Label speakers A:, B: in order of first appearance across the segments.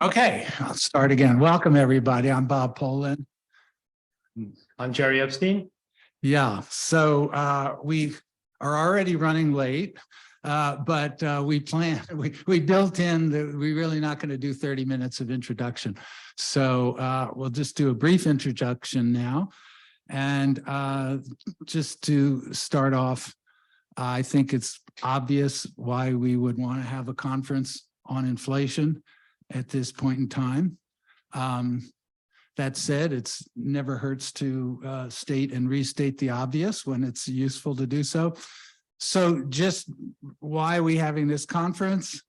A: Okay, I'll start again. Welcome, everybody. I'm Bob Pollin.
B: I'm Jerry Epstein.
A: Yeah, so we are already running late, but we built in that we're really not going to do 30 minutes of introduction. So we'll just do a brief introduction now. And just to start off, I think it's obvious why we would want to have a conference on inflation at this point in time. That said, it's never hurts to state and restate the obvious when it's useful to do so. So just why are we having this conference?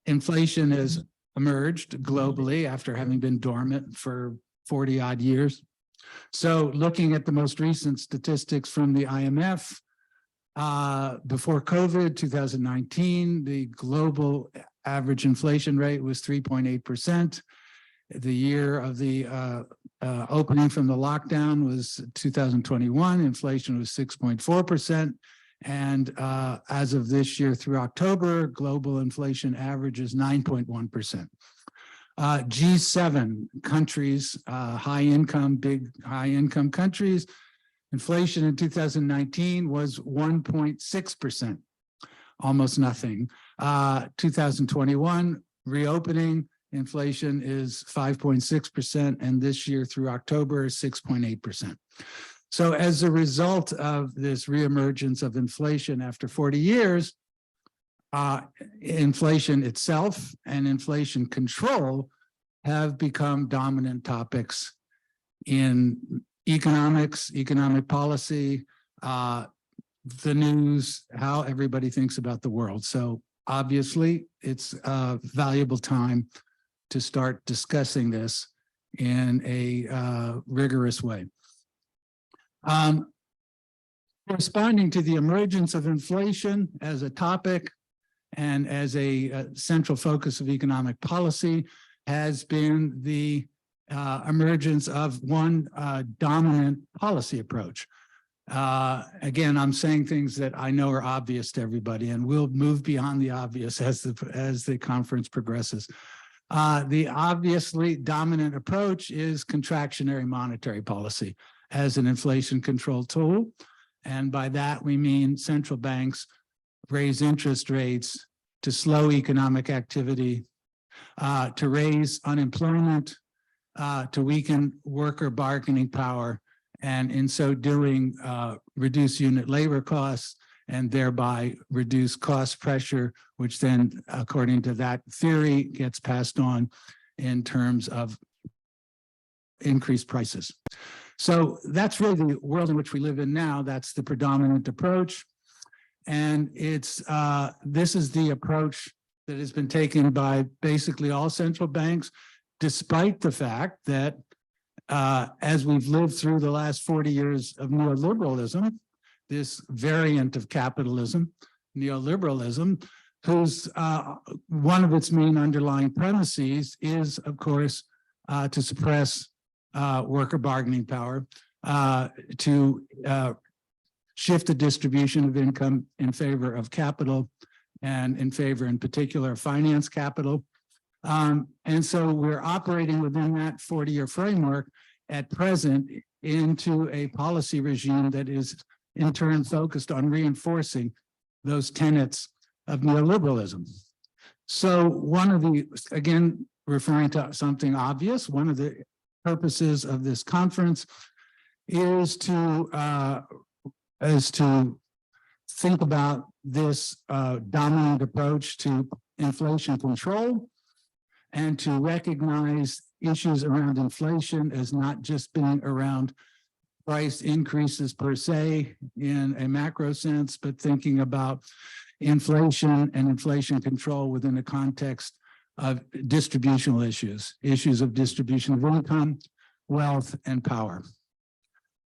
A: Inflation has emerged globally after having been dormant for 40 odd years. So looking at the most recent statistics from the IMF, before COVID, 2019, the global average inflation rate was 3.8%. The year of the opening from the lockdown was 2021. Inflation was 6.4%. And as of this year through October, global inflation average is 9.1%. G7 countries, high income countries, inflation in 2019 was 1.6%, almost nothing. 2021 reopening, inflation is 5.6%, and this year through October is 6.8%. So as a result of this reemergence of inflation after 40 years, inflation itself and inflation control have become dominant topics in economics, economic policy, the news, how everybody thinks about the world. So obviously, it's a valuable time to start discussing this in a rigorous way. Responding to the emergence of inflation as a topic and as a central focus of economic policy has been the emergence of one dominant policy approach. Again, I'm saying things that I know are obvious to everybody, and we'll move beyond the obvious as the conference progresses. The obviously dominant approach is contractionary monetary policy as an inflation control tool. And by that, we mean central banks raise interest rates to slow economic activity, to raise unemployment, to weaken worker bargaining power, and in so doing, reduce unit labor costs and thereby reduce cost pressure, which then, according to that theory, gets passed on in terms of increased prices. So that's really the world in which we live in now. That's the predominant approach. And it's this is the approach that has been taken by basically all central banks, despite the fact that as we've lived through the last 40 years of neoliberalism, this variant of capitalism, neoliberalism, whose one of its main underlying premises is, of course, to suppress worker bargaining power, to shift the distribution of income in favor of capital and in favor, in particular, of finance capital. And so we're operating within that 40-year framework at present into a policy regime that is in turn focused on reinforcing those tenets of neoliberalism. So one of the, again, referring to something obvious, one of the purposes of this conference is to think about this dominant approach to inflation control and to recognize issues around inflation as not just being around price increases per se in a macro sense, but thinking about inflation and inflation control within the context of distributional issues, issues of distribution of income, wealth, and power.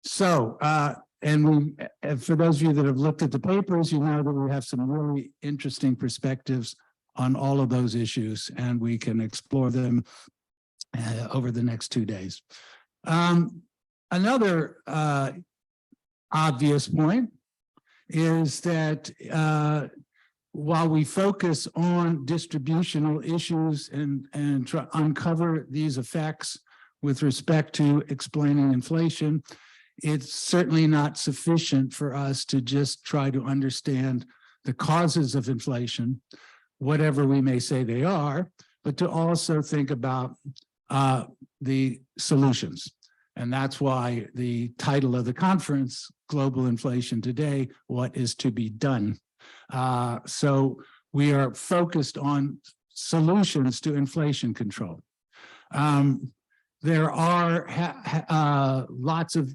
A: So, for those of you that have looked at the papers, you know that we have some really interesting perspectives on all of those issues, and we can explore them over the next 2 days. Another obvious point is that while we focus on distributional issues and try uncover these effects with respect to explaining inflation, it's certainly not sufficient for us to just try to understand the causes of inflation, whatever we may say they are, but to also think about the solutions. And that's why the title of the conference, Global Inflation Today, What is to be Done? So we are focused on solutions to inflation control. There are lots of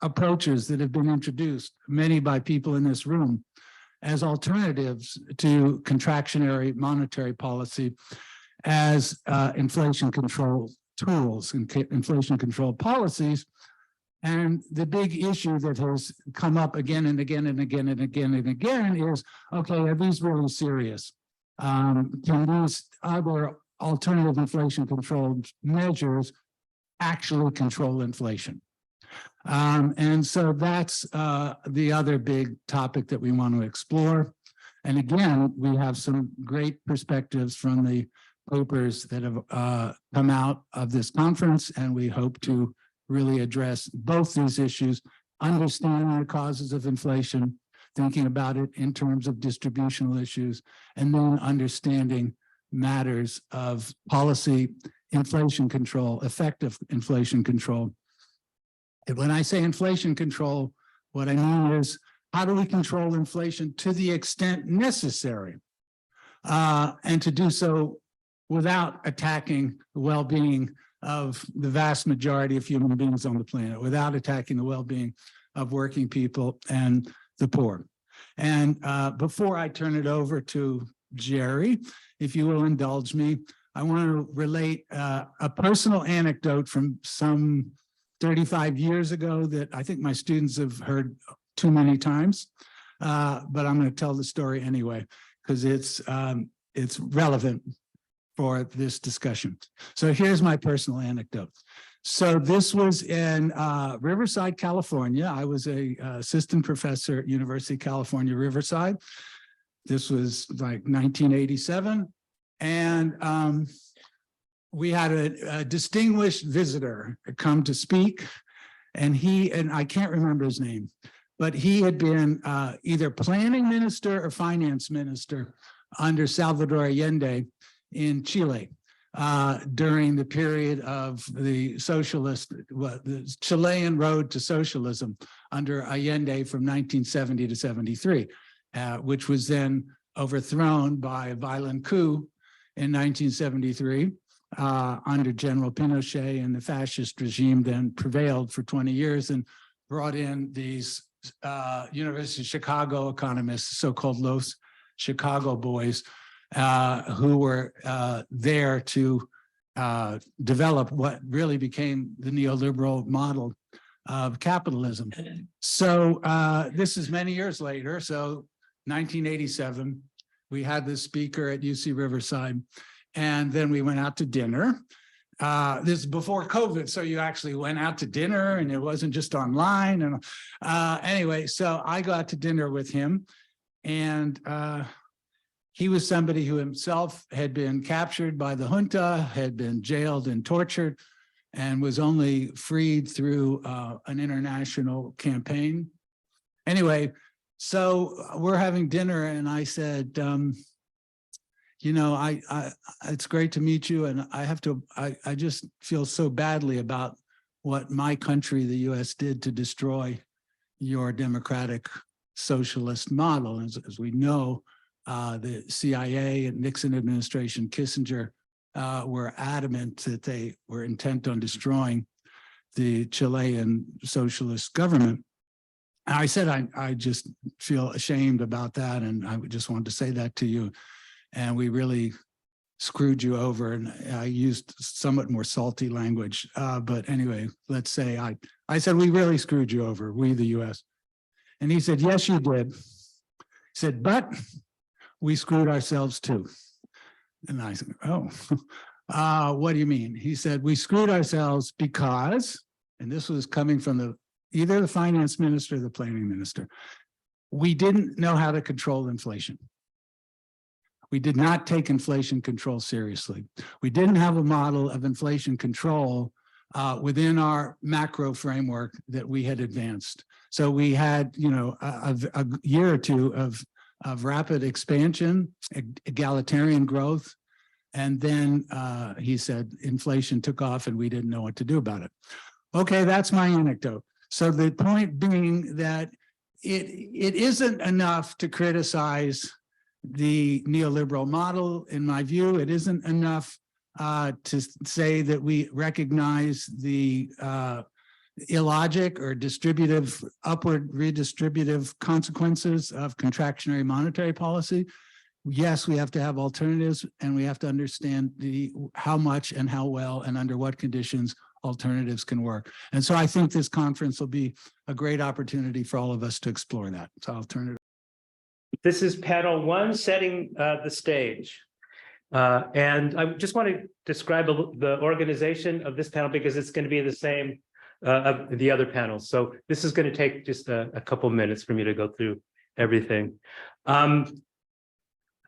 A: approaches that have been introduced, many by people in this room, as alternatives to contractionary monetary policy as inflation control tools and inflation control policies. And the big issue that has come up again and again and again and again and again is, okay, are these really serious? Can these other alternative inflation control measures actually control inflation? And so that's the other big topic that we want to explore. And again, we have some great perspectives from the papers that have come out of this conference, and we hope to really address both these issues, understanding the causes of inflation, thinking about it in terms of distributional issues, and then understanding matters of policy, inflation control, effective inflation control. And when I say inflation control, what I mean is, how do we control inflation to the extent necessary, and to do so without attacking the well-being of the vast majority of human beings on the planet, without attacking the well-being of working people and the poor. And before I turn it over to Jerry, if you will indulge me, I want to relate a personal anecdote from some 35 years ago that I think my students have heard too many times, but I'm going to tell the story anyway, because it's relevant for this discussion. So here's my personal anecdote. So this was in Riverside, California. I was a assistant professor at University of California, Riverside. This was like 1987. And we had a distinguished visitor come to speak, and I can't remember his name, but he had been either planning minister or finance minister under Salvador Allende in Chile during the period of the the Chilean road to socialism under Allende from 1970 to 73, which was then overthrown by a violent coup in 1973 under General Pinochet, and the fascist regime then prevailed for 20 years and brought in these University of Chicago economists, so-called Los Chicago boys, who were there to develop what really became the neoliberal model of capitalism. So this is many years later. So 1987, we had this speaker at UC Riverside, and then we went out to dinner. This is before COVID, so you actually went out to dinner, and it wasn't just online. And anyway, so I got to dinner with him, and he was somebody who himself had been captured by the junta, had been jailed and tortured, and was only freed through an international campaign. Anyway, so we're having dinner, and I said, you know, it's great to meet you, and I just feel so badly about what my country, the US, did to destroy your democratic socialist model. As we know, the CIA and Nixon administration, Kissinger, were adamant that they were intent on destroying the Chilean socialist government. And I said, I just feel ashamed about that, and I just wanted to say that to you. And we really screwed you over. And I used somewhat more salty language. But anyway, let's say I said, we really screwed you over, we, the US. And he said, yes, you did. He said, but we screwed ourselves too. And I said, oh, what do you mean? He said, we screwed ourselves because, and this was coming from either the finance minister or the planning minister, we didn't know how to control inflation. We did not take inflation control seriously. We didn't have a model of inflation control within our macro framework that we had advanced. So we had, a year or two of rapid expansion, egalitarian growth, and then he said inflation took off and we didn't know what to do about it. Okay, that's my anecdote. So the point being that it isn't enough to criticize the neoliberal model. In my view, it isn't enough to say that we recognize the illogic or upward redistributive consequences of contractionary monetary policy. Yes, we have to have alternatives, and we have to understand how much and how well and under what conditions alternatives can work. And so I think this conference will be a great opportunity for all of us to explore that. So I'll turn it over.
B: This is panel one, setting the stage. And I just want to describe the organization of this panel because it's going to be the same of the other panels. So this is going to take just a couple minutes for me to go through everything.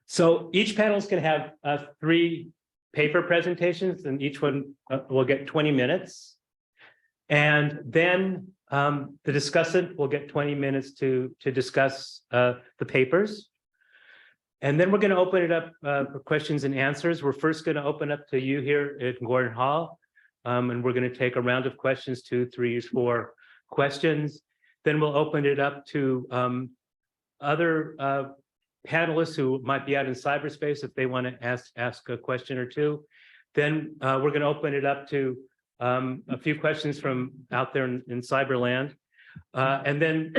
B: So each panel is going to have 3 paper presentations, and each one will get 20 minutes. And then the discussant will get 20 minutes to discuss the papers. And then we're going to open it up for questions and answers. We're first going to open up to you here at Gordon Hall. And we're going to take a round of questions, 2, 3, 4 questions. Then we'll open it up to other panelists who might be out in cyberspace if they want to ask a question or two. Then we're going to open it up to a few questions from out there in cyberland. And then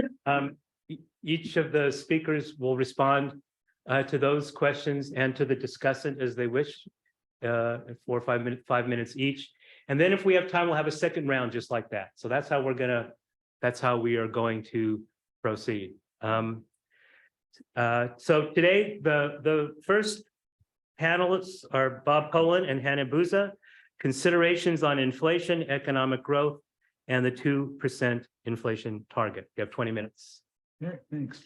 B: each of the speakers will respond to those questions and to the discussant as they wish, 4 or 5 minutes each. And then if we have time, we'll have a second round just like that. So that's how we are going to proceed. So today, the first panelists are Bob Pollin and Hanae Bouazza, considerations on inflation, economic growth, and the 2% inflation target. You have 20 minutes.
A: Yeah, thanks.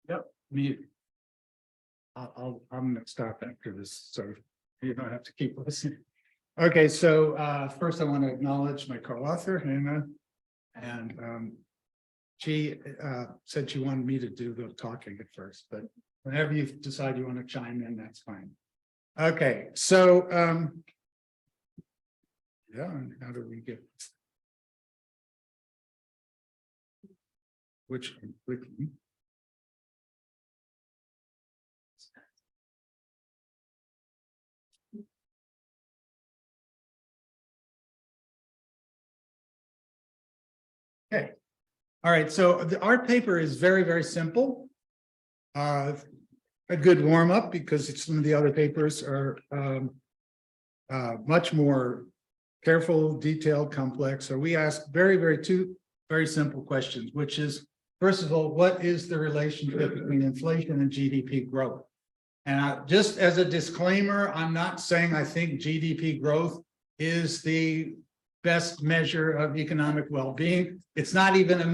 A: Yep, I'm going to stop after this, so you don't have to keep listening. Okay, so first I want to acknowledge my co-author, Hanae. And she said she wanted me to do the talking at first, but whenever you decide you want to chime in, that's fine. Okay, so yeah, how do we get which one? Okay. All right. So the art paper is very, very simple. A good warm up because some of the other papers are much more careful, detailed, complex. So we ask two very simple questions, which is, first of all, what is the relationship between inflation and GDP growth? And just as a disclaimer, I'm not saying I think GDP growth is the best measure of economic well-being. It's not even a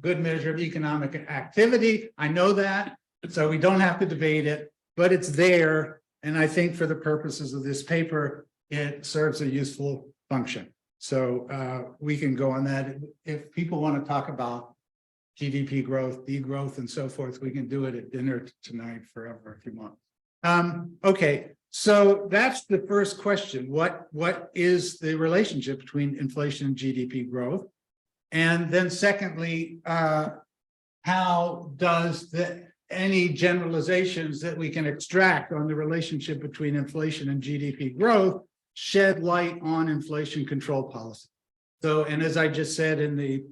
A: good measure of economic activity. I know that, so we don't have to debate it, but it's there. And I think for the purposes of this paper, it serves a useful function. So we can go on that. If people want to talk about GDP growth, degrowth, and so forth, we can do it at dinner tonight forever if you want. Okay. So that's the first question. What is the relationship between inflation and GDP growth? And then secondly, how does any generalizations that we can extract on the relationship between inflation and GDP growth shed light on inflation control policy? So, and as I just said in the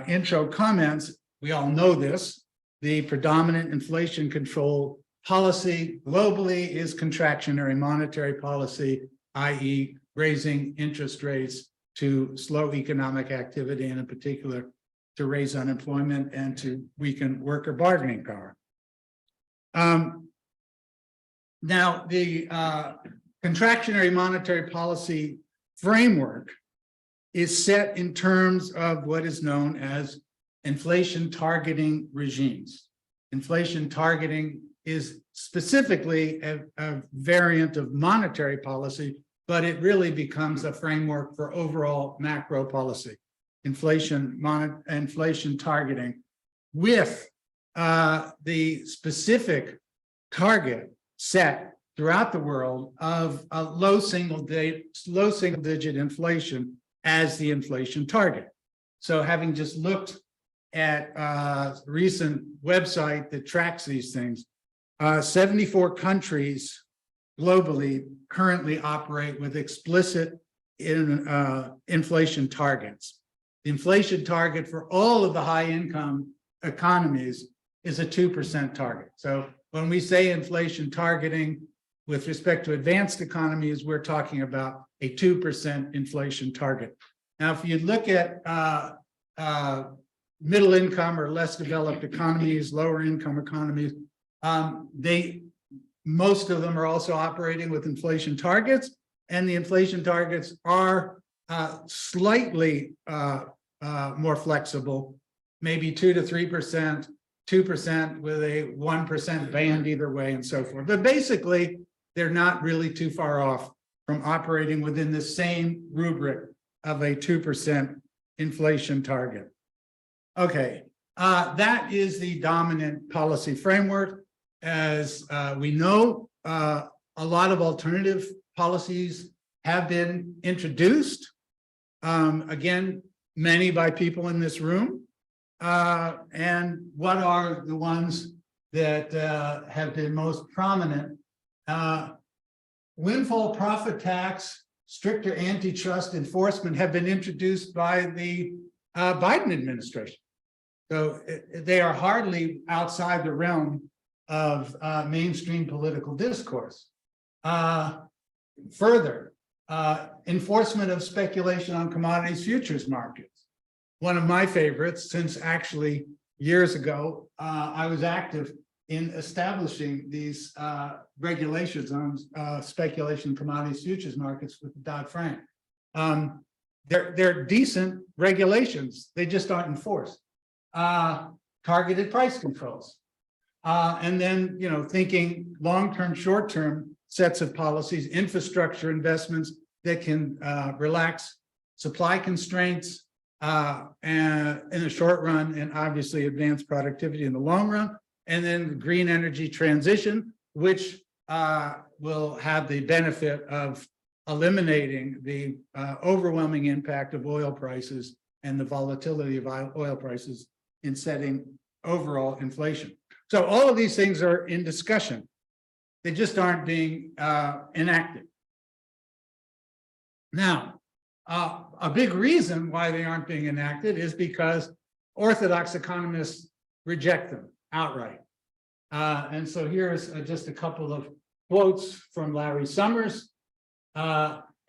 A: intro comments, we all know this, the predominant inflation control policy globally is contractionary monetary policy, i.e. raising interest rates to slow economic activity and in particular to raise unemployment and to weaken worker bargaining power. Now, the contractionary monetary policy framework is set in terms of what is known as inflation targeting regimes. Inflation targeting is specifically a variant of monetary policy, but it really becomes a framework for overall macro policy. Inflation targeting with the specific target set throughout the world of a low single digit inflation as the inflation target. So having just looked at a recent website that tracks these things, 74 countries globally currently operate with explicit inflation targets. The inflation target for all of the high income economies is a 2% target. So when we say inflation targeting with respect to advanced economies, we're talking about a 2% inflation target. Now, if you look at middle income or less developed economies, lower income economies, most of them are also operating with inflation targets, and the inflation targets are slightly more flexible, maybe 2 to 3%, 2% with a 1% band either way, and so forth. But basically, they're not really too far off from operating within the same rubric of a 2% inflation target. Okay, that is the dominant policy framework. As we know, a lot of alternative policies have been introduced. Again, many by people in this room. And what are the ones that have been most prominent? Windfall profit tax, stricter antitrust enforcement have been introduced by the Biden administration. So they are hardly outside the realm of mainstream political discourse. Further, enforcement of speculation on commodities futures markets. One of my favorites, since actually years ago, I was active in establishing these regulations on speculation commodities futures markets with Dodd-Frank. They're decent regulations, they just aren't enforced. Targeted price controls. And then, thinking long-term, short-term sets of policies, infrastructure investments that can relax supply constraints and in the short run, and obviously advance productivity in the long run. And then the green energy transition, which will have the benefit of eliminating the overwhelming impact of oil prices and the volatility of oil prices in setting overall inflation. So all of these things are in discussion. They just aren't being enacted. Now, a big reason why they aren't being enacted is because orthodox economists reject them outright. And so here's just a couple of quotes from Larry Summers.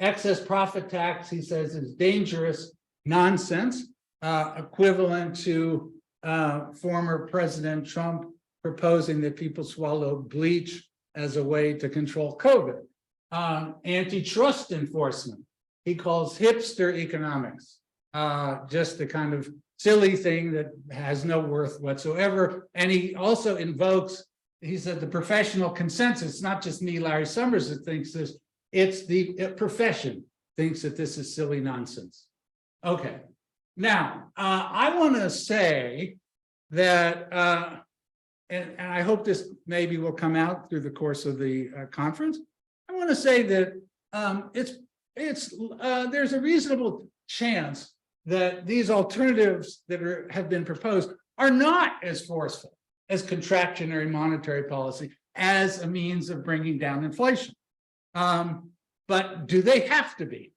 A: Excess profit tax, he says, is dangerous nonsense, equivalent to former President Trump proposing that people swallow bleach as a way to control COVID. Antitrust enforcement, he calls hipster economics, just a kind of silly thing that has no worth whatsoever. And he also invokes, he said, the professional consensus, not just me, Larry Summers, that thinks this, it's the profession thinks that this is silly nonsense. Okay, now, I want to say that, and I hope this maybe will come out through the course of the conference. I want to say that there's a reasonable chance that these alternatives that have been proposed are not as forceful as contractionary monetary policy as a means of bringing down inflation. But do they have to be?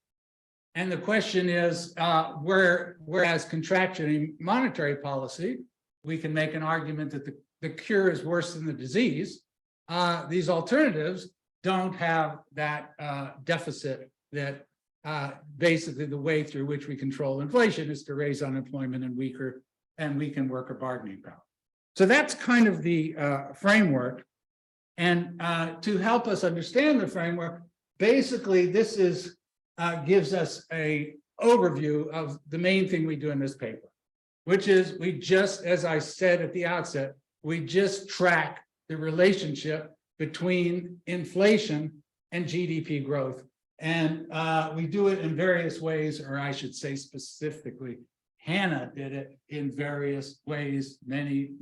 A: And the question is, whereas contractionary monetary policy, we can make an argument that the cure is worse than the disease. These alternatives don't have that deficit that basically the way through which we control inflation is to raise unemployment and weaken worker bargaining power. So that's kind of the framework. And to help us understand the framework, basically this is gives us an overview of the main thing we do in this paper. which is we just, as I said at the outset, we just track the relationship between inflation and GDP growth. And we do it in various ways, or I should say specifically, Hanae did it in various ways, many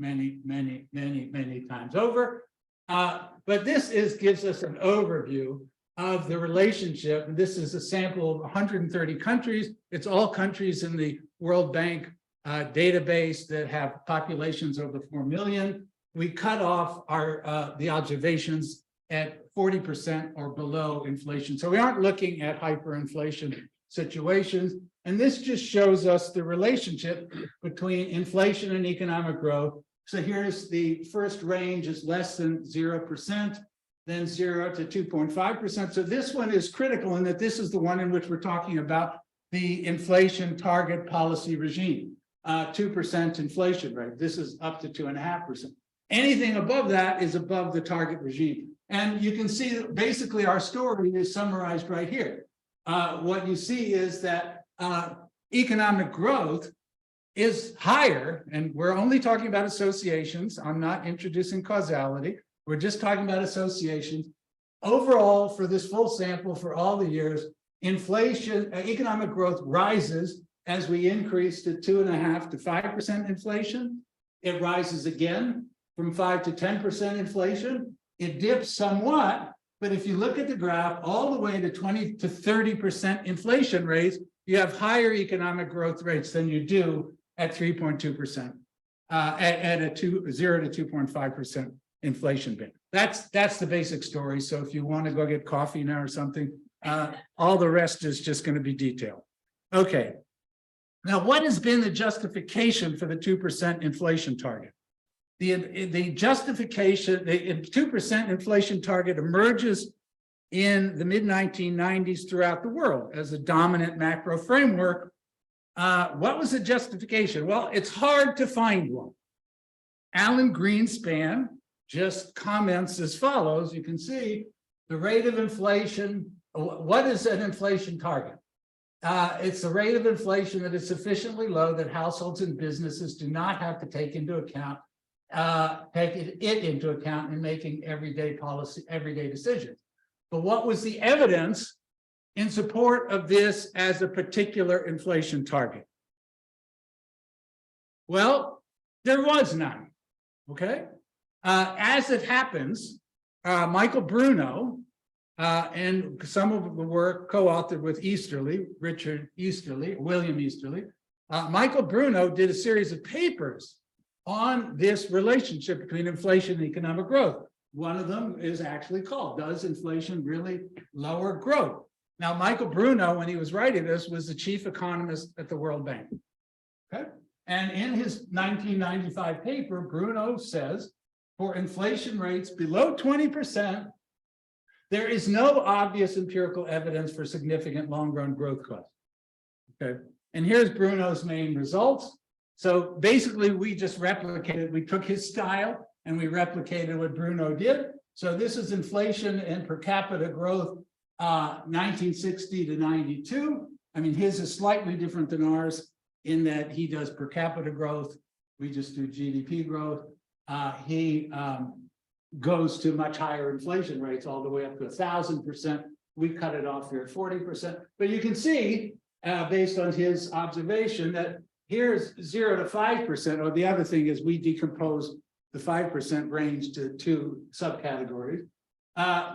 A: times over. But this gives us an overview of the relationship. This is a sample of 130 countries. It's all countries in the World Bank database that have populations over 4 million. We cut off our the observations at 40% or below inflation. So we aren't looking at hyperinflation situations. And this just shows us the relationship between inflation and economic growth. So here's the first range is less than 0%, then 0 to 2.5%. So this one is critical in that this is the one in which we're talking about the inflation target policy regime, 2% inflation rate. This is up to 2.5%. Anything above that is above the target regime. And you can see that basically our story is summarized right here. What you see is that economic growth is higher, and we're only talking about associations. I'm not introducing causality. We're just talking about associations. Overall, for this full sample for all the years, inflation, economic growth rises as we increase to 2.5 to 5% inflation. It rises again from 5 to 10% inflation. It dips somewhat, but if you look at the graph all the way to 20 to 30% inflation rates, you have higher economic growth rates than you do at 3.2%, at a 0 to 2.5% inflation band. That's the basic story. So if you want to go get coffee now or something, all the rest is just going to be detailed. Okay. Now, what has been the justification for the 2% inflation target? The justification, the 2% inflation target emerges in the mid-1990s throughout the world as a dominant macro framework. What was the justification? Well, it's hard to find one. Alan Greenspan just comments as follows. You can see the rate of inflation. What is an inflation target? It's the rate of inflation that is sufficiently low that households and businesses do not have to take into account in making everyday decisions. But what was the evidence in support of this as a particular inflation target? Well, there was none. Okay. As it happens, Michael Bruno and some of the work co-authored with William Easterly, Michael Bruno did a series of papers on this relationship between inflation and economic growth. One of them is actually called, Does Inflation Really Lower Growth? Now, Michael Bruno, when he was writing this, was the chief economist at the World Bank. Okay? And in his 1995 paper, Bruno says, for inflation rates below 20%, there is no obvious empirical evidence for significant long-run growth costs. Okay? And here's Bruno's main results. So basically, we just replicated, we took his style and we replicated what Bruno did. So this is inflation and per capita growth, 1960 to 92. I mean, his is slightly different than ours in that he does per capita growth. We just do GDP growth. He goes to much higher inflation rates, all the way up to 1,000%. We cut it off here at 40%. But you can see, based on his observation, that here's 0 to 5%, or the other thing is we decompose the 5% range to 2 subcategories.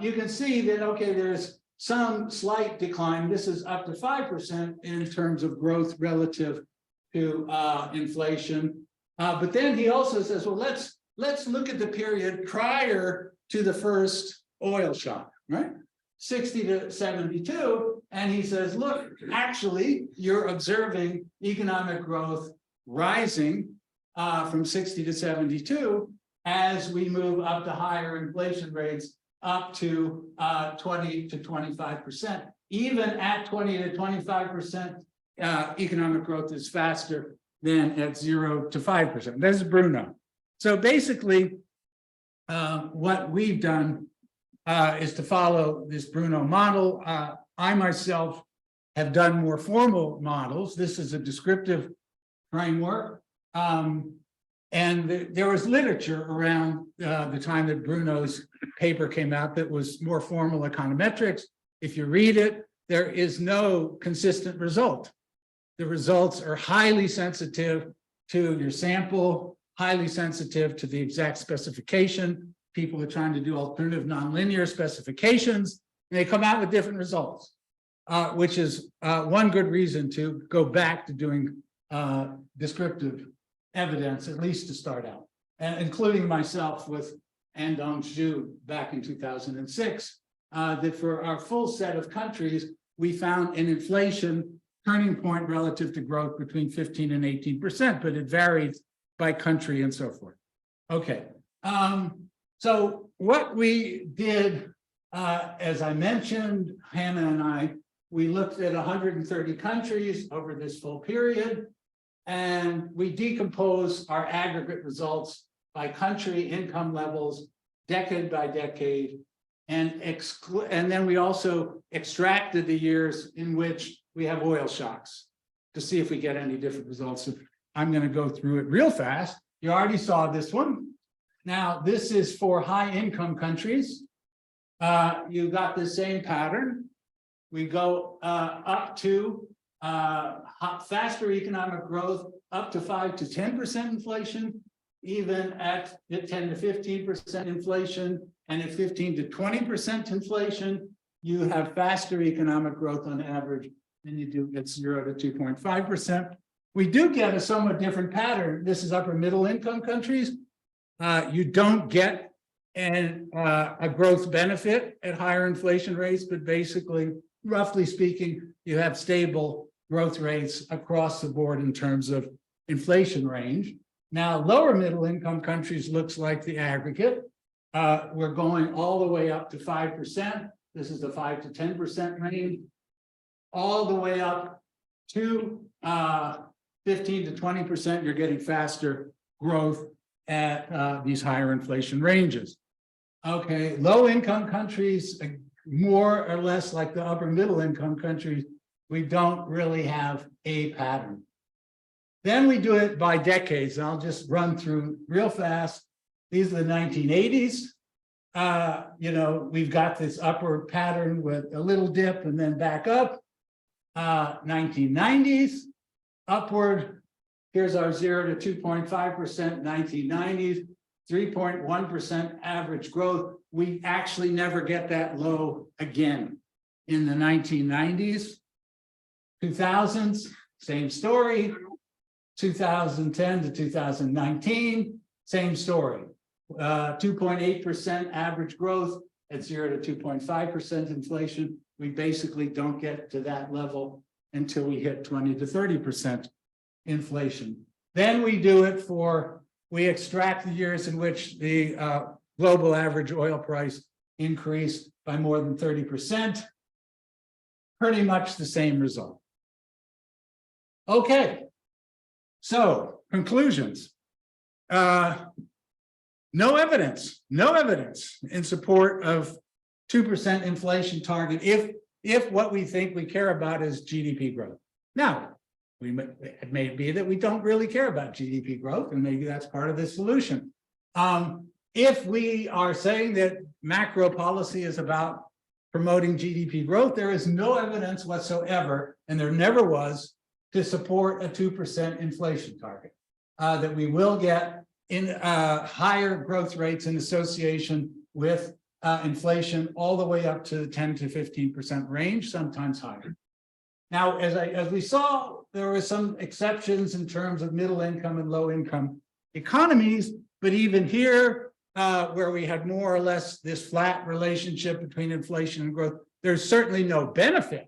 A: You can see that, okay, there's some slight decline. This is up to 5% in terms of growth relative to inflation. But then he also says, well, let's look at the period prior to the first oil shock, right? 60 to 72. And he says, look, actually, you're observing economic growth rising from 60 to 72 as we move up to higher inflation rates up to 20 to 25%. Even at 20 to 25%, economic growth is faster than at 0 to 5%. That's Bruno. So basically, what we've done is to follow this Bruno model. I myself have done more formal models. This is a descriptive framework. And there was literature around the time that Bruno's paper came out that was more formal econometrics. If you read it, there is no consistent result. The results are highly sensitive to your sample, highly sensitive to the exact specification. People are trying to do alternative nonlinear specifications, and they come out with different results, which is one good reason to go back to doing descriptive evidence, at least to start out, and including myself with Andong Zhu back in 2006, that for our full set of countries, we found an inflation turning point relative to growth between 15 and 18%, but it varied by country and so forth. Okay, so what we did, as I mentioned, Hannah and I, we looked at 130 countries over this full period, and we decompose our aggregate results by country, income levels, decade by decade, and then we also extracted the years in which we have oil shocks to see if we get any different results. I'm going to go through it real fast. You already saw this one. Now, this is for high income countries. You got the same pattern. We go up to faster economic growth, up to 5 to 10% inflation, even at 10 to 15% inflation, and at 15 to 20% inflation, you have faster economic growth on average than you do at 0 to 2.5%. We do get a somewhat different pattern. This is upper middle income countries. You don't get a growth benefit at higher inflation rates, but basically, roughly speaking, you have stable growth rates across the board in terms of inflation range. Now, lower middle income countries looks like the aggregate. We're going all the way up to 5%. This is the 5 to 10% range, all the way up to 15 to 20%. You're getting faster growth at these higher inflation ranges. Okay, low income countries, more or less like the upper middle income countries, we don't really have a pattern. Then we do it by decades. And I'll just run through real fast. These are the 1980s. We've got this upward pattern with a little dip and then back up. 1990s, upward. Here's our 0 to 2.5%, 1990s, 3.1% average growth. We actually never get that low again in the 1990s. 2000s, same story. 2010 to 2019, same story. 2.8% average growth at 0 to 2.5% inflation. We basically don't get to that level until we hit 20 to 30% inflation. Then we do it we extract the years in which the global average oil price increased by more than 30%. Pretty much the same result. Okay. So, conclusions. No evidence in support of 2% inflation target if what we think we care about is GDP growth. Now, it may be that we don't really care about GDP growth, and maybe that's part of the solution. If we are saying that macro policy is about promoting GDP growth, there is no evidence whatsoever, and there never was, to support a 2% inflation target, that we will get in higher growth rates in association with inflation all the way up to the 10 to 15% range, sometimes higher. Now, as we saw, there were some exceptions in terms of middle income and low income economies, but even here, where we had more or less this flat relationship between inflation and growth, there's certainly no benefit.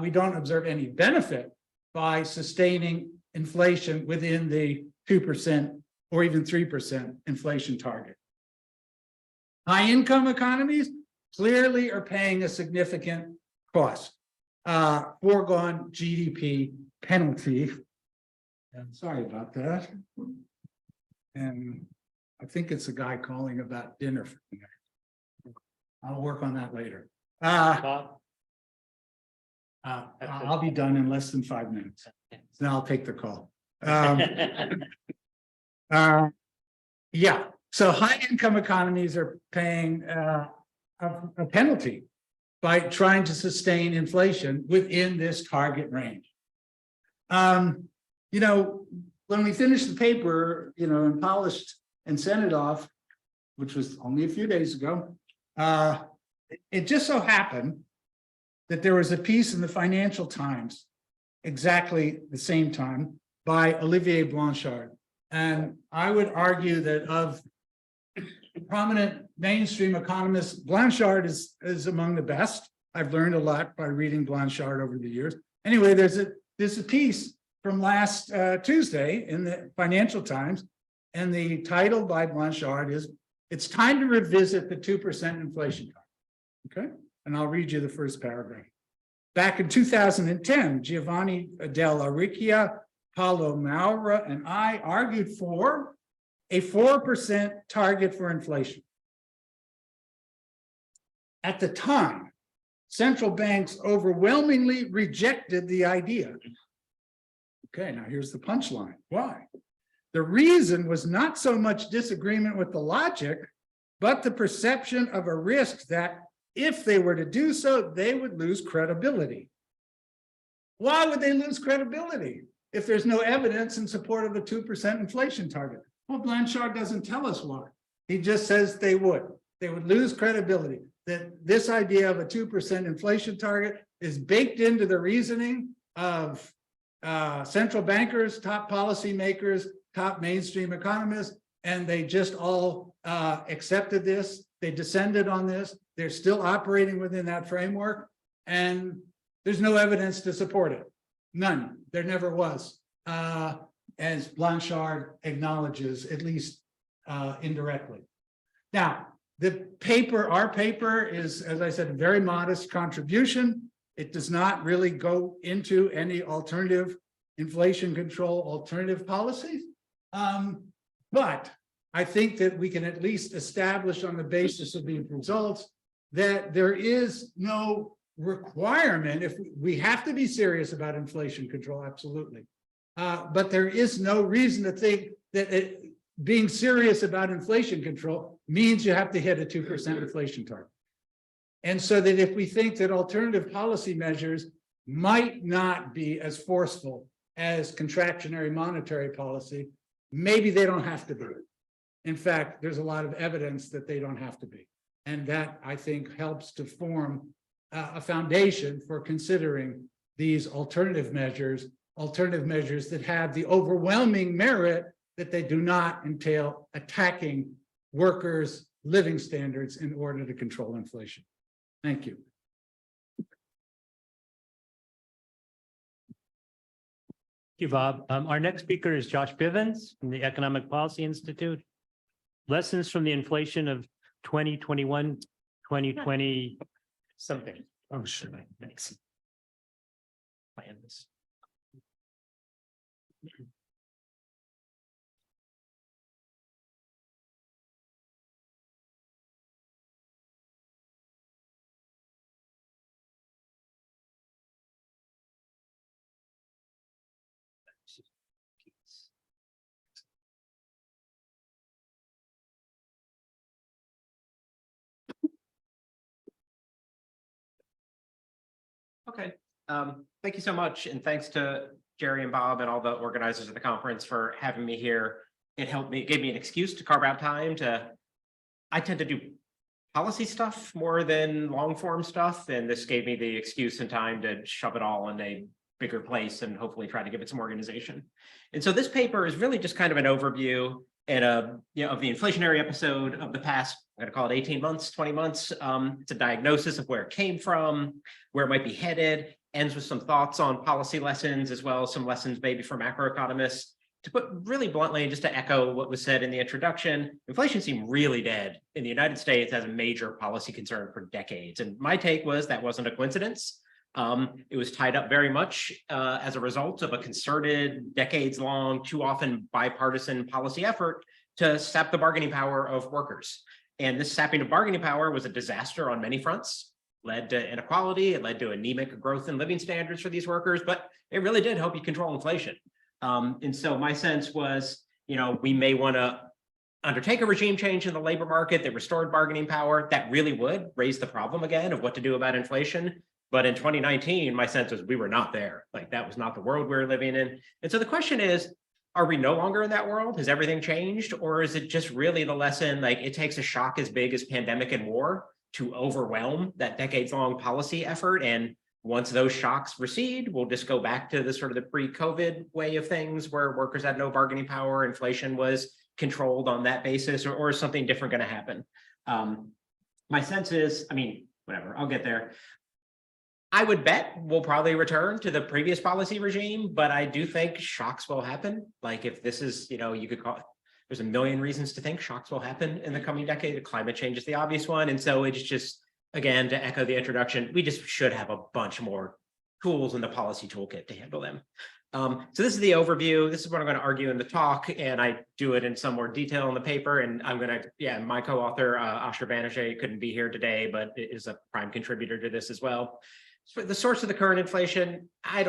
A: We don't observe any benefit by sustaining inflation within the 2% or even 3% inflation target. High income economies clearly are paying a significant cost. Foregone GDP penalty. I'm sorry about that. And I think it's a guy calling about dinner for me. I'll work on that later. I'll be done in less than 5 minutes. Then I'll take the call. Yeah, so high income economies are paying a penalty by trying to sustain inflation within this target range. You know, when we finished the paper, you know, and polished and sent it off, which was only a few days ago, it just so happened that there was a piece in the Financial Times exactly the same time by Olivier Blanchard. And I would argue that of prominent mainstream economists, Blanchard is among the best. I've learned a lot by reading Blanchard over the years. Anyway, there's a piece from last Tuesday in the Financial Times, and the title by Blanchard is, "It's time to revisit the 2% inflation target." Okay, and I'll read you the first paragraph. Back in 2010, Giovanni Della Riccia, Paulo Maura, and I argued for a 4% target for inflation. At the time, central banks overwhelmingly rejected the idea. Okay, now here's the punchline. Why? The reason was not so much disagreement with the logic, but the perception of a risk that if they were to do so, they would lose credibility. Why would they lose credibility if there's no evidence in support of a 2% inflation target? Well, Blanchard doesn't tell us why. He just says they would lose credibility, that this idea of a 2% inflation target is baked into the reasoning of central bankers, top policymakers, top mainstream economists, and they just all accepted this. They descended on this. They're still operating within that framework, and there's no evidence to support it. None. There never was, as Blanchard acknowledges, at least indirectly. Now, the paper, our paper is, as I said, a very modest contribution. It does not really go into any alternative inflation control, alternative policies. But I think that we can at least establish on the basis of these results that there is no requirement. If we have to be serious about inflation control, absolutely. But there is no reason to think that being serious about inflation control means you have to hit a 2% inflation target. And so that if we think that alternative policy measures might not be as forceful as contractionary monetary policy, maybe they don't have to be. In fact, there's a lot of evidence that they don't have to be. And that, I think, helps to form a foundation for considering these alternative measures that have the overwhelming merit that they do not entail attacking workers' living standards in order to control inflation. Thank you.
B: Thank you, Bob. Our next speaker is Josh Bivens from the Economic Policy Institute. Lessons from the inflation of 2021, 2020 something. Oh, sure. Thanks. Plan this.
C: Okay, thank you so much. And thanks to Jerry and Bob and all the organizers of the conference for having me here. It helped me, gave me an excuse to carve out time I tend to do policy stuff more than long form stuff. And this gave me the excuse and time to shove it all in a bigger place and hopefully try to give it some organization. And so this paper is really just kind of an overview and of the inflationary episode of the past, I'm going to call it 18 months, 20 months. It's a diagnosis of where it came from, where it might be headed, ends with some thoughts on policy lessons, as well as some lessons maybe for macroeconomists. To put really bluntly, just to echo what was said in the introduction, inflation seemed really dead in the United States as a major policy concern for decades. And my take was that wasn't a coincidence. It was tied up very much as a result of a concerted, decades-long, too often bipartisan policy effort to sap the bargaining power of workers. And this sapping of bargaining power was a disaster on many fronts, led to inequality, it led to anemic growth in living standards for these workers, but it really did help you control inflation. And so my sense was, we may want to undertake a regime change in the labor market that restored bargaining power. That really would raise the problem again of what to do about inflation. But in 2019, my sense was we were not there. Like that was not the world we were living in. And so the question is, are we no longer in that world? Has everything changed? Or is it just really the lesson, like it takes a shock as big as pandemic and war to overwhelm that decades-long policy effort? And once those shocks recede, we'll just go back to the sort of the pre-COVID way of things where workers had no bargaining power, inflation was controlled on that basis, or is something different going to happen? My sense is, whatever, I'll get there. I would bet we'll probably return to the previous policy regime, but I do think shocks will happen. Like if this is, you could call it, there's a million reasons to think shocks will happen in the coming decade. Climate change is the obvious one. And so it's just, again, to echo the introduction, we just should have a bunch more tools in the policy toolkit to handle them. So this is the overview. This is what I'm going to argue in the talk, and I do it in some more detail in the paper. And I'm going to, my co-author, Asher Banerjee, couldn't be here today, but is a prime contributor to this as well. So the source of the current inflation, I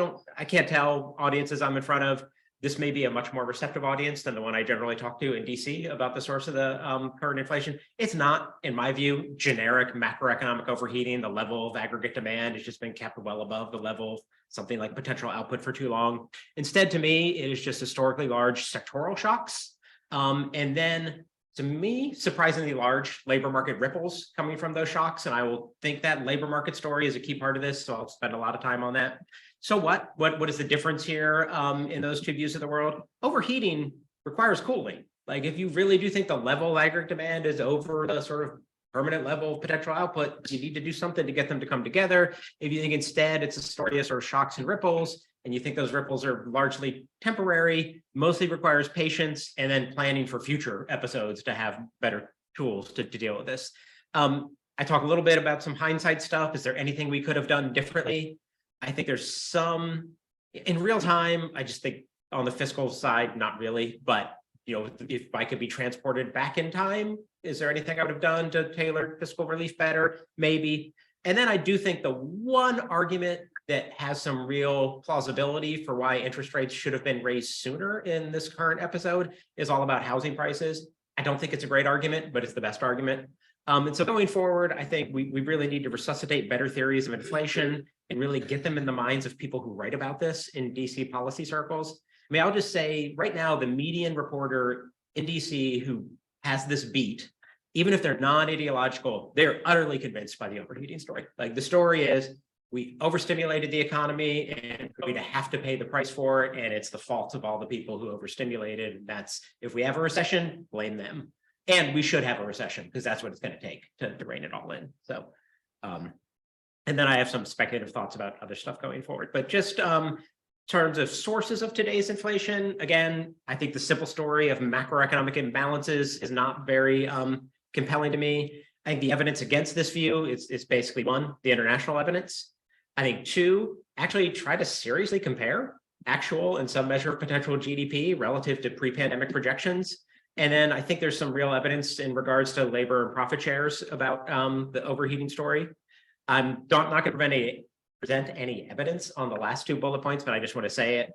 C: can't tell audiences I'm in front of. This may be a much more receptive audience than the one I generally talk to in DC about the source of the current inflation. It's not, in my view, generic macroeconomic overheating. The level of aggregate demand has just been kept well above the level of something like potential output for too long. Instead, to me, it is just historically large sectoral shocks. And then, to me, surprisingly large labor market ripples coming from those shocks. And I will think that labor market story is a key part of this. So I'll spend a lot of time on that. So what is the difference here in those two views of the world? Overheating requires cooling. Like if you really do think the level of aggregate demand is over the sort of permanent level of potential output, you need to do something to get them to come together. If you think instead it's a story of sort of shocks and ripples, and you think those ripples are largely temporary, mostly requires patience and then planning for future episodes to have better tools to deal with this. I talk a little bit about some hindsight stuff. Is there anything we could have done differently? I think there's some in real time. I just think on the fiscal side, not really, but if I could be transported back in time, is there anything I would have done to tailor fiscal relief better? Maybe. And then I do think the one argument that has some real plausibility for why interest rates should have been raised sooner in this current episode is all about housing prices. I don't think it's a great argument, but it's the best argument. And so going forward, I think we really need to resuscitate better theories of inflation and really get them in the minds of people who write about this in DC policy circles. I'll just say right now, the median reporter in DC who has this beat, even if they're non-ideological, they're utterly convinced by the overheating story. Like the story is, we overstimulated the economy and we're going to have to pay the price for it. And it's the fault of all the people who overstimulated. That's, if we have a recession, blame them. And we should have a recession because that's what it's going to take to rein it all in. So, and then I have some speculative thoughts about other stuff going forward. But just in terms of sources of today's inflation, again, I think the simple story of macroeconomic imbalances is not very compelling to me. I think the evidence against this view is basically one, the international evidence. I think two, actually try to seriously compare actual and some measure of potential GDP relative to pre-pandemic projections. And then I think there's some real evidence in regards to labor and profit shares about the overheating story. I'm not going to present any evidence on the last two bullet points, but I just want to say it.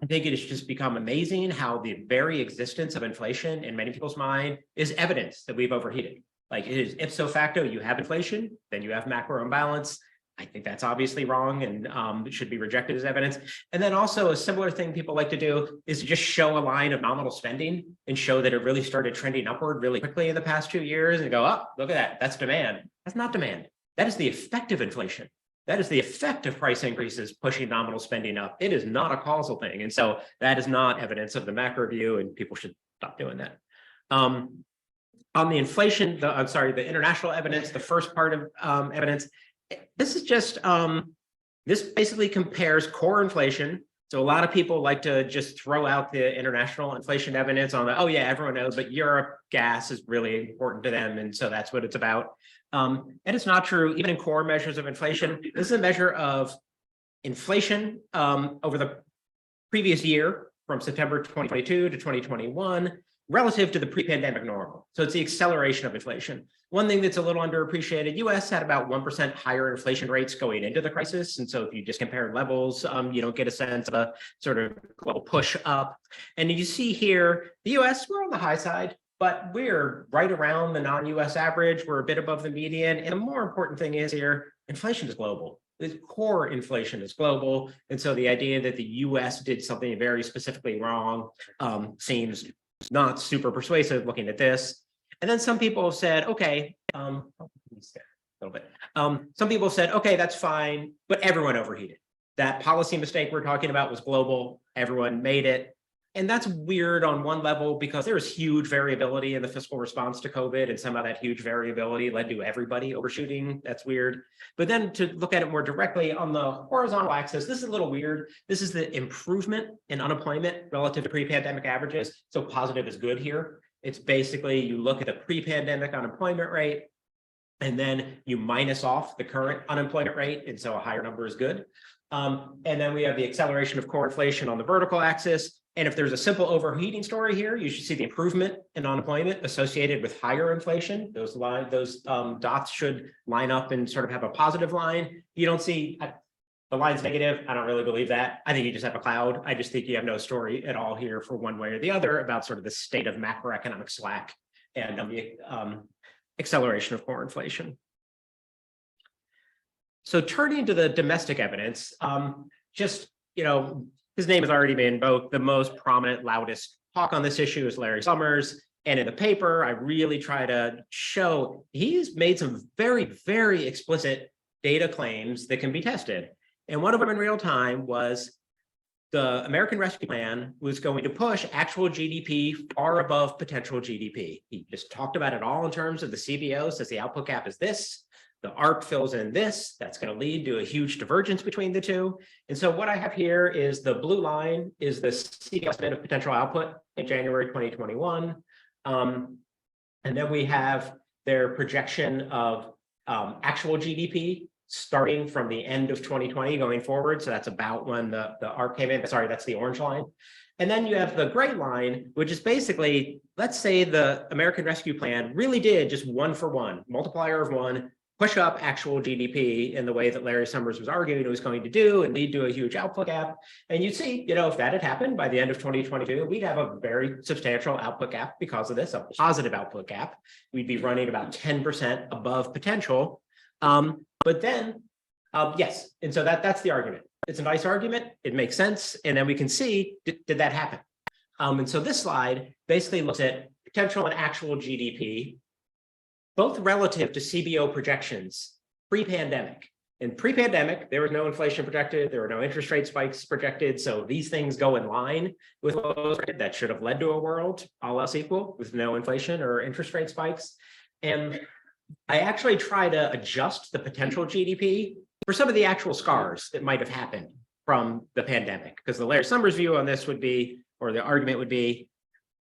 C: I think it has just become amazing how the very existence of inflation in many people's mind is evidence that we've overheated. Like it is ipso facto, you have inflation, then you have macro imbalance. I think that's obviously wrong and it should be rejected as evidence. And then also a similar thing people like to do is to just show a line of nominal spending and show that it really started trending upward really quickly in the past 2 years and go, oh, look at that, that's demand. That's not demand. That is the effect of inflation. That is the effect of price increases pushing nominal spending up. It is not a causal thing. And so that is not evidence of the macro view and people should stop doing that. On the inflation, the international evidence, the first part of evidence, this is just, this basically compares core inflation. So a lot of people like to just throw out the international inflation evidence on the, oh yeah, everyone knows, but Europe gas is really important to them. And so that's what it's about. And it's not true, even in core measures of inflation. This is a measure of inflation over the previous year from September 2022 to 2021. relative to the pre-pandemic normal. So it's the acceleration of inflation. One thing that's a little underappreciated, US had about 1% higher inflation rates going into the crisis. And so if you just compare levels, you don't get a sense of a sort of global push up. And you see here, the US, we're on the high side, but we're right around the non-US average. We're a bit above the median. And the more important thing is here, inflation is global. The core inflation is global. And so the idea that the US did something very specifically wrong seems not super persuasive looking at this. And then some people have said, okay, a little bit. Some people said, okay, that's fine, but everyone overheated. That policy mistake we're talking about was global. Everyone made it. And that's weird on one level because there was huge variability in the fiscal response to COVID, and somehow that huge variability led to everybody overshooting. That's weird. But then to look at it more directly on the horizontal axis, this is a little weird. This is the improvement in unemployment relative to pre-pandemic averages. So positive is good here. It's basically you look at the pre-pandemic unemployment rate, and then you minus off the current unemployment rate. And so a higher number is good. And then we have the acceleration of core inflation on the vertical axis. And if there's a simple overheating story here, you should see the improvement in unemployment associated with higher inflation. Those dots should line up and sort of have a positive line. You don't see the line's negative. I don't really believe that. I think you just have a cloud. I just think you have no story at all here for one way or the other about sort of the state of macroeconomic slack and the acceleration of core inflation. So turning to the domestic evidence, his name has already been invoked. The most prominent, loudest talk on this issue is Larry Summers. And in the paper, I really try to show he's made some very, very explicit data claims that can be tested. And one of them in real time was the American Rescue Plan was going to push actual GDP far above potential GDP. He just talked about it all in terms of the CBO, says the output gap is this. The ARP fills in this. That's going to lead to a huge divergence between the two. And so what I have here is the blue line is the CBO estimate of potential output in January 2021. And then we have their projection of actual GDP starting from the end of 2020 going forward. So that's about when the ARP came in. Sorry, that's the orange line. And then you have the gray line, which is basically, let's say the American Rescue Plan really did just 1-for-1, multiplier of 1, push up actual GDP in the way that Larry Summers was arguing it was going to do and lead to a huge output gap. And you'd see, if that had happened by the end of 2022, we'd have a very substantial output gap because of this, a positive output gap. We'd be running about 10% above potential. But then, yes, and so that's the argument. It's a nice argument. It makes sense. And then we can see, did that happen? And so this slide basically looks at potential and actual GDP, both relative to CBO projections pre-pandemic. In pre-pandemic, there was no inflation projected, there were no interest rate spikes projected. So these things go in line with what that should have led to a world, all else equal, with no inflation or interest rate spikes. And I actually try to adjust the potential GDP for some of the actual scars that might have happened from the pandemic. Because the Larry Summers view on this would be, or the argument would be,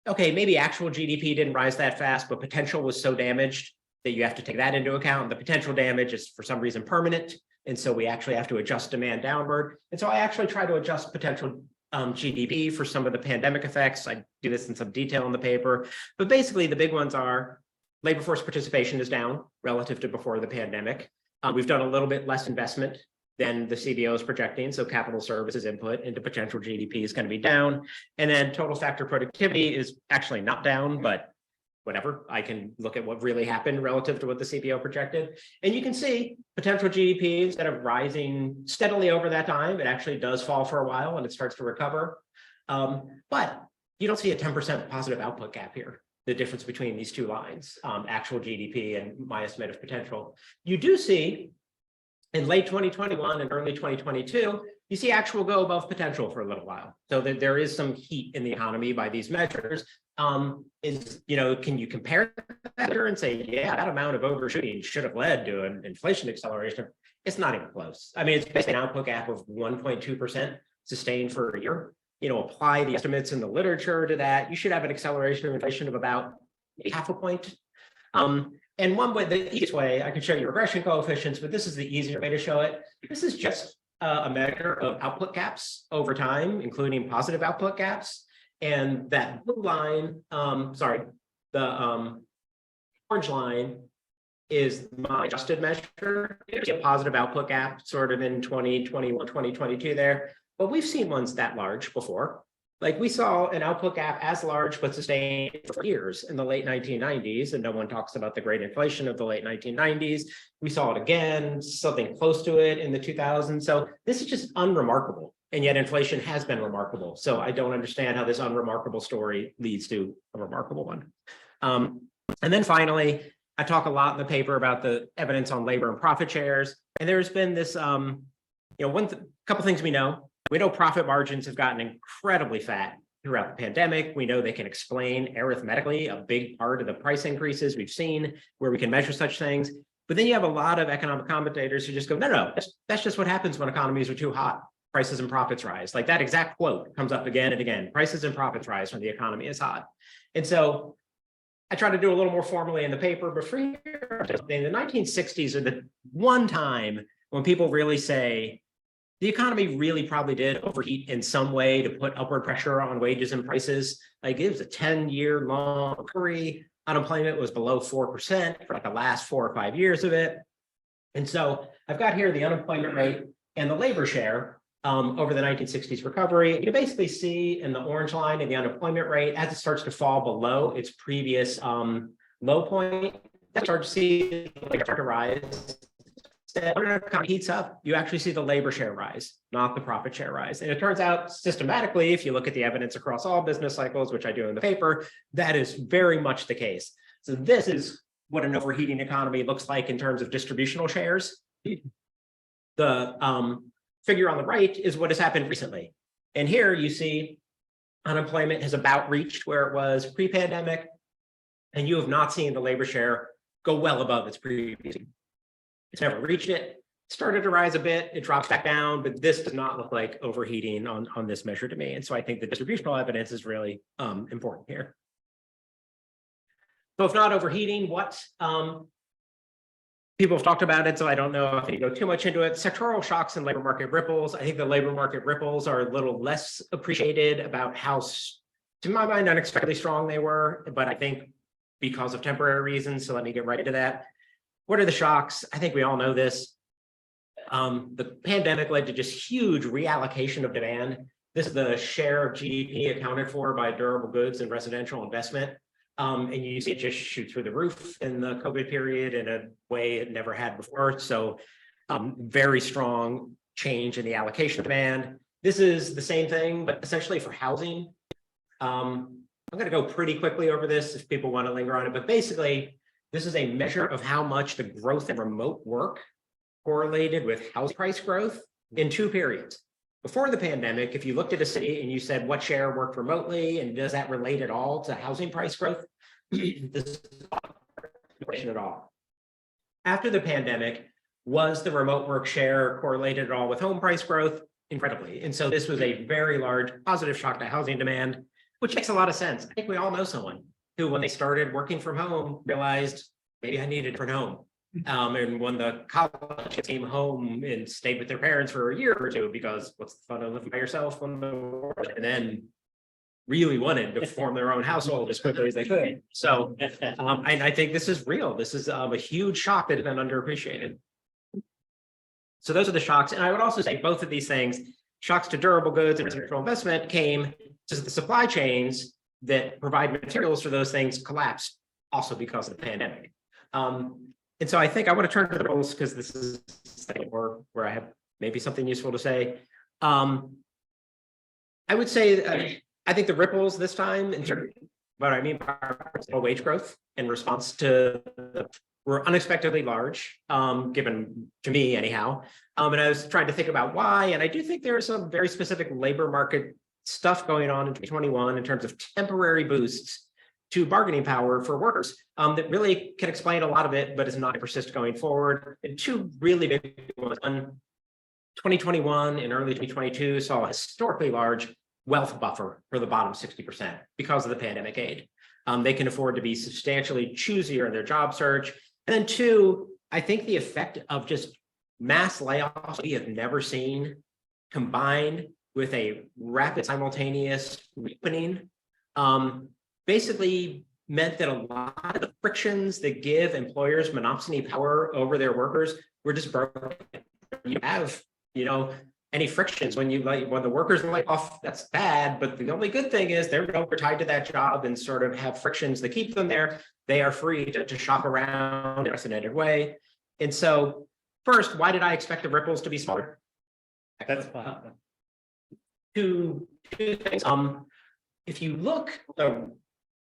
C: okay, maybe actual GDP didn't rise that fast, but potential was so damaged that you have to take that into account. The potential damage is for some reason permanent. And so we actually have to adjust demand downward. And so I actually try to adjust potential GDP for some of the pandemic effects. I do this in some detail in the paper, but basically the big ones are labor force participation is down relative to before the pandemic. We've done a little bit less investment than the CBO is projecting. So capital services input into potential GDP is going to be down. And then total factor productivity is actually not down, but whatever, I can look at what really happened relative to what the CBO projected. And you can see potential GDP, instead of rising steadily over that time, it actually does fall for a while and it starts to recover. But you don't see a 10% positive output gap here, the difference between these two lines, actual GDP and my estimate of potential. You do see in late 2021 and early 2022, you see actual go above potential for a little while. So there is some heat in the economy by these measures. Can you compare that and say, yeah, that amount of overshooting should have led to an inflation acceleration? It's not even close. I mean, it's basically an output gap of 1.2% sustained for a year. Apply the estimates in the literature to that. You should have an acceleration of inflation of about half a point. And one way, the easiest way, I could show you regression coefficients, but this is the easier way to show it. This is just a measure of output gaps over time, including positive output gaps. And that blue line, the orange line is my adjusted measure. There's a positive output gap sort of in 2021, 2022 there. But we've seen ones that large before. Like we saw an output gap as large but sustained for years in the late 1990s, and no one talks about the great inflation of the late 1990s. We saw it again, something close to it in the 2000s. So this is just unremarkable, and yet inflation has been remarkable. So I don't understand how this unremarkable story leads to a remarkable one. And then finally, I talk a lot in the paper about the evidence on labor and profit shares, and there's been this, couple things we know. We know profit margins have gotten incredibly fat throughout the pandemic. We know they can explain arithmetically a big part of the price increases we've seen where we can measure such things. But then you have a lot of economic commentators who just go, no, that's just what happens when economies are too hot. Prices and profits rise. Like that exact quote comes up again and again. Prices and profits rise when the economy is hot. And so I try to do a little more formally in the paper, but for here, in the 1960s are the one time when people really say, the economy really probably did overheat in some way to put upward pressure on wages and prices. Like it was a 10-year long recovery. Unemployment was below 4% for like the last 4 or 5 years of it. And so I've got here the unemployment rate and the labor share over the 1960s recovery. You basically see in the orange line in the unemployment rate as it starts to fall below its previous low point, you start to see like start to rise. When it kind of heats up, you actually see the labor share rise, not the profit share rise. And it turns out systematically, if you look at the evidence across all business cycles, which I do in the paper, that is very much the case. So this is what an overheating economy looks like in terms of distributional shares. The figure on the right is what has happened recently. And here you see unemployment has about reached where it was pre-pandemic, and you have not seen the labor share go well above its previous. It's never reached it, started to rise a bit, it drops back down, but this does not look like overheating on this measure to me. And so I think the distributional evidence is really important here. So if not overheating, what people have talked about it, so I don't know if I go too much into it. Sectoral shocks and labor market ripples. I think the labor market ripples are a little less appreciated about how, to my mind, unexpectedly strong they were, but I think because of temporary reasons. So let me get right into that. What are the shocks? I think we all know this. The pandemic led to just huge reallocation of demand. This is the share of GDP accounted for by durable goods and residential investment. And you see it just shoot through the roof in the COVID period in a way it never had before. So very strong change in the allocation of demand. This is the same thing, but essentially for housing. I'm going to go pretty quickly over this if people want to linger on it, but basically, this is a measure of how much the growth in remote work correlated with house price growth in 2 periods. Before the pandemic, if you looked at a city and you said what share worked remotely and does that relate at all to housing price growth, this is not a question at all. After the pandemic, was the remote work share correlated at all with home price growth? Incredibly. And so this was a very large positive shock to housing demand, which makes a lot of sense. I think we all know someone who, when they started working from home, realized maybe I need a different home. And when the college kids came home and stayed with their parents for a year or two, because what's the fun of living by yourself when the world, and then really wanted to form their own household as quickly as they could. So I think this is real. This is a huge shock that has been underappreciated. So those are the shocks. And I would also say both of these things, shocks to durable goods and residential investment, came to the supply chains that provide materials for those things collapsed also because of the pandemic. And so I think I want to turn to the ripples because this is where I have maybe something useful to say. I would say I think the ripples this time in terms of what I mean by wage growth in response to were unexpectedly large, given to me anyhow. And I was trying to think about why, and I do think there is some very specific labor market stuff going on in 2021 in terms of temporary boosts to bargaining power for workers that really can explain a lot of it, but is not persist going forward. And 2 really big ones. 2021 and early 2022 saw a historically large wealth buffer for the bottom 60% because of the pandemic aid. They can afford to be substantially choosier in their job search. And then 2, I think the effect of just mass layoffs we have never seen combined with a rapid simultaneous reopening basically meant that a lot of the frictions that give employers monopsony power over their workers were just broken. You have, any frictions when the workers are like off, that's bad. But the only good thing is they're no longer tied to that job and sort of have frictions that keep them there. They are free to shop around in a unprecedented way. And so, first, why did I expect the ripples to be smaller?
B: That's fine.
C: Two things. If you look the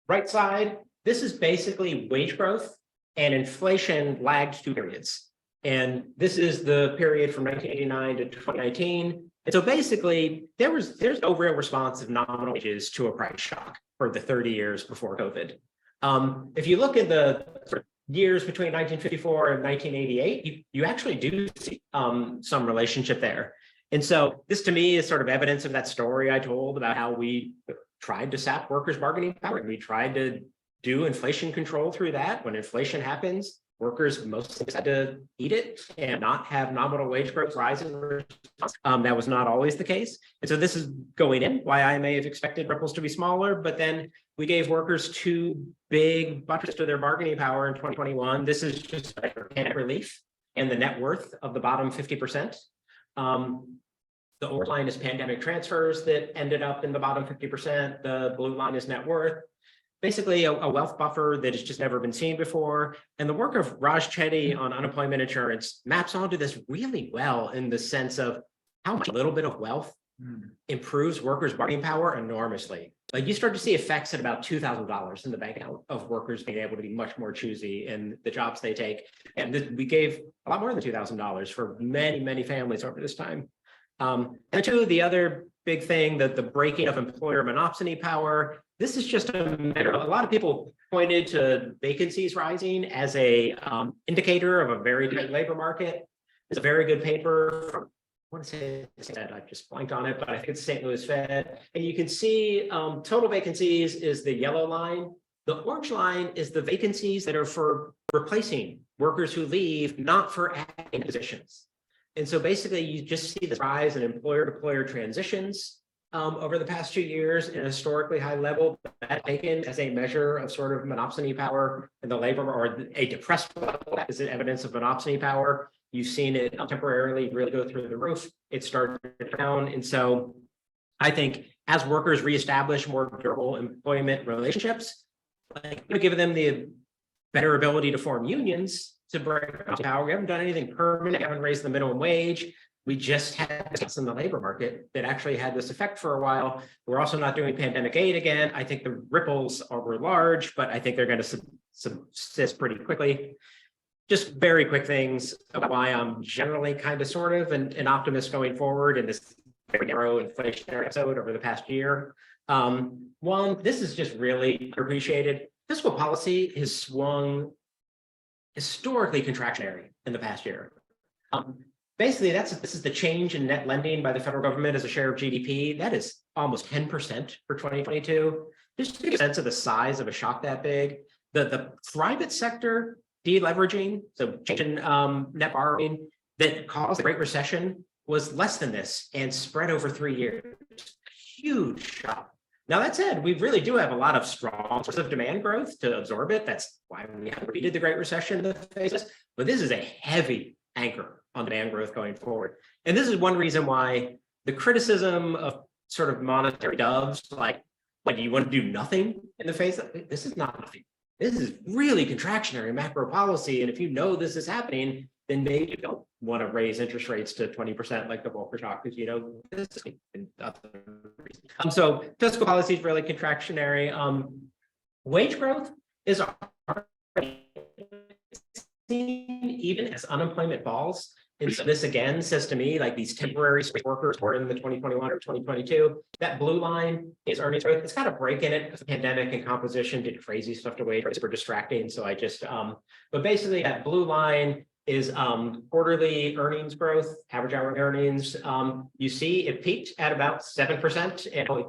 C: right side, this is basically wage growth and inflation lagged 2 periods. And this is the period from 1989 to 2019. And so basically, there's no real response of nominal wages to a price shock for the 30 years before COVID. If you look at the years between 1954 and 1988, you actually do see some relationship there. And so this to me is sort of evidence of that story I told about how we tried to sap workers' bargaining power. And we tried to do inflation control through that. When inflation happens, workers mostly had to eat it and not have nominal wage growth rise in response. That was not always the case. And so this is going in why I may have expected ripples to be smaller, but then we gave workers 2 big buttresses to their bargaining power in 2021. This is just pandemic relief and the net worth of the bottom 50%. The orange line is pandemic transfers that ended up in the bottom 50%. The blue line is net worth. Basically a wealth buffer that has just never been seen before. And the work of Raj Chetty on unemployment insurance maps onto this really well in the sense of how much a little bit of wealth improves workers' bargaining power enormously. Like you start to see effects at about $2,000 in the bank account of workers being able to be much more choosy in the jobs they take. And we gave a lot more than $2,000 for many, many families over this time. And two, the other big thing, that the breaking of employer monopsony power. This is just a matter. A lot of people pointed to vacancies rising as a indicator of a very tight labor market. It's a very good paper from, I want to say Fed, I just blanked on it, but I think it's St. Louis Fed. And you can see total vacancies is the yellow line. The orange line is the vacancies that are for replacing workers who leave, not for adding positions. And so basically, you just see this rise in employer-to-employer transitions over the past 2 years at a historically high level, that taken as a measure of sort of monopsony power in the labor, or a depressed level that is evidence of monopsony power. You've seen it temporarily really go through the roof. It started down. And so I think as workers reestablish more durable employment relationships, like give them the better ability to form unions to break power. We haven't done anything permanent, we haven't raised the minimum wage. We just had this in the labor market that actually had this effect for a while. We're also not doing pandemic aid again. I think the ripples were large, but I think they're going to subsist pretty quickly. Just very quick things about why I'm generally kind of sort of an optimist going forward in this very narrow inflationary episode over the past year. One, this is just really appreciated. Fiscal policy has swung historically contractionary in the past year. Basically, this is the change in net lending by the federal government as a share of GDP. That is almost 10% for 2022. Just to give a sense of the size of a shock that big. The private sector deleveraging, so change in net borrowing that caused the Great Recession was less than this and spread over 3 years. Huge shock. Now, that said, we really do have a lot of strong sources of demand growth to absorb it. That's why we haven't repeated the Great Recession in the phases. But this is a heavy anchor on demand growth going forward. And this is one reason why the criticism of sort of monetary doves, like, what, do you want to do nothing in the face of this? Is not nothing. This is really contractionary macro policy. And if you know this is happening, then maybe you don't want to raise interest rates to 20% like the Volcker shock, because you know this is other reasons. So fiscal policy is really contractionary. Wage growth is even as unemployment falls. And so this again says to me, like, these temporary workers were in the 2021 or 2022. That blue line is earnings growth. It's got a break in it because the pandemic and composition did crazy stuff to wage rates were distracting. So I just, but basically that blue line is quarterly earnings growth, average hourly earnings. You see it peaked at about 7%, and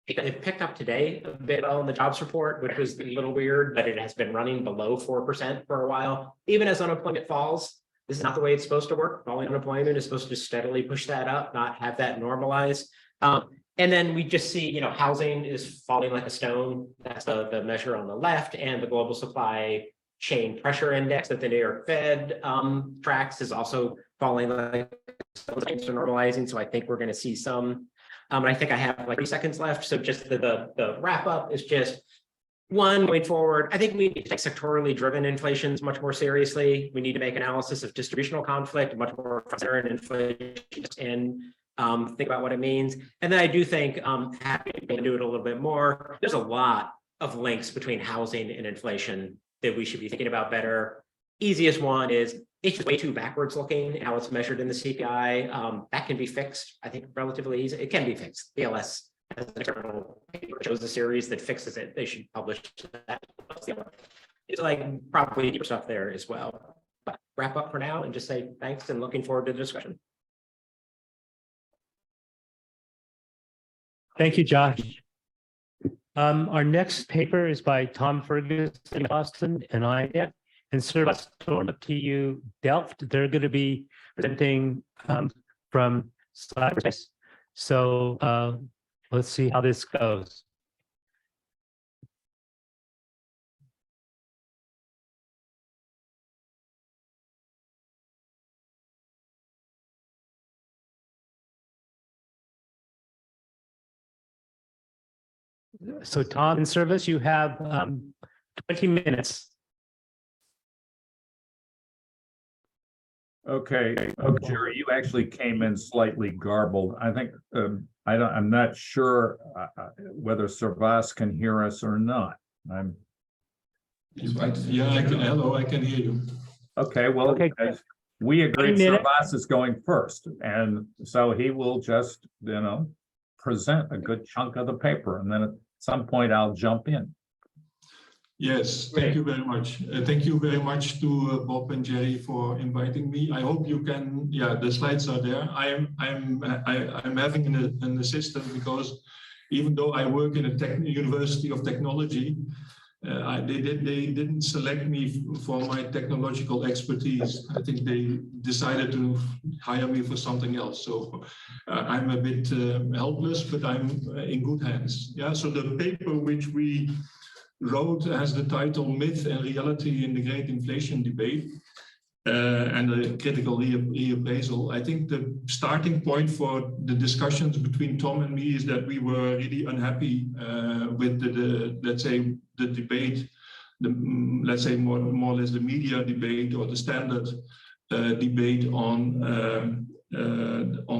C: it picked up today a bit on the jobs report, which was a little weird, but it has been running below 4% for a while. Even as unemployment falls, this is not the way it's supposed to work. Falling unemployment is supposed to steadily push that up, not have that normalize. And then we just see, housing is falling like a stone. That's the measure on the left, and the global supply chain pressure index that the New York Fed tracks is also falling like things are normalizing. So I think we're going to see some. And I think I have like 3 seconds left. So just the wrap up is just one, going forward, I think we need to take sectorally driven inflations much more seriously. We need to make analysis of distributional conflict much more considerate inflation and think about what it means. And then I do think happy to do it a little bit more. There's a lot of links between housing and inflation that we should be thinking about better. Easiest one is it's just way too backwards looking how it's measured in the CPI. That can be fixed, I think, relatively easy. It can be fixed. BLS has an external paper shows a series that fixes it. They should publish that. It's like probably deeper stuff there as well. But wrap up for now and just say thanks and looking forward to the discussion.
B: Thank you, Josh. Our next paper is by Tom Ferguson in Boston and I and Servaas to TU Delft. They're going to be presenting from cyberspace. So let's see how this goes. So Tom and Servaas, you have 20 minutes.
D: Okay, Jerry, you actually came in slightly garbled. I think I'm not sure whether Servaas can hear us or not.
E: Yeah, hello, I can hear you.
D: Okay. Well,
B: okay,
D: we agreed Servaas is going first, and so he will just present a good chunk of the paper, and then at some point I'll jump in.
E: Yes, thank you very much. Thank you very much to Bob and Jerry for inviting me. I hope you can. Yeah, the slides are there. I'm having an assistant because even though I work in a University of Technology, they didn't select me for my technological expertise. I think they decided to hire me for something else. So I'm a bit helpless, but I'm in good hands. Yeah. So the paper which we wrote has the title "Myth and Reality in the Great Inflation Debate" and a critical reappraisal. I think the starting point for the discussions between Tom and me is that we were really unhappy with let's say the debate, let's say more or less the media debate or the standard debate on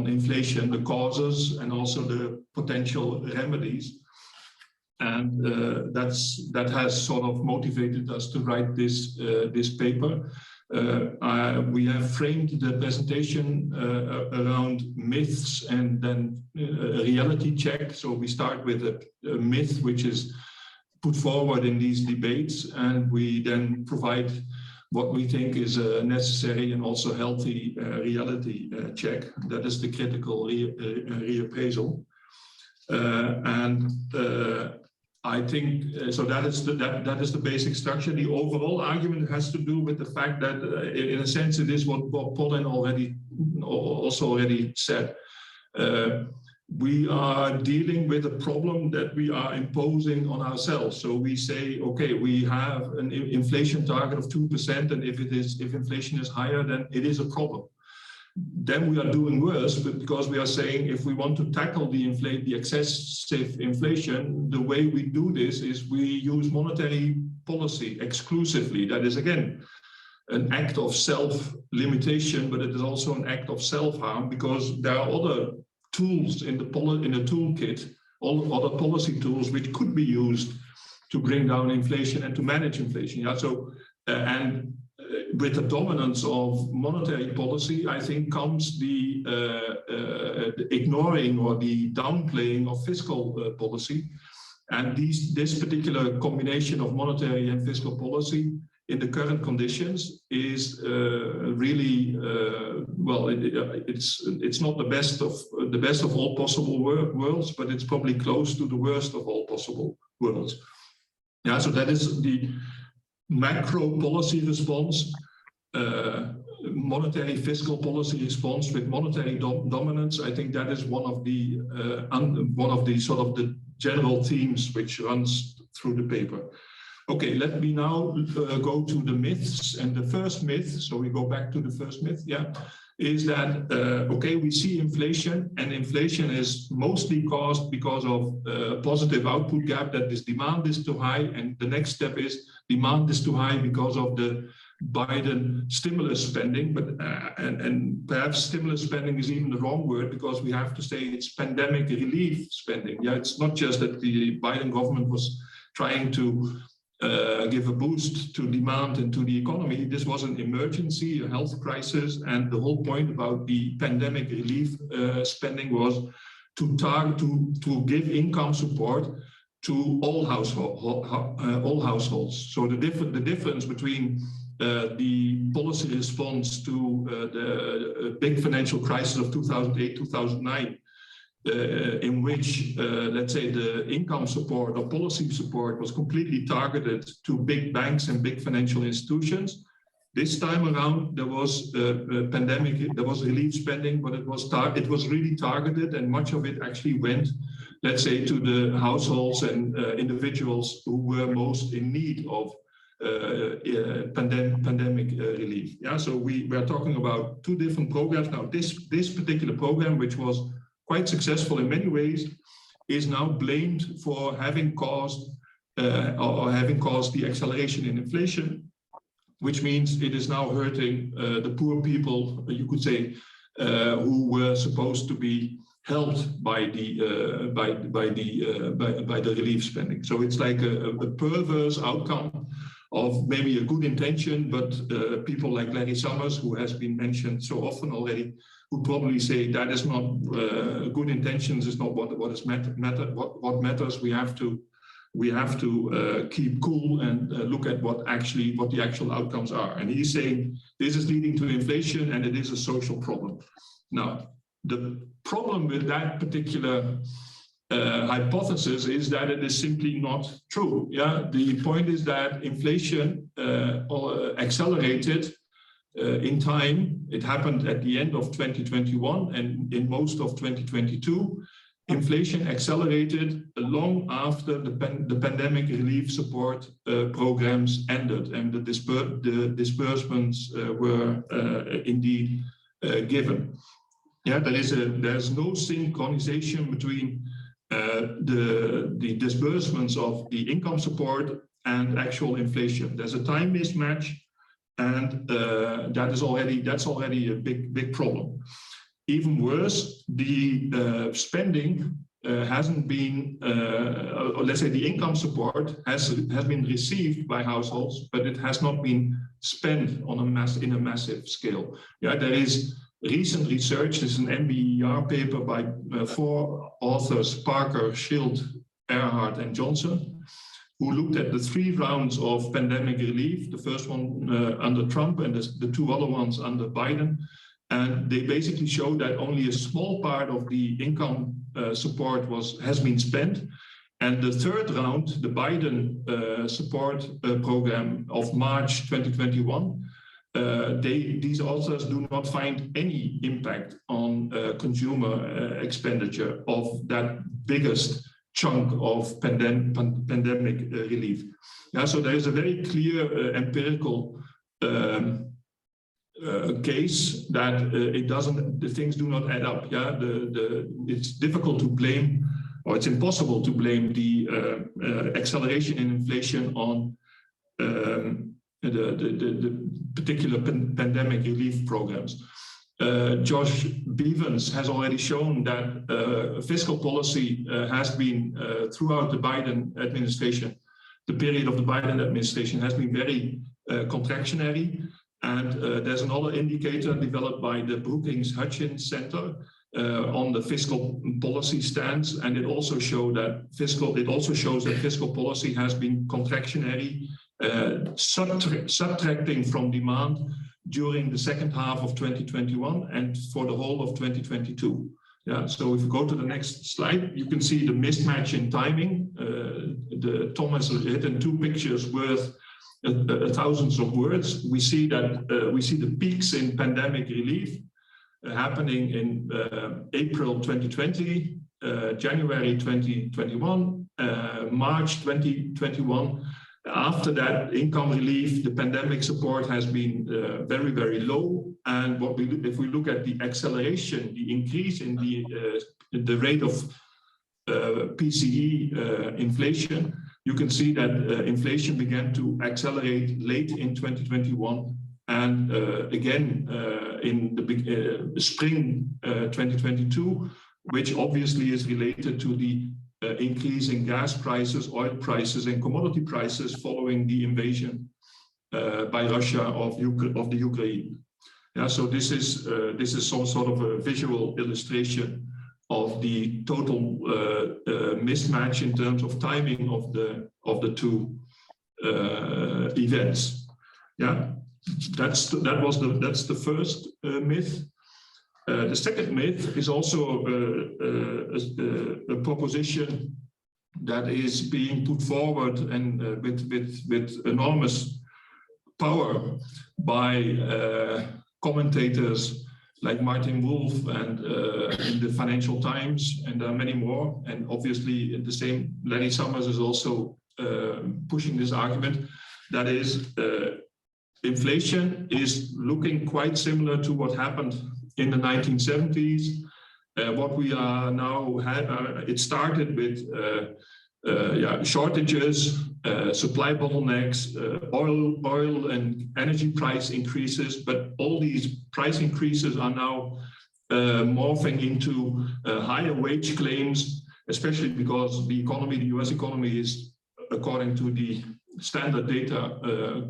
E: inflation, the causes and also the potential remedies. And that has sort of motivated us to write this paper. We have framed the presentation around myths and then a reality check. So we start with a myth which is put forward in these debates, and we then provide what we think is a necessary and also healthy reality check. That is the critical reappraisal. I think so. That is the basic structure. The overall argument has to do with the fact that, in a sense, it is what Bob Pollin already said. We are dealing with a problem that we are imposing on ourselves. So we say, okay, we have an inflation target of 2%, and if inflation is higher, then it is a problem. Then we are doing worse, but because we are saying if we want to tackle the excessive inflation, the way we do this is we use monetary policy exclusively. That is, again, an act of self-limitation, but it is also an act of self-harm because there are other tools in the toolkit, all other policy tools which could be used to bring down inflation and to manage inflation. Yeah. So with the dominance of monetary policy, I think comes the ignoring or the downplaying of fiscal policy. And this particular combination of monetary and fiscal policy in the current conditions is really well. It's not the best of all possible worlds, but it's probably close to the worst of all possible worlds. Yeah. So that is the macro policy response. monetary fiscal policy response with monetary dominance. I think that is one of the sort of the general themes which runs through the paper. Okay, let me now go to the myths. And the first myth, so we go back to the first myth, is that, okay, we see inflation, and inflation is mostly caused because of a positive output gap, that this demand is too high, and the next step is demand is too high because of the Biden stimulus spending, but and perhaps stimulus spending is even the wrong word, because we have to say it's pandemic relief spending. Yeah, it's not just that the Biden government was trying to give a boost to demand and to the economy. This was an emergency, a health crisis, and the whole point about the pandemic relief spending was to target to give income support to all households. So the difference between the policy response to the big financial crisis of 2008, 2009, in which, let's say, the income support or policy support was completely targeted to big banks and big financial institutions. This time around, there was pandemic, there was relief spending, but it was really targeted, and much of it actually went, let's say, to the households and individuals who were most in need of pandemic relief. Yeah, so we are talking about two different programs now. This particular program, which was quite successful in many ways, is now blamed for having caused the acceleration in inflation, which means it is now hurting the poor people, you could say, who were supposed to be helped by the relief spending. So it's like a perverse outcome of maybe a good intention, but people like Larry Summers, who has been mentioned so often already, would probably say that is not good intentions is not what matters. We have to keep cool and look at what the actual outcomes are. And he's saying this is leading to inflation and it is a social problem. Now, the problem with that particular hypothesis is that it is simply not true. Yeah, the point is that inflation accelerated in time. It happened at the end of 2021 and in most of 2022. Inflation accelerated long after the pandemic relief support programs ended and the disbursements were indeed given. Yeah, there's no synchronization between the disbursements of the income support and actual inflation. There's a time mismatch, and that's already a big problem. Even worse, the spending hasn't been, or let's say the income support has been received by households, but it has not been spent on in a massive scale. Yeah, there is recent research. This is an NBER paper by 4 authors, Parker, Schild, Earhart, and Johnson, who looked at the 3 rounds of pandemic relief, the first one under Trump and the 2 other ones under Biden. And they basically showed that only a small part of the income support has been spent. And the 3rd round, the Biden support program of March 2021, these authors do not find any impact on consumer expenditure of that biggest chunk of pandemic relief. Yeah, so there is a very clear empirical case that the things do not add up. Yeah, it's difficult to blame, or it's impossible to blame the acceleration in inflation on the particular pandemic relief programs. Josh Bivens has already shown that fiscal policy has been throughout the Biden administration, the period of the Biden administration has been very contractionary. And there's another indicator developed by the Brookings Hutchins Center on the fiscal policy stance, and it also shows that fiscal policy has been contractionary, subtracting from demand during the second half of 2021 and for the whole of 2022. Yeah, so if you go to the next slide, you can see the mismatch in timing. Tom has written 2 pictures worth thousands of words. We see that we see the peaks in pandemic relief happening in April 2020, January 2021, March 2021. After that, income relief, the pandemic support has been very, very low. And if we look at the acceleration, the increase in the rate of PCE inflation, you can see that inflation began to accelerate late in 2021 and again in the spring 2022, which obviously is related to the increase in gas prices, oil prices, and commodity prices following the invasion by Russia of the Ukraine. Yeah, so this is some sort of a visual illustration of the total mismatch in terms of timing of the two events. Yeah, that's the first myth. The second myth is also a proposition that is being put forward and with enormous power by commentators like Martin Wolf and in the Financial Times, and there are many more. And obviously the same Larry Summers is also pushing this argument. That is, inflation is looking quite similar to what happened in the 1970s. What we are now, it started with shortages, supply bottlenecks, oil and energy price increases, but all these price increases are now morphing into higher wage claims, especially because the US economy is, according to the standard data,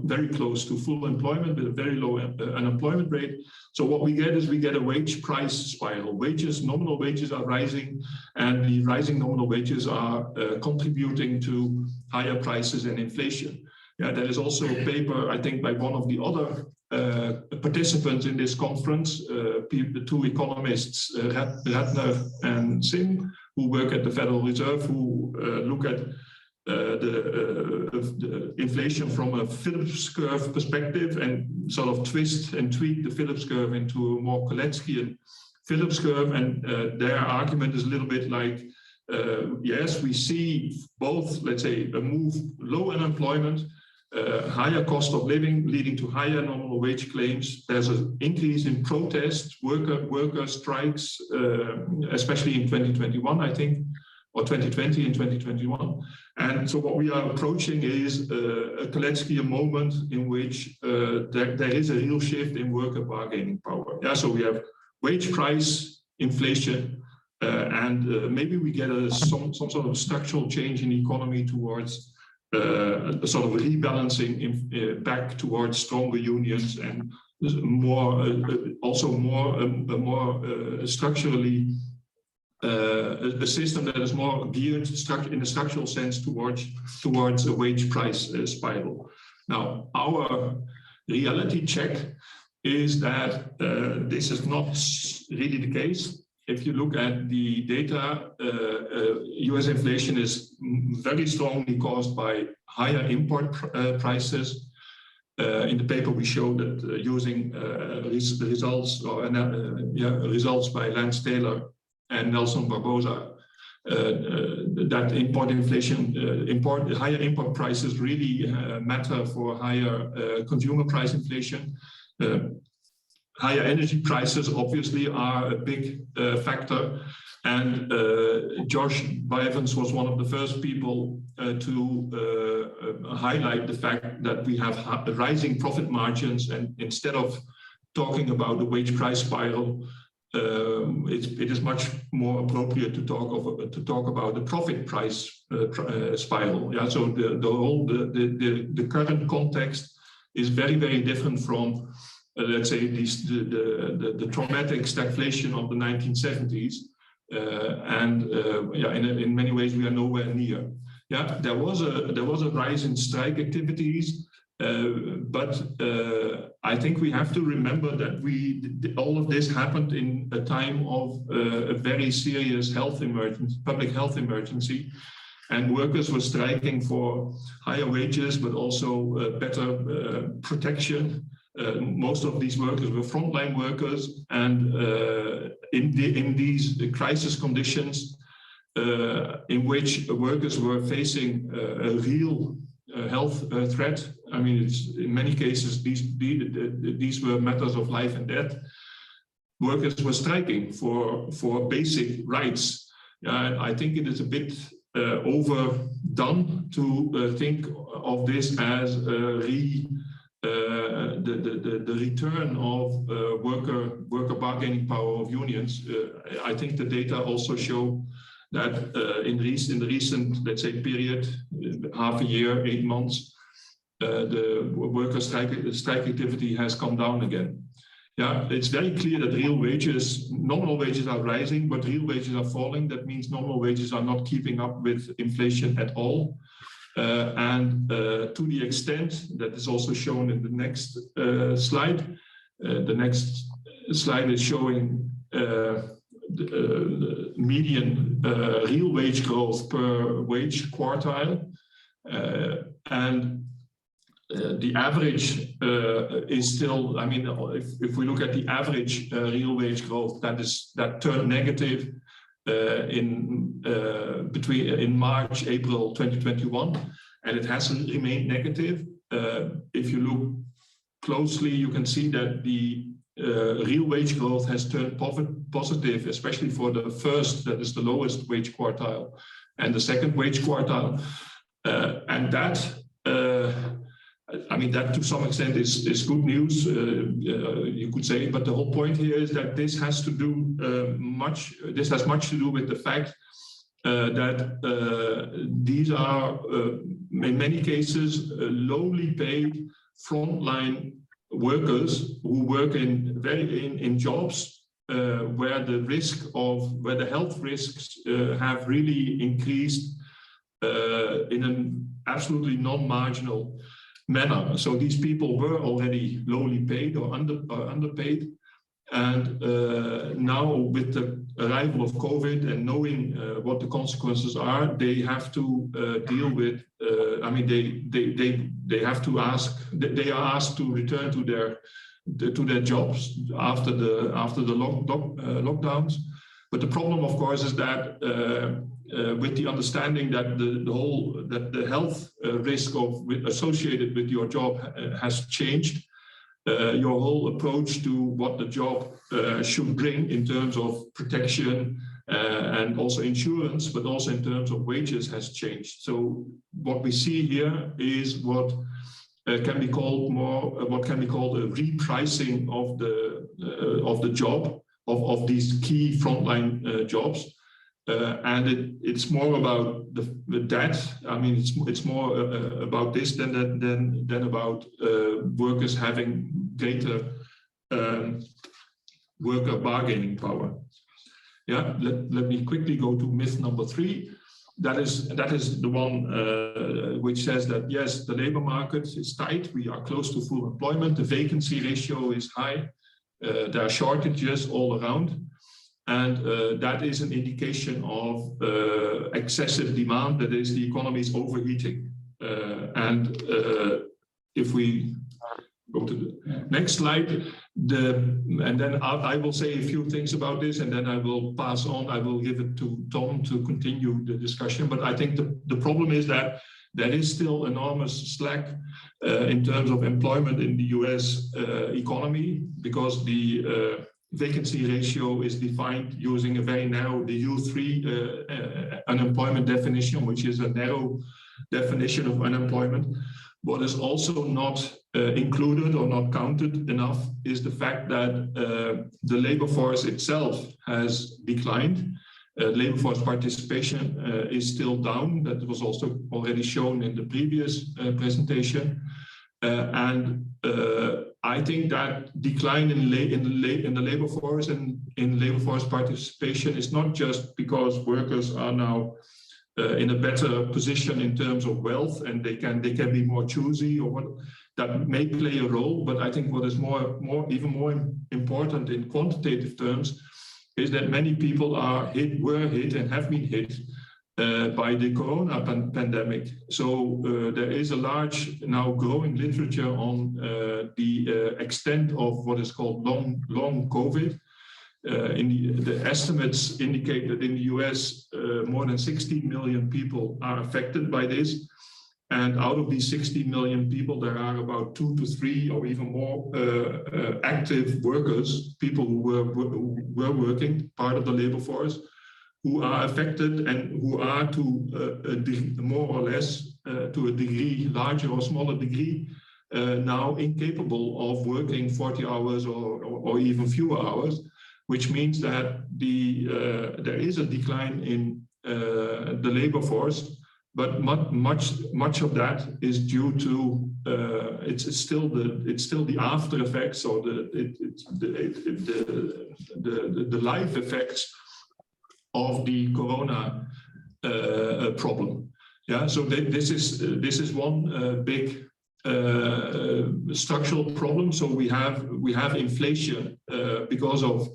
E: very close to full employment with a very low unemployment rate. So what we get is a wage price spiral. Nominal wages are rising, and the rising nominal wages are contributing to higher prices and inflation. Yeah, there is also a paper, I think, by one of the other participants in this conference, the two economists, Ratner and Singh, who work at the Federal Reserve, who look at the inflation from a Phillips curve perspective and sort of twist and tweak the Phillips curve into a more Kaleckian Phillips curve. And their argument is a little bit like, yes, we see both, let's say, a move, low unemployment, higher cost of living leading to higher nominal wage claims. There's an increase in protest, worker strikes, especially in 2021, I think, or 2020 and 2021. And so what we are approaching is a Kaleckian moment in which there is a real shift in worker bargaining power. Yeah, so we have wage price inflation, and maybe we get some sort of structural change in the economy towards a sort of rebalancing back towards stronger unions and more, structurally a system that is more geared in a structural sense towards a wage price spiral. Now, our reality check is that this is not really the case. If you look at the data, US inflation is very strongly caused by higher import prices. In the paper, we show that using the results by Lance Taylor and Nelson Barbosa, that import inflation, higher import prices really matter for higher consumer price inflation. Higher energy prices obviously are a big factor. And Josh Bivens was one of the first people to highlight the fact that we have rising profit margins, and instead of talking about the wage price spiral, it is much more appropriate to talk about the profit price spiral. Yeah, so the current context is very, very different from let's say the traumatic stagflation of the 1970s, in many ways we are nowhere near. Yeah, there was a rise in strike activities. But I think we have to remember that all of this happened in a time of a very serious public health emergency. and workers were striking for higher wages, but also better protection. Most of these workers were frontline workers, and in these crisis conditions, in which workers were facing a real health threat. I mean, it's in many cases these were matters of life and death. Workers were striking for basic rights. I think it is a bit overdone to think of this as the return of worker bargaining power of unions. I think the data also show that in the recent, let's say, period, half a year, 8 months, the worker strike activity has come down again. Yeah, it's very clear that real wages, nominal wages are rising, but real wages are falling. That means nominal wages are not keeping up with inflation at all. And to the extent that is also shown in the next slide. The next slide is showing the median real wage growth per wage quartile. And the average is still, I mean, if we look at the average real wage growth, that turned negative in March, April 2021, and it hasn't remained negative. If you look closely, you can see that the real wage growth has turned positive, especially for the first, that is the lowest wage quartile, and the second wage quartile, and that. I mean, that to some extent is good news, you could say, but the whole point here is that this has to do this has much to do with the fact that these are, in many cases, lowly paid frontline workers who work in jobs where the health risks have really increased in an absolutely non-marginal manner. So these people were already lowly paid or underpaid, and now with the arrival of COVID and knowing what the consequences are, they have to deal with. I mean, they have to ask. They are asked to return to their jobs after the lockdowns. But the problem, of course, is that with the understanding that the health risk associated with your job has changed, your whole approach to what the job should bring in terms of protection and also insurance, but also in terms of wages, has changed. So what we see here is what can be called a repricing of the job of these key frontline jobs. And it's more about that. I mean, it's more about this than about workers having greater worker bargaining power. Yeah, let me quickly go to myth number 3. That is the one which says that yes, the labor market is tight. We are close to full employment. The vacancy ratio is high. There are shortages all around. And that is an indication of excessive demand, that is, the economy is overheating. If we go to the next slide, and then I will say a few things about this, and then I will pass on. I will give it to Tom to continue the discussion. But I think the problem is that there is still enormous slack in terms of employment in the US economy, because the vacancy ratio is defined using a very narrow, the U3 unemployment definition, which is a narrow definition of unemployment. What is also not included or not counted enough is the fact that the labor force itself has declined. Labor force participation is still down. That was also already shown in the previous presentation. I think that decline in the labor force and in labor force participation is not just because workers are now in a better position in terms of wealth, and they can be more choosy, or what that may play a role. But I think what is even more important in quantitative terms is that many people were hit and have been hit by the corona pandemic. So there is a large now growing literature on the extent of what is called long COVID. The estimates indicate that in the US, more than 16 million people are affected by this. And out of these 16 million people, there are about 2 to 3 or even more active workers, people who were working, part of the labor force, who are affected and who are to more or less to a degree, larger or smaller degree, now incapable of working 40 hours or even fewer hours, which means that there is a decline in the labor force, but much of that is due to it's still the after effects or the life effects of the corona problem. Yeah, so this is one big structural problem. So we have inflation because of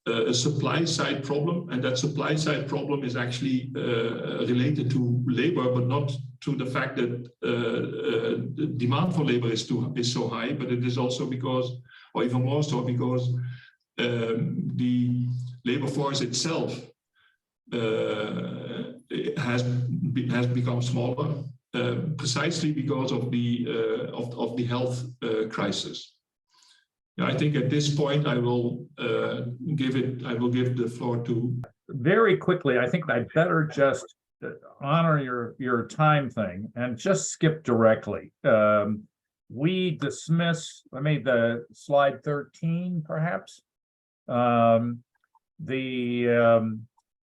E: a supply side problem, and that supply side problem is actually related to labor, but not to the fact that the demand for labor is so high, but it is also because, or even more so because the labor force itself has become smaller, precisely because of the health crisis. I think at this point I will give the floor to.
D: Very quickly, I think I'd better just honor your time thing and just skip directly. We dismiss, I made the slide 13 perhaps.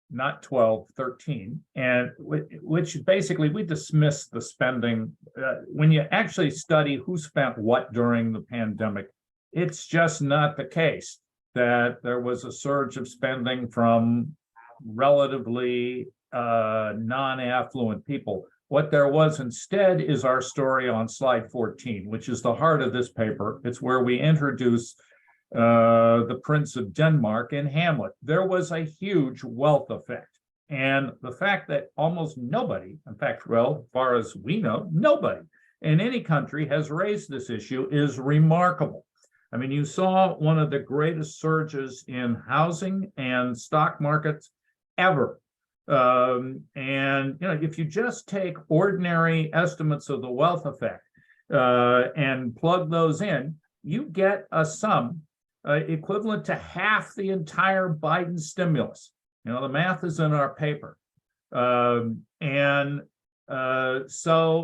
D: Not 12, 13, and which basically we dismiss the spending. When you actually study who spent what during the pandemic, it's just not the case that there was a surge of spending from relatively non-affluent people. What there was instead is our story on slide 14, which is the heart of this paper. It's where we introduce the Prince of Denmark in Hamlet. There was a huge wealth effect. And the fact that almost nobody, in fact, well, as far as we know, nobody in any country has raised this issue is remarkable. I mean, you saw one of the greatest surges in housing and stock markets ever. And if you just take ordinary estimates of the wealth effect and plug those in, you get a sum equivalent to half the entire Biden stimulus. The math is in our paper. So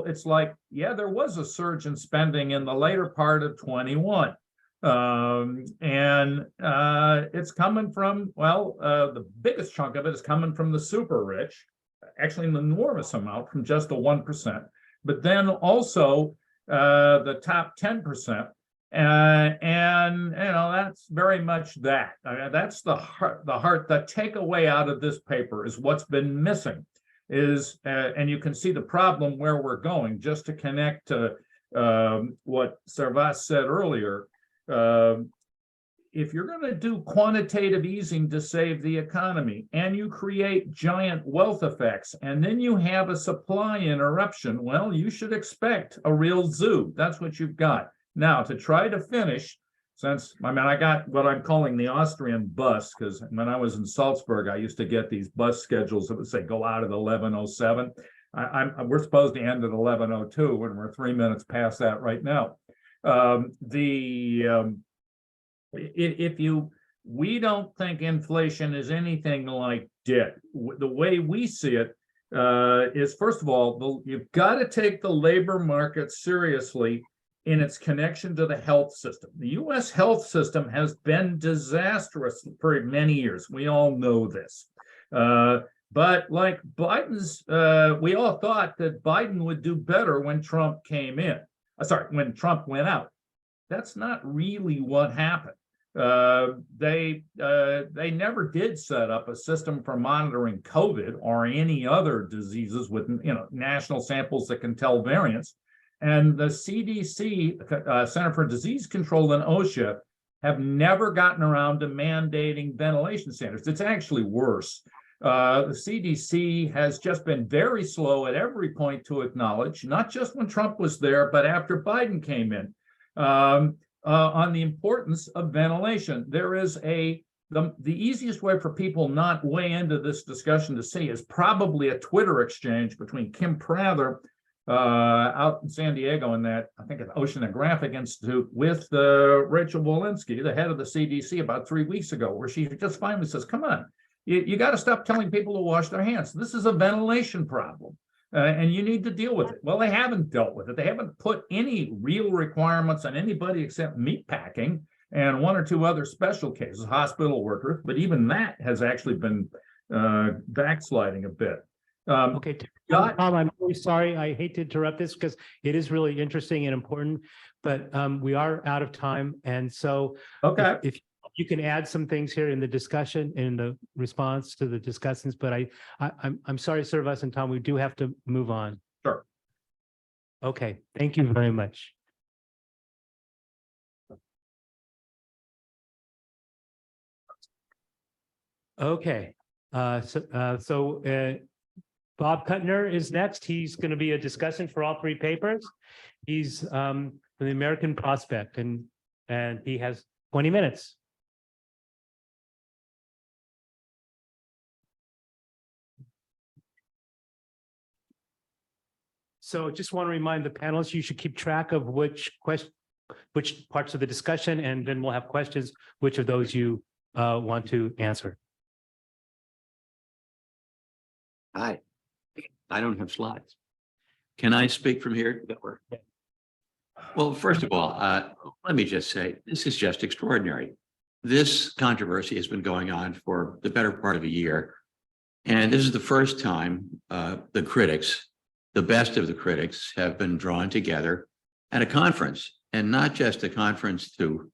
D: it's like, yeah, there was a surge in spending in the later part of 21. It's coming from, well, the biggest chunk of it is coming from the super rich, actually an enormous amount from just the 1%, but then also the top 10%. That's very much that. I mean, that's the heart, the takeaway out of this paper is what's been missing is, and you can see the problem where we're going, just to connect to what Servaas said earlier. If you're going to do quantitative easing to save the economy and you create giant wealth effects and then you have a supply interruption, well, you should expect a real zoo. That's what you've got. Now, to try to finish, since, I got what I'm calling the Austrian bus, because when I was in Salzburg, I used to get these bus schedules that would say go out at 11:07. We're supposed to end at 11:02, and we're 3 minutes past that right now. We don't think inflation is anything like debt. The way we see it is, first of all, you've got to take the labor market seriously in its connection to the health system. The U.S. health system has been disastrous for many years. We all know this. But like Biden's, we all thought that Biden would do better when Trump came in. When Trump went out. That's not really what happened. They never did set up a system for monitoring COVID or any other diseases with national samples that can tell variants. And the CDC, Center for Disease Control, and OSHA have never gotten around to mandating ventilation standards. It's actually worse. The CDC has just been very slow at every point to acknowledge, not just when Trump was there, but after Biden came in, on the importance of ventilation. There is the easiest way for people not way into this discussion to see is probably a Twitter exchange between Kim Prather out in San Diego in that, I think, at Oceanographic Institute with Rachel Walensky, the head of the CDC, about 3 weeks ago, where she just finally says, come on, you got to stop telling people to wash their hands. This is a ventilation problem. And you need to deal with it. Well, they haven't dealt with it. They haven't put any real requirements on anybody except meatpacking and one or two other special cases, hospital workers. But even that has actually been backsliding a bit.
B: Okay, Tom, I'm really sorry. I hate to interrupt this because it is really interesting and important, but we are out of time. And so
D: okay,
B: if you can add some things here in the discussion, in the response to the discussants, but I'm sorry, Servaas and Tom, we do have to move on.
D: Sure.
B: Okay, thank you very much. Okay, so Bob Kuttner is next. He's going to be a discussant for all three papers. He's from the American Prospect, and he has 20 minutes. So just want to remind the panelists, you should keep track of which parts of the discussion, and then we'll have questions, which of those you want to answer.
F: Hi, I don't have slides. Can I speak from here? Well, first of all, let me just say, this is just extraordinary. This controversy has been going on for the better part of a year. And this is the first time the critics, the best of the critics, have been drawn together at a conference, and not just a conference to,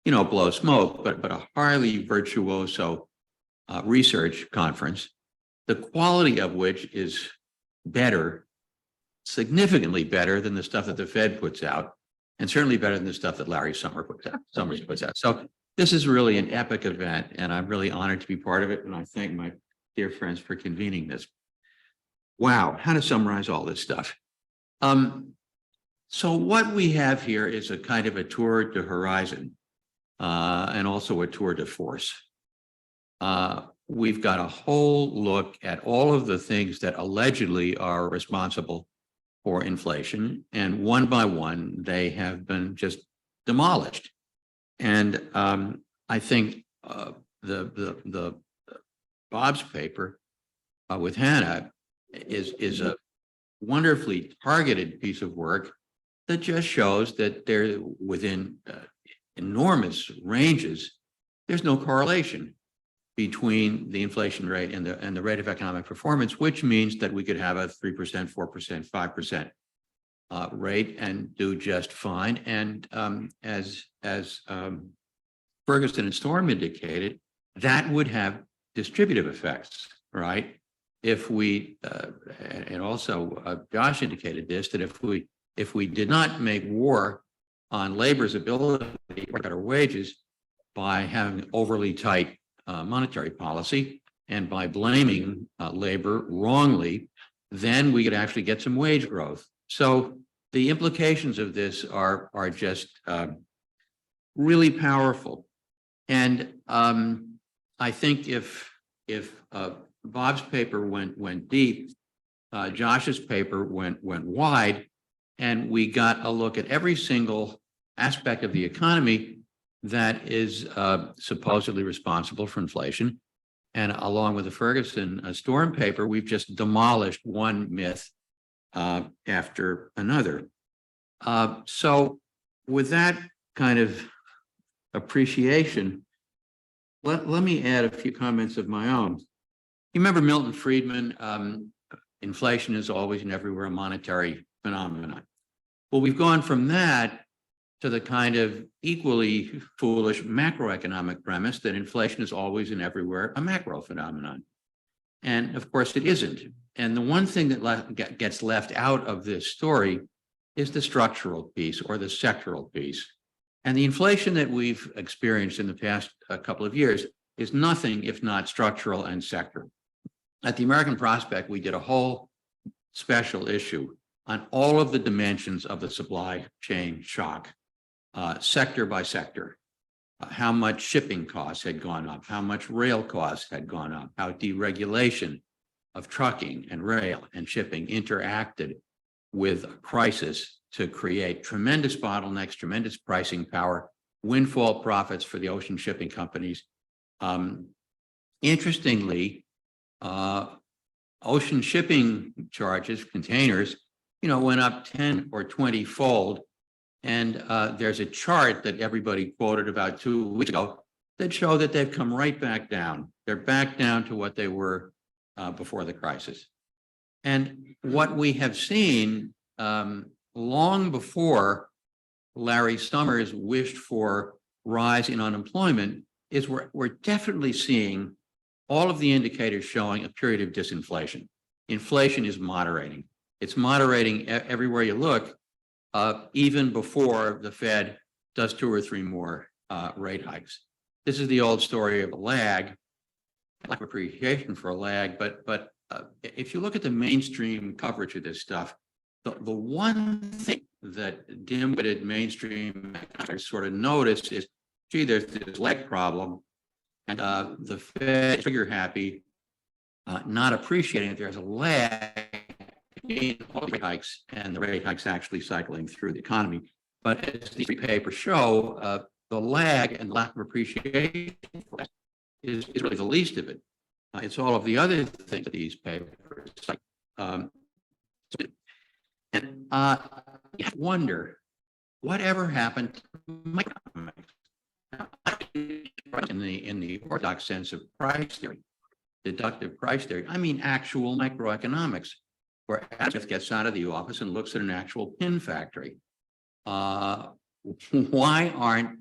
F: blow smoke, but a highly virtuoso research conference, the quality of which is better, significantly better than the stuff that the Fed puts out, and certainly better than the stuff that Larry Summers puts out. So this is really an epic event, and I'm really honored to be part of it. And I thank my dear friends for convening this. Wow, how to summarize all this stuff. So what we have here is a kind of a tour de horizon, and also a tour de force. We've got a whole look at all of the things that allegedly are responsible for inflation, and one by one, they have been just demolished. And I think the Bob's paper with Hanae is a wonderfully targeted piece of work that just shows that they're within enormous ranges. There's no correlation between the inflation rate and the rate of economic performance, which means that we could have a 3%, 4%, 5% rate and do just fine. And as Ferguson and Storm indicated, that would have distributive effects, right? If we and also Josh indicated this, that if we did not make war on labor's ability to get better wages by having overly tight monetary policy and by blaming labor wrongly, then we could actually get some wage growth. So the implications of this are just really powerful. And I think if Bob's paper went deep, Josh's paper went wide, and we got a look at every single aspect of the economy that is supposedly responsible for inflation. And along with the Ferguson Storm paper, we've just demolished one myth after another. So with that kind of appreciation, let me add a few comments of my own. You remember Milton Friedman, inflation is always and everywhere a monetary phenomenon. Well, we've gone from that to the kind of equally foolish macroeconomic premise that inflation is always and everywhere a macro phenomenon. And of course it isn't. And the one thing that gets left out of this story is the structural piece or the sectoral piece. And the inflation that we've experienced in the past couple of years is nothing if not structural and sectoral. at the American Prospect, we did a whole special issue on all of the dimensions of the supply chain shock, sector by sector. How much shipping costs had gone up, how much rail costs had gone up, how deregulation of trucking and rail and shipping interacted with a crisis to create tremendous bottlenecks, tremendous pricing power, windfall profits for the ocean shipping companies. Interestingly, ocean shipping charges, containers, went up 10 or 20 fold. And there's a chart that everybody quoted about 2 weeks ago that show that they've come right back down. They're back down to what they were before the crisis. And what we have seen long before Larry Summers wished for rise in unemployment is we're definitely seeing all of the indicators showing a period of disinflation. Inflation is moderating. It's moderating everywhere you look. Even before the Fed does 2 or 3 more rate hikes. This is the old story of a lag, lack of appreciation for a lag, but if you look at the mainstream coverage of this stuff, the one thing that dim-witted mainstream sort of notice is, gee, there's this lag problem, and the Fed trigger happy, not appreciating that there's a lag in all the rate hikes and the rate hikes actually cycling through the economy. But as these papers show, the lag and lack of appreciation is really the least of it. It's all of the other things that these papers cite. And you wonder whatever happened to microeconomics in the orthodox sense of price theory, deductive price theory. I mean actual microeconomics, where Adam gets out of the office and looks at an actual pin factory. Why aren't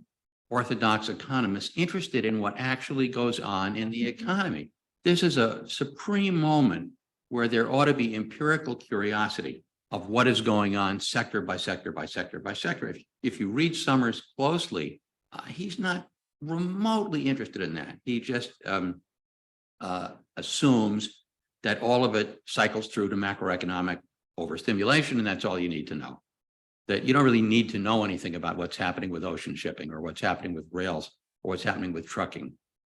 F: orthodox economists interested in what actually goes on in the economy? This is a supreme moment where there ought to be empirical curiosity of what is going on sector by sector by sector by sector. If you read Summers closely, he's not remotely interested in that. He just assumes that all of it cycles through to macroeconomic overstimulation, and that's all you need to know. That you don't really need to know anything about what's happening with ocean shipping, or what's happening with rails, or what's happening with trucking,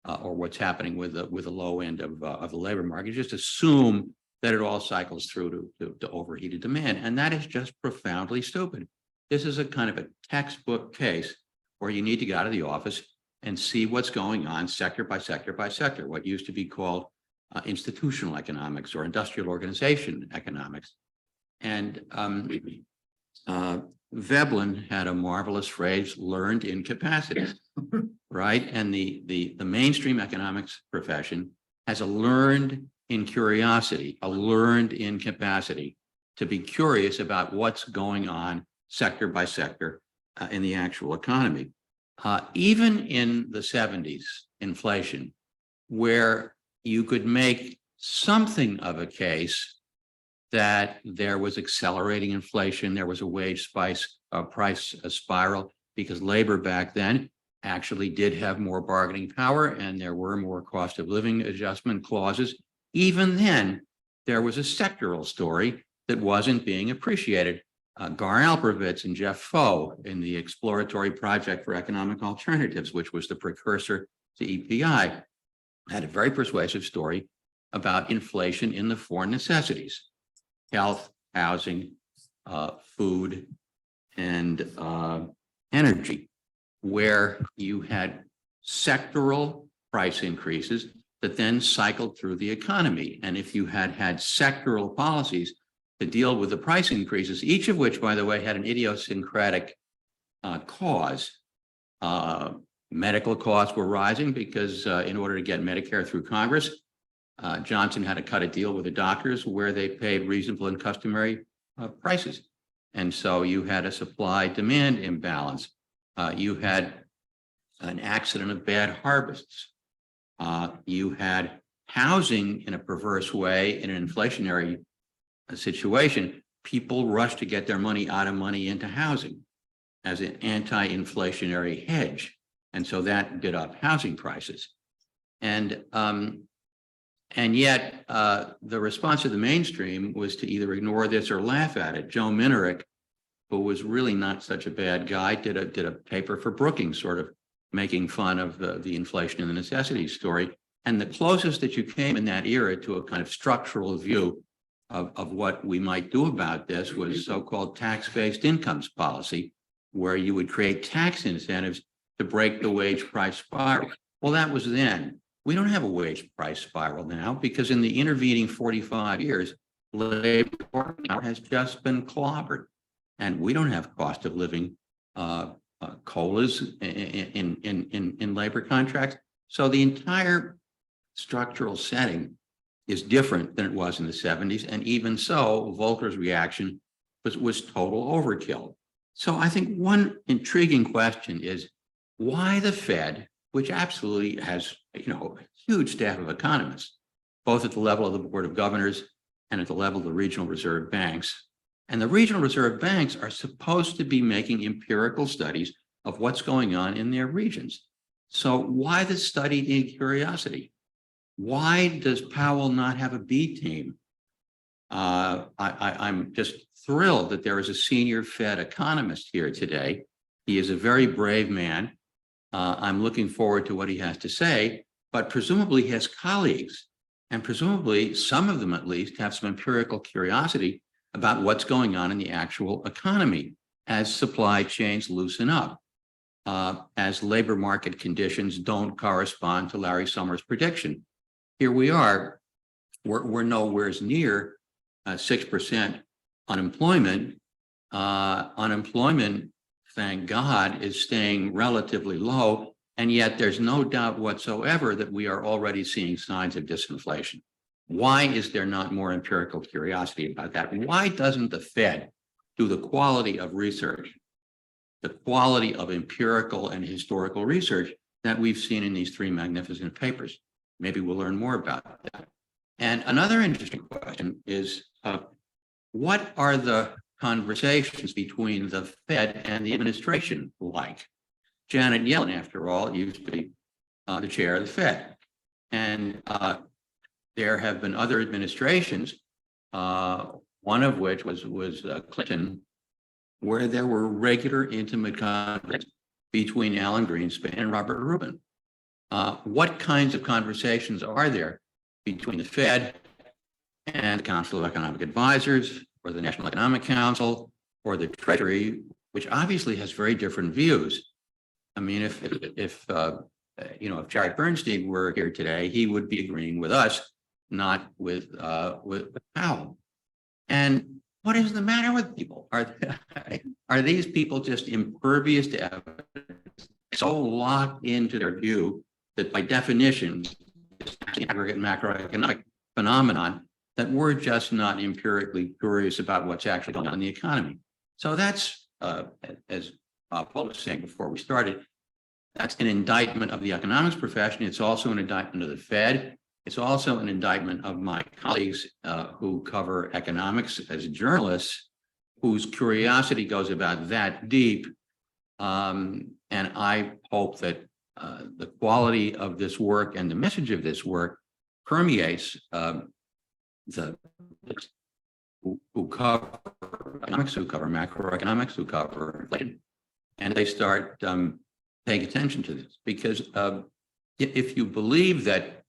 F: or what's happening with the low end of the labor market. You just assume that it all cycles through to overheated demand, and that is just profoundly stupid. This is a kind of a textbook case where you need to get out of the office and see what's going on sector by sector by sector, what used to be called institutional economics or industrial organization economics. And Veblen had a marvelous phrase, learned incapacity, right? And the mainstream economics profession has a learned incuriosity, a learned incapacity to be curious about what's going on sector by sector in the actual economy. Even in the 70s, inflation, where you could make something of a case that there was accelerating inflation, there was a wage price spiral, because labor back then actually did have more bargaining power and there were more cost of living adjustment clauses. Even then, there was a sectoral story that wasn't being appreciated. Gar Alperovitz and Jeff Foe in the Exploratory Project for Economic Alternatives, which was the precursor to EPI, had a very persuasive story about inflation in the 4 necessities: health, housing, food, and energy, where you had sectoral price increases that then cycled through the economy. And if you had sectoral policies to deal with the price increases, each of which, by the way, had an idiosyncratic cause. Medical costs were rising because in order to get Medicare through Congress, Johnson had to cut a deal with the doctors where they paid reasonable and customary prices. And so you had a supply-demand imbalance. You had an accident of bad harvests. You had housing in a perverse way in an inflationary situation. People rushed to get their money out of money into housing as an anti-inflationary hedge. And so that did up housing prices. And And yet, the response of the mainstream was to either ignore this or laugh at it. Joe Minerick, who was really not such a bad guy, did a paper for Brookings, sort of making fun of the inflation and the necessities story. And the closest that you came in that era to a kind of structural view of what we might do about this was so-called tax-based incomes policy, where you would create tax incentives to break the wage price spiral. Well, that was then. We don't have a wage price spiral now because in the intervening 45 years, labor has just been clobbered. And we don't have cost of living COLAs in labor contracts. So the entire structural setting is different than it was in the 70s. And even so, Volcker's reaction was total overkill. So I think one intriguing question is why the Fed, which absolutely has, a huge staff of economists, both at the level of the Board of Governors and at the level of the regional reserve banks. And the regional reserve banks are supposed to be making empirical studies of what's going on in their regions. So why the study in curiosity? Why does Powell not have a B team? I'm just thrilled that there is a senior Fed economist here today. He is a very brave man. I'm looking forward to what he has to say, but presumably he has colleagues, and presumably some of them at least have some empirical curiosity about what's going on in the actual economy as supply chains loosen up, as labor market conditions don't correspond to Larry Summers' prediction. Here we are, we're nowhere near 6% unemployment. Unemployment, thank God, is staying relatively low, and yet there's no doubt whatsoever that we are already seeing signs of disinflation. Why is there not more empirical curiosity about that? Why doesn't the Fed do the quality of research, the quality of empirical and historical research that we've seen in these three magnificent papers? Maybe we'll learn more about that. And another interesting question is, what are the conversations between the Fed and the administration like? Janet Yellen, after all, used to be the chair of the Fed. And there have been other administrations, one of which was Clinton, where there were regular intimate conversations between Alan Greenspan and Robert Rubin. What kinds of conversations are there between the Fed and the Council of Economic Advisors, or the National Economic Council, or the Treasury, which obviously has very different views? I mean, if Jared Bernstein were here today, he would be agreeing with us, not with Powell. And what is the matter with people? Are these people just impervious to evidence, so locked into their view that by definition, it's an aggregate macroeconomic phenomenon that we're just not empirically curious about what's actually going on in the economy? So that's, as Paul was saying before we started, that's an indictment of the economics profession. It's also an indictment of the Fed. It's also an indictment of my colleagues who cover economics as journalists, whose curiosity goes about that deep. And I hope that the quality of this work and the message of this work permeates who cover economics, who cover macroeconomics, who cover inflation, and they start paying attention to this. Because if you believe that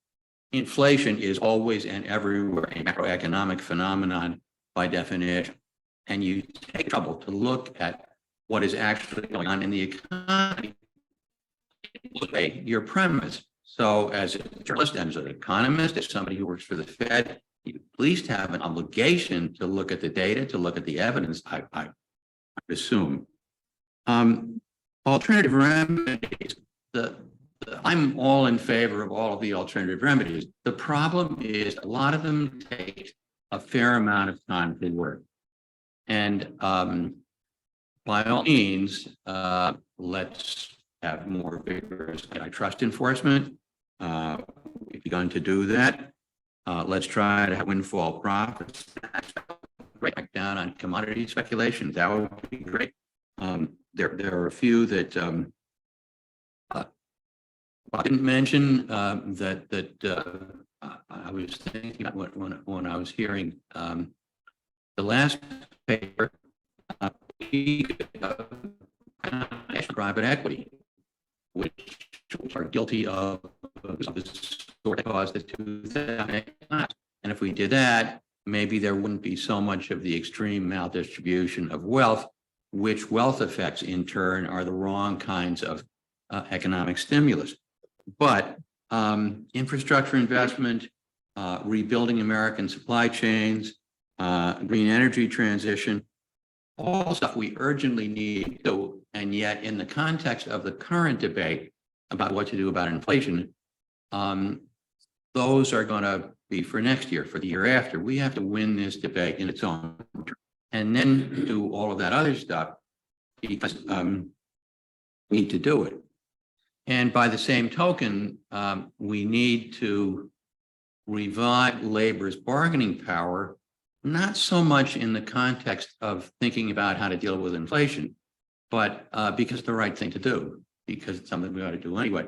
F: inflation is always and everywhere a macroeconomic phenomenon by definition, and you take trouble to look at what is actually going on in the economy, your premise. So as a journalist, as an economist, as somebody who works for the Fed, you at least have an obligation to look at the data, to look at the evidence, I assume. Alternative remedies, I'm all in favor of all of the alternative remedies. The problem is a lot of them take a fair amount of time to work. And by all means, let's have more vigorous antitrust enforcement. We've begun to do that. Let's try to have windfall profits right back down on commodity speculation. That would be great. There are a few that I didn't mention that I was thinking when I was hearing the last paper, private equity, which are guilty of the sort that caused the 2008 collapse. And if we did that, maybe there wouldn't be so much of the extreme maldistribution of wealth, which wealth effects in turn are the wrong kinds of economic stimulus. But infrastructure investment, rebuilding American supply chains, green energy transition, all stuff we urgently need to, and yet in the context of the current debate about what to do about inflation, those are going to be for next year, for the year after. We have to win this debate in its own, and then do all of that other stuff because we need to do it. And by the same token, we need to revive labor's bargaining power, not so much in the context of thinking about how to deal with inflation, but because it's the right thing to do, because it's something we ought to do anyway,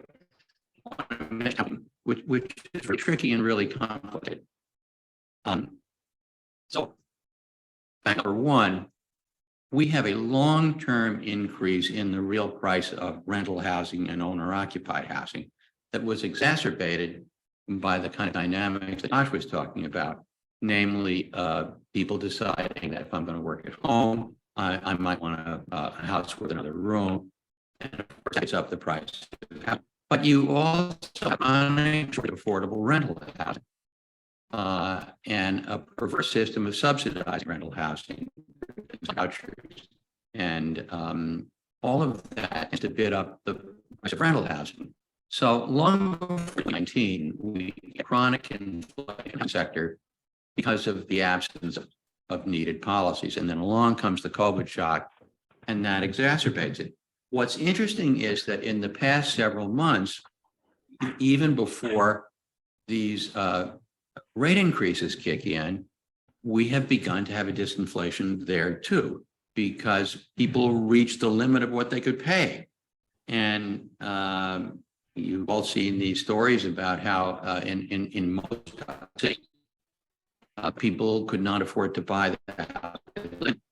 F: which is very tricky and really complicated. So, number one, we have a long-term increase in the real price of rental housing and owner-occupied housing that was exacerbated by the kind of dynamics that Josh was talking about, namely people deciding that if I'm going to work at home, I might want a house with another room, and of course takes up the price. But you also have affordable rental housing and a perverse system of subsidizing rental housing, vouchers, and all of that is to bid up the price of rental housing. So long before 2019, we get chronic inflation in the sector because of the absence of needed policies. And then along comes the COVID shock, and that exacerbates it. What's interesting is that in the past several months, even before these rate increases kick in, we have begun to have a disinflation there too, because people reach the limit of what they could pay. And you've all seen these stories about how in most cities, people could not afford to buy the house,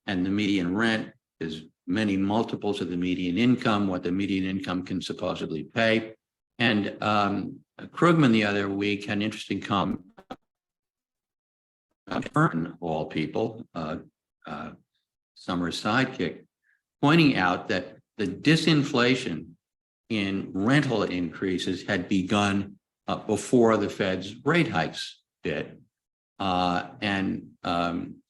F: and the median rent is many multiples of the median income, what the median income can supposedly pay. And Krugman the other week had an interesting comment, of all people, Summer's sidekick, pointing out that the disinflation in rental increases had begun before the Fed's rate hikes did. And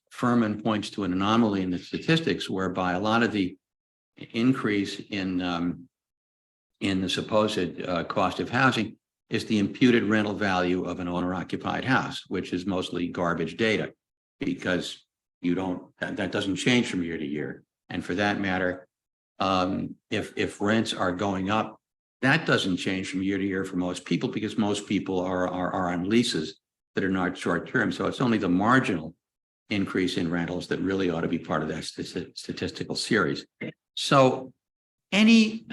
F: Furman points to an anomaly in the statistics whereby a lot of the increase in the supposed cost of housing is the imputed rental value of an owner-occupied house, which is mostly garbage data, because that doesn't change from year to year. And for that matter, if rents are going up, that doesn't change from year to year for most people, because most people are on leases that are not short-term. So it's only the marginal increase in rentals that really ought to be part of that statistical series. So any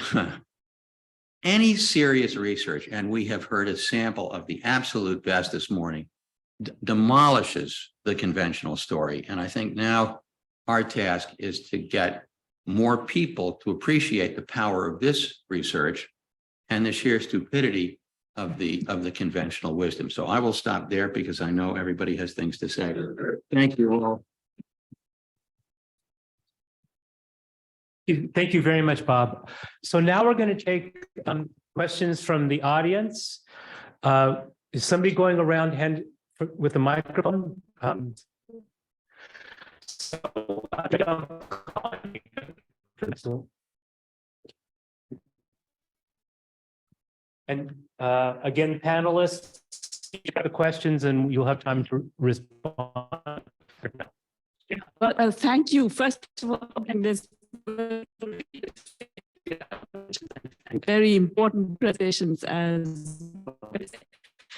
F: serious research, and we have heard a sample of the absolute best this morning, demolishes the conventional story. And I think now our task is to get more people to appreciate the power of this research and the sheer stupidity of the conventional wisdom. So I will stop there because I know everybody has things to say. Thank you all.
B: Thank you very much, Bob. So now we're going to take questions from the audience. Is somebody going around with a microphone? And again, panelists, you have the questions and you'll have time to respond.
G: Well, thank you. First of all, and this very important presentations. As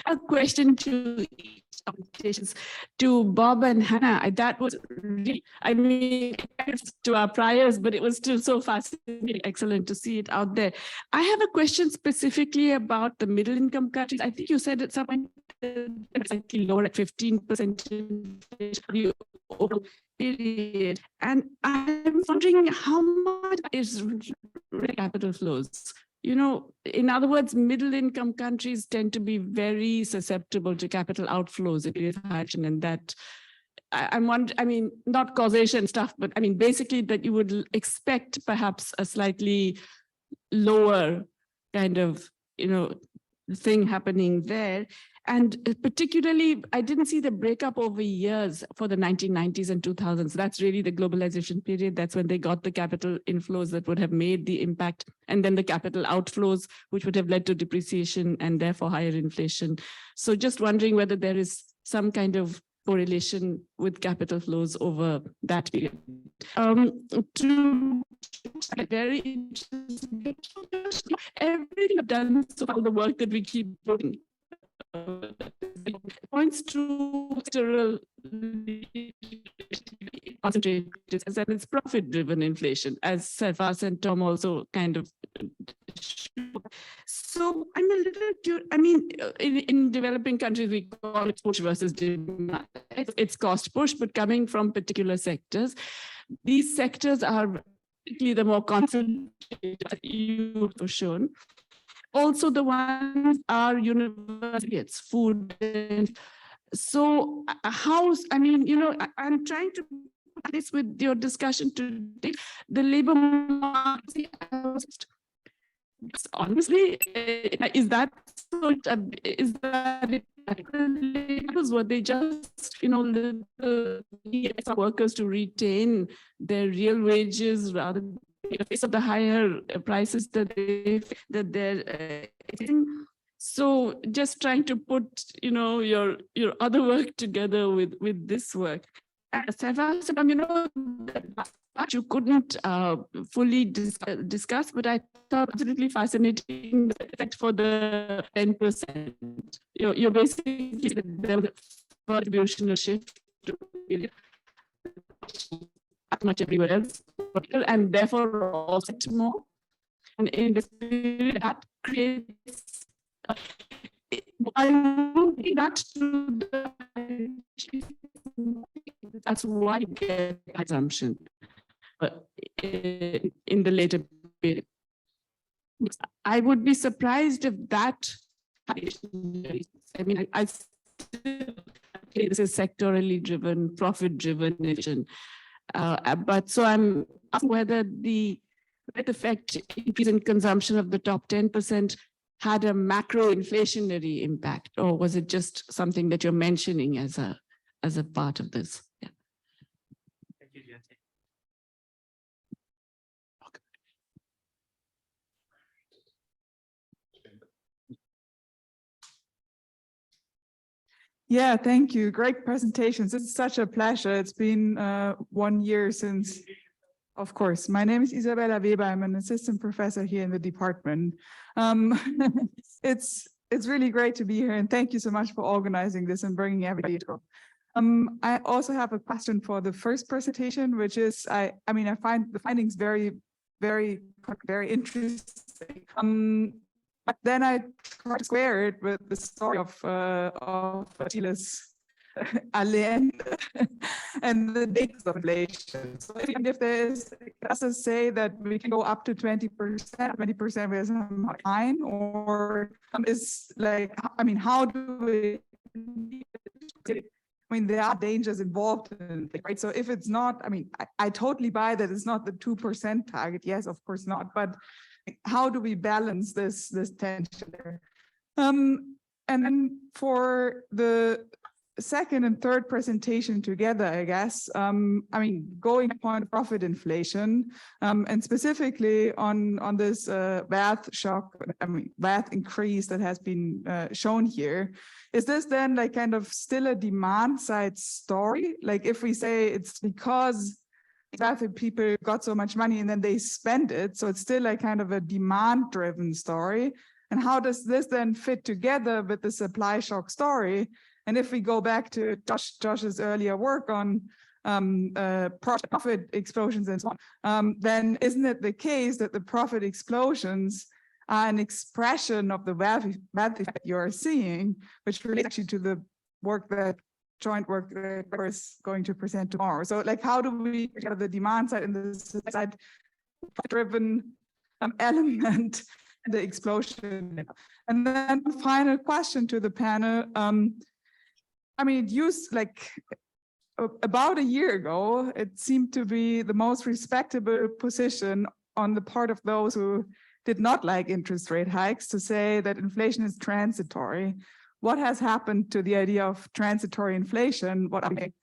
G: a question to each of the presentations, to Bob and Hannah, that was really, I mean, to our priors, but it was still so fascinating, excellent to see it out there. I have a question specifically about the middle income countries. I think you said at some point slightly lower at 15% inflation over period. And I'm wondering how much is capital flows. You know, in other words, middle income countries tend to be very susceptible to capital outflows if you have, and that I'm wondering, I mean, not causation stuff, but I mean, basically that you would expect perhaps a slightly lower kind of, you know, thing happening there. And particularly, I didn't see the breakup over years for the 1990s and 2000s. That's really the globalization period. That's when they got the capital inflows that would have made the impact, and then the capital outflows, which would have led to depreciation and therefore higher inflation. So just wondering whether there is some kind of correlation with capital flows over that period. Very interesting. Everything I've done so far, the work that we keep doing points to structural concentrated, and it's profit-driven inflation, as Servaas and Tom also kind of. So I'm a little curious. I mean, in developing countries, we call it push versus demand. It's cost push, but coming from particular sectors. These sectors are particularly the more concentrated that you have shown. Also, the ones are universities, food. So I mean, you know, I'm trying to put this with your discussion today. The labor market, honestly, is that because were they just, you know, the workers to retain their real wages rather than in the face of the higher prices that they're getting? So just trying to put, you know, your other work together with this work. Servaas, you know, that you couldn't fully discuss, but I thought absolutely fascinating the effect for the 10%. You're basically there was a contributional shift to much everywhere else, and therefore offset more. And in this period, that creates I would be that to the that's why you get assumption. But in the later period, I would be surprised if that. I mean, I still this is sectorally driven, profit-driven vision. But so I'm asking whether the effect increase in consumption of the top 10% had a macro inflationary impact, or was it just something that you're mentioning as a part of this? Yeah.
B: Thank you, Jesse.
H: Yeah, thank you. Great presentations. It's such a pleasure. It's been 1 year since, of course. My name is Isabella Weber. I'm an assistant professor here in the department. It's really great to be here, and thank you so much for organizing this and bringing everybody to. I also have a question for the first presentation, which is, I mean, I find the findings very, very, very interesting. But then I try to square it with the story of Chile's Allende and the data of inflation. So if there's, does it say that we can go up to 20%, 20% with some fine, or is like, I mean, how do we, I mean, there are dangers involved in it, right? So if it's not, I mean, I totally buy that it's not the 2% target. Yes, of course not. But how do we balance this tension there? And then for the second and third presentation together, I guess, I mean, going upon profit inflation, and specifically on this VAT shock, I mean, VAT increase that has been shown here, is this then like kind of still a demand side story? Like if we say it's because people got so much money and then they spend it, so it's still like kind of a demand driven story. And how does this then fit together with the supply shock story? And if we go back to Josh's earlier work on profit explosions and so on, then isn't it the case that the profit explosions an expression of the wealth effect you're seeing, which relates actually to the work that joint work that we're going to present tomorrow. So like, how do we get the demand side and the supply side driven element, the explosion? And then final question to the panel. I mean, it used like about a year ago, it seemed to be the most respectable position on the part of those who did not like interest rate hikes to say that inflation is transitory. What has happened to the idea of transitory inflation? What do you make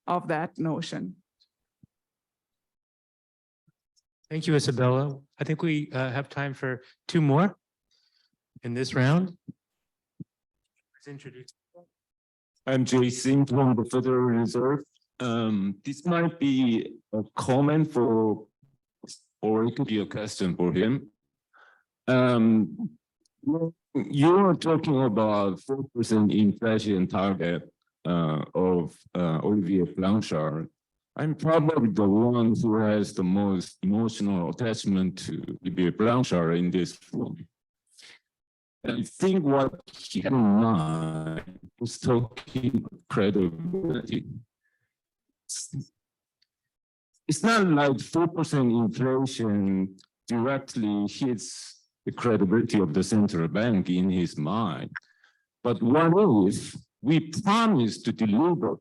H: of that notion?
B: Thank you, Isabella. I think we have time for two more in this round. Let's introduce.
I: I'm Jason from the Federal Reserve. This might be a comment for, or it could be a question for him. You are talking about 4% inflation target of Olivier Blanchard. I'm probably the one who has the most emotional attachment to Olivier Blanchard in this room. I think what he had in mind was talking credibility. It's not like 4% inflation directly hits the credibility of the central bank in his mind. But what if we promise to deliver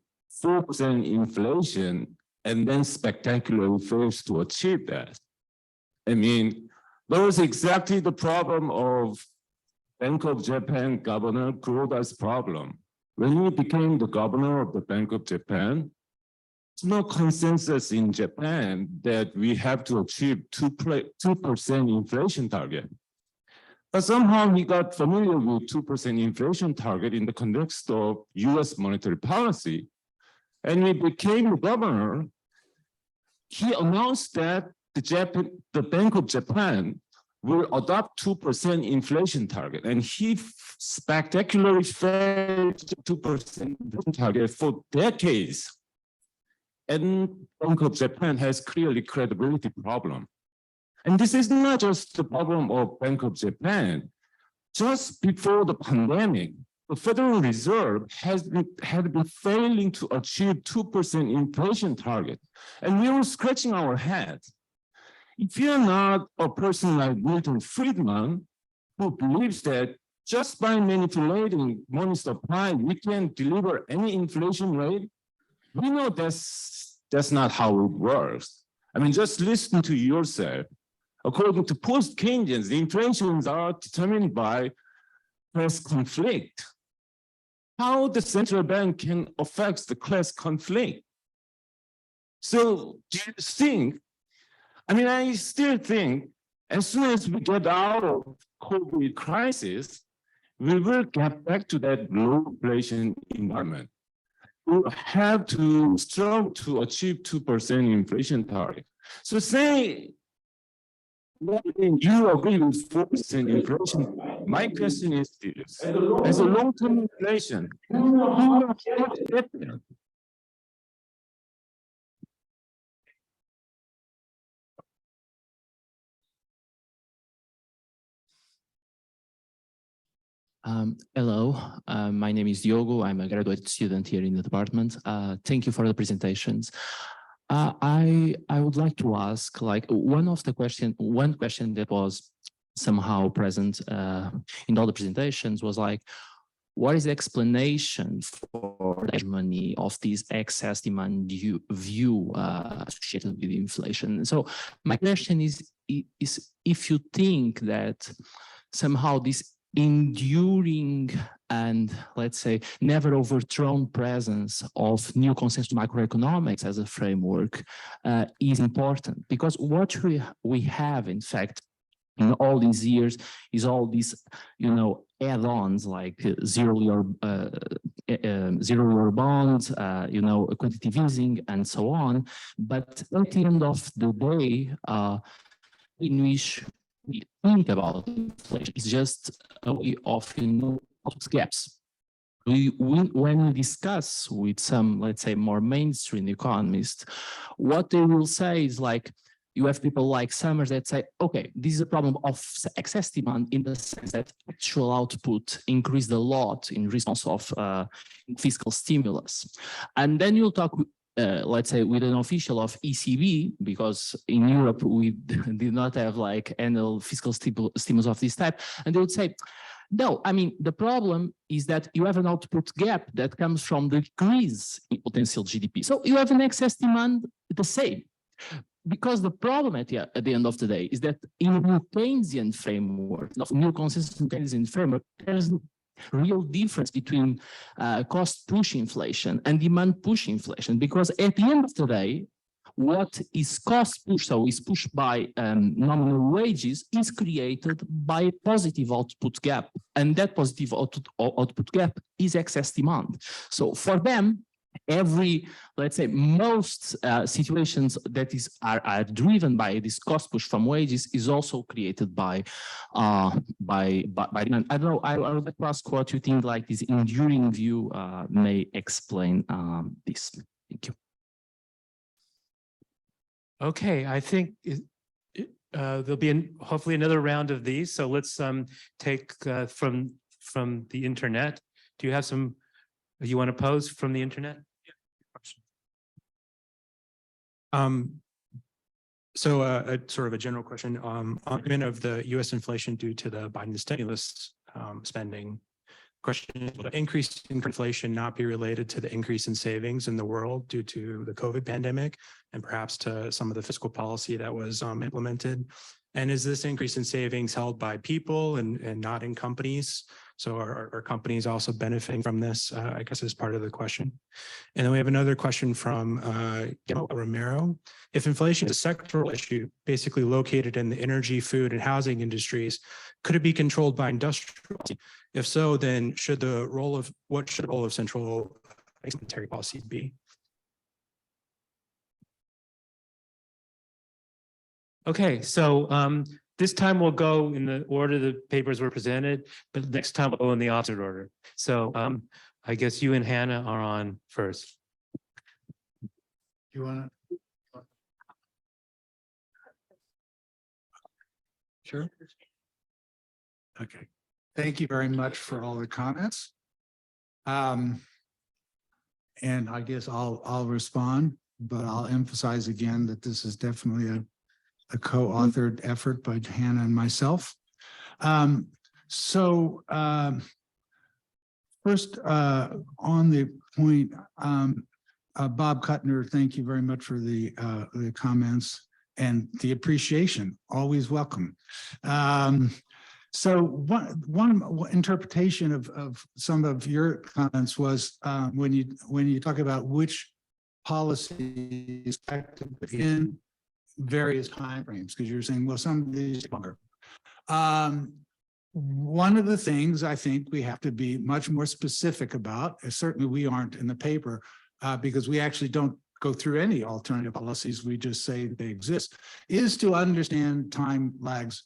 I: 4% inflation and then spectacularly fails to achieve that? I mean, that was exactly the problem of Bank of Japan Governor Kuroda's problem. When he became the governor of the Bank of Japan, there's no consensus in Japan that we have to achieve 2% inflation target. But somehow he got familiar with 2% inflation target in the context of US monetary policy. And he became the governor. He announced that the Bank of Japan will adopt 2% inflation target. And he spectacularly failed 2% target for decades. And Bank of Japan has clearly credibility problem. And this is not just the problem of Bank of Japan. Just before the pandemic, the Federal Reserve had been failing to achieve 2% inflation target. And we were scratching our heads. If you're not a person like Milton Friedman, who believes that just by manipulating money supply, we can deliver any inflation rate, we know that's not how it works. I mean, just listen to yourself. According to post-Keynesians, the inflations are determined by class conflict. How the central bank can affect the class conflict? So do you think, I mean, I still think as soon as we get out of COVID crisis, we will get back to that low inflation environment. We'll have to struggle to achieve 2% inflation target. So say, you agree with 4% inflation. My question is this: as a long-term inflation, who will have to get there?
J: Hello, my name is Diogo. I'm a graduate student here in the department. Thank you for the presentations. I would like to ask, like, one question that was somehow present in all the presentations was like, what is the explanation for the hegemony of this excess demand view associated with inflation? So my question is if you think that somehow this enduring and, let's say, never overthrown presence of new consensus macroeconomics as a framework is important, because what we have, in fact, in all these years is all these, add-ons like zero-year bonds, quantitative easing, and so on. But at the end of the day, in which we think about inflation, it's just a way of gaps. When we discuss with some, let's say, more mainstream economists, what they will say is like, you have people like Summers that say, okay, this is a problem of excess demand in the sense that actual output increased a lot in response of fiscal stimulus. And then you'll talk, let's say, with an official of ECB, because in Europe, we did not have like annual fiscal stimulus of this type. And they would say, no, I mean, the problem is that you have an output gap that comes from the decrease in potential GDP. So you have an excess demand the same. Because the problem at the end of the day is that in the Keynesian framework, of new consensus Keynesian framework, there's real difference between cost push inflation and demand push inflation. Because at the end of the day, what is cost push, so is pushed by nominal wages, is created by a positive output gap. And that positive output gap is excess demand. So for them, let's say most situations that are driven by this cost push from wages is also created by demand. I don't know, I would like to ask what you think like this enduring view may explain this. Thank you.
B: Okay, I think there'll be hopefully another round of these. So let's take from the internet. Do you have some you want to pose from the internet?
K: So a sort of a general question of the U.S. inflation due to the Biden stimulus spending. Question is, will the increase in inflation not be related to the increase in savings in the world due to the COVID pandemic and perhaps to some of the fiscal policy that was implemented? And is this increase in savings held by people and not in companies? So are companies also benefiting from this, I guess, is part of the question. And then we have another question from Romero. If inflation is a sectoral issue, basically located in the energy, food, and housing industries, could it be controlled by industrial? If so, then what should the role of central monetary policy be?
B: Okay, so this time we'll go in the order the papers were presented, but next time we'll go in the opposite order. So I guess you and Hannah are on first.
A: You want to? Sure. Okay. Thank you very much for all the comments. And I guess I'll respond, but I'll emphasize again that this is definitely a co-authored effort by Hannah and myself. First, on the point, Bob Kuttner, thank you very much for the comments and the appreciation. Always welcome. So one interpretation of some of your comments was when you talk about which policy is effective in various timeframes, because you're saying, well, some of these longer. One of the things I think we have to be much more specific about, certainly we aren't in the paper, because we actually don't go through any alternative policies, we just say they exist, is to understand time lags,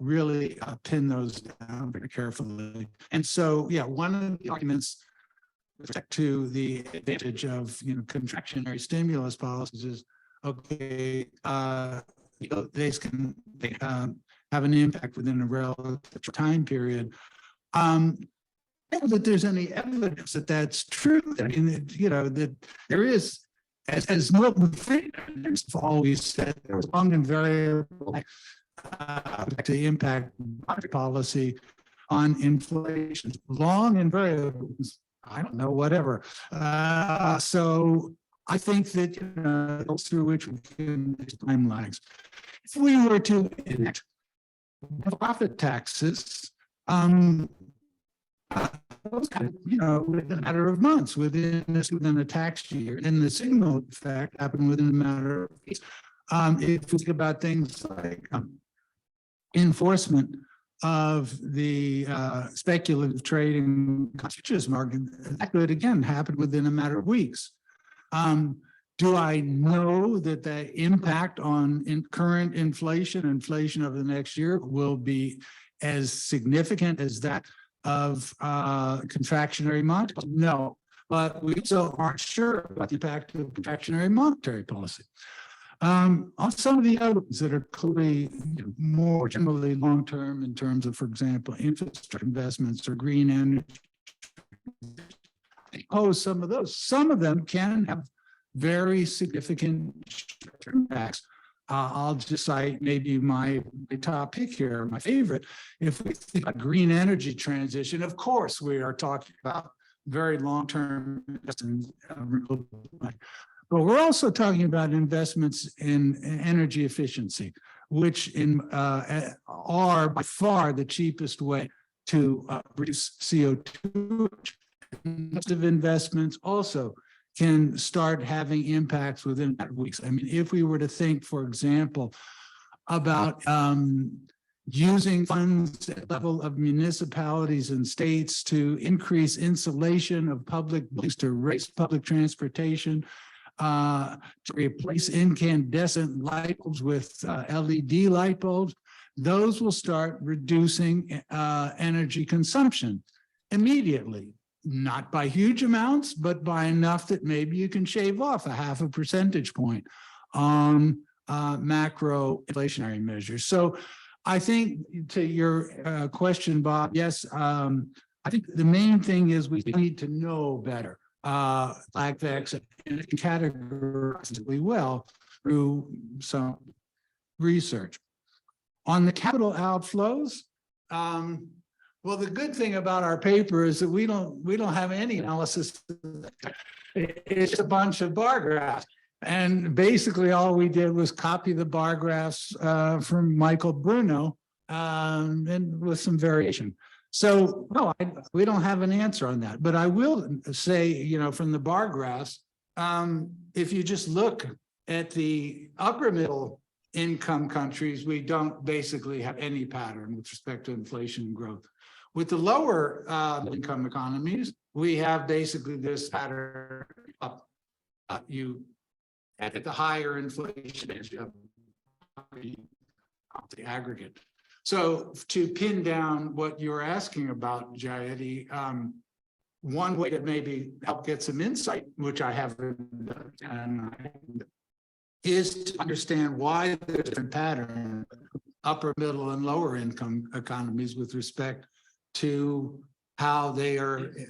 A: really pin those down very carefully. And so, yeah, one of the arguments with respect to the advantage of contractionary stimulus policies is, okay, they can have an impact within a relative time period. That there's any evidence that that's true. I mean, that there is, as Milton Friedman always said, there was long and variable the impact of monetary policy on inflation. Long and variable, I don't know, whatever. So I think that through which we can time lags. If we were to enact profit taxes, within a matter of months, within a tax year, and the signal effect happened within a matter of weeks. If we think about things like enforcement of the speculative trading futures market, that could again happen within a matter of weeks. Do I know that the impact on current inflation of the next year will be as significant as that of contractionary monetary? No, but we also aren't sure about the impact of contractionary monetary policy. On some of the others that are clearly more generally long-term in terms of, for example, infrastructure investments or green energy, some of those. Some of them can have very significant impacts. I'll just cite maybe my top pick here, my favorite. If we think about green energy transition, of course, we are talking about very long-term investments, but we're also talking about investments in energy efficiency, which are by far the cheapest way to reduce CO2. Most of investments also can start having impacts within weeks. I mean, if we were to think, for example, about using funds at the level of municipalities and states to increase insulation of public buildings, to raise public transportation, to replace incandescent light bulbs with LED light bulbs, those will start reducing energy consumption immediately. Not by huge amounts, but by enough that maybe you can shave off 0.5 percentage point on macro inflationary measures. So I think to your question, Bob, yes, I think the main thing is we need to know better LACVEX and categorize really well through some research. On the capital outflows, well, the good thing about our paper is that we don't have any analysis. It's a bunch of bar graphs. And basically all we did was copy the bar graphs from Michael Bruno and with some variation. So no, we don't have an answer on that. But I will say, from the bar graphs, if you just look at the upper middle income countries, we don't basically have any pattern with respect to inflation and growth. With the lower income economies, we have basically this pattern up. You at the higher inflation the aggregate. So to pin down what you're asking about, Jayati, one way to maybe help get some insight, which I haven't done, is to understand why there's a different pattern upper, middle, and lower income economies with respect to how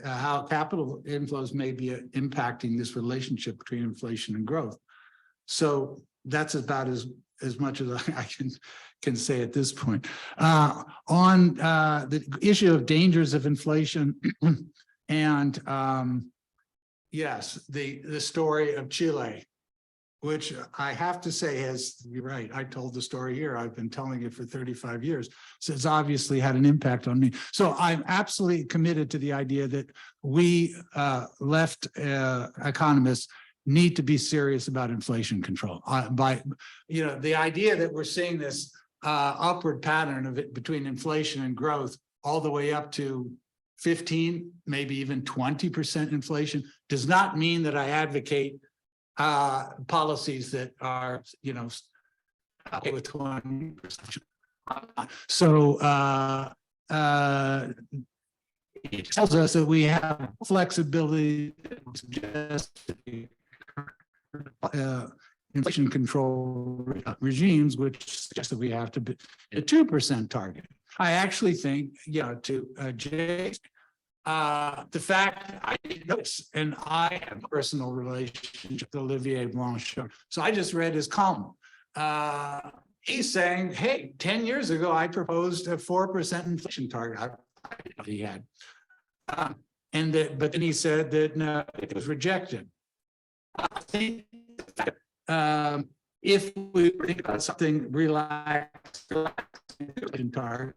A: how capital inflows may be impacting this relationship between inflation and growth. So that's about as much as I can say at this point. On the issue of dangers of inflation and yes, the story of Chile, which I have to say you're right, I told the story here, I've been telling it for 35 years, so it's obviously had an impact on me. So I'm absolutely committed to the idea that we left economists need to be serious about inflation control. The idea that we're seeing this upward pattern of it between inflation and growth all the way up to 15, maybe even 20% inflation does not mean that I advocate policies that are, with 20%. So it tells us that we have flexibility to suggest inflation control regimes, which suggests that we have to be a 2% target. I actually think, to Jay, the fact I didn't notice, and I have a personal relationship with Olivier Blanchard. So I just read his column. He's saying, hey, 10 years ago, I proposed a 4% inflation target. I didn't know he had. But then he said that no, it was rejected. I think if we think about something relaxed target,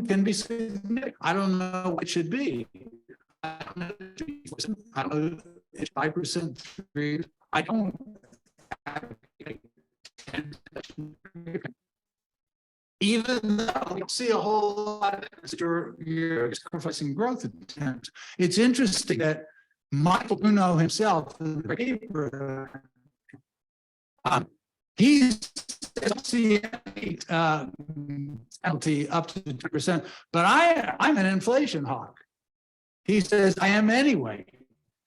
A: can be significant. I don't know what it should be. I don't know if 5%. I don't have even though we see a whole lot of you're sacrificing growth attempts. It's interesting that Michael Bruno himself, in the paper, he's penalty up to 2%, but I'm an inflation hawk. He says I am anyway.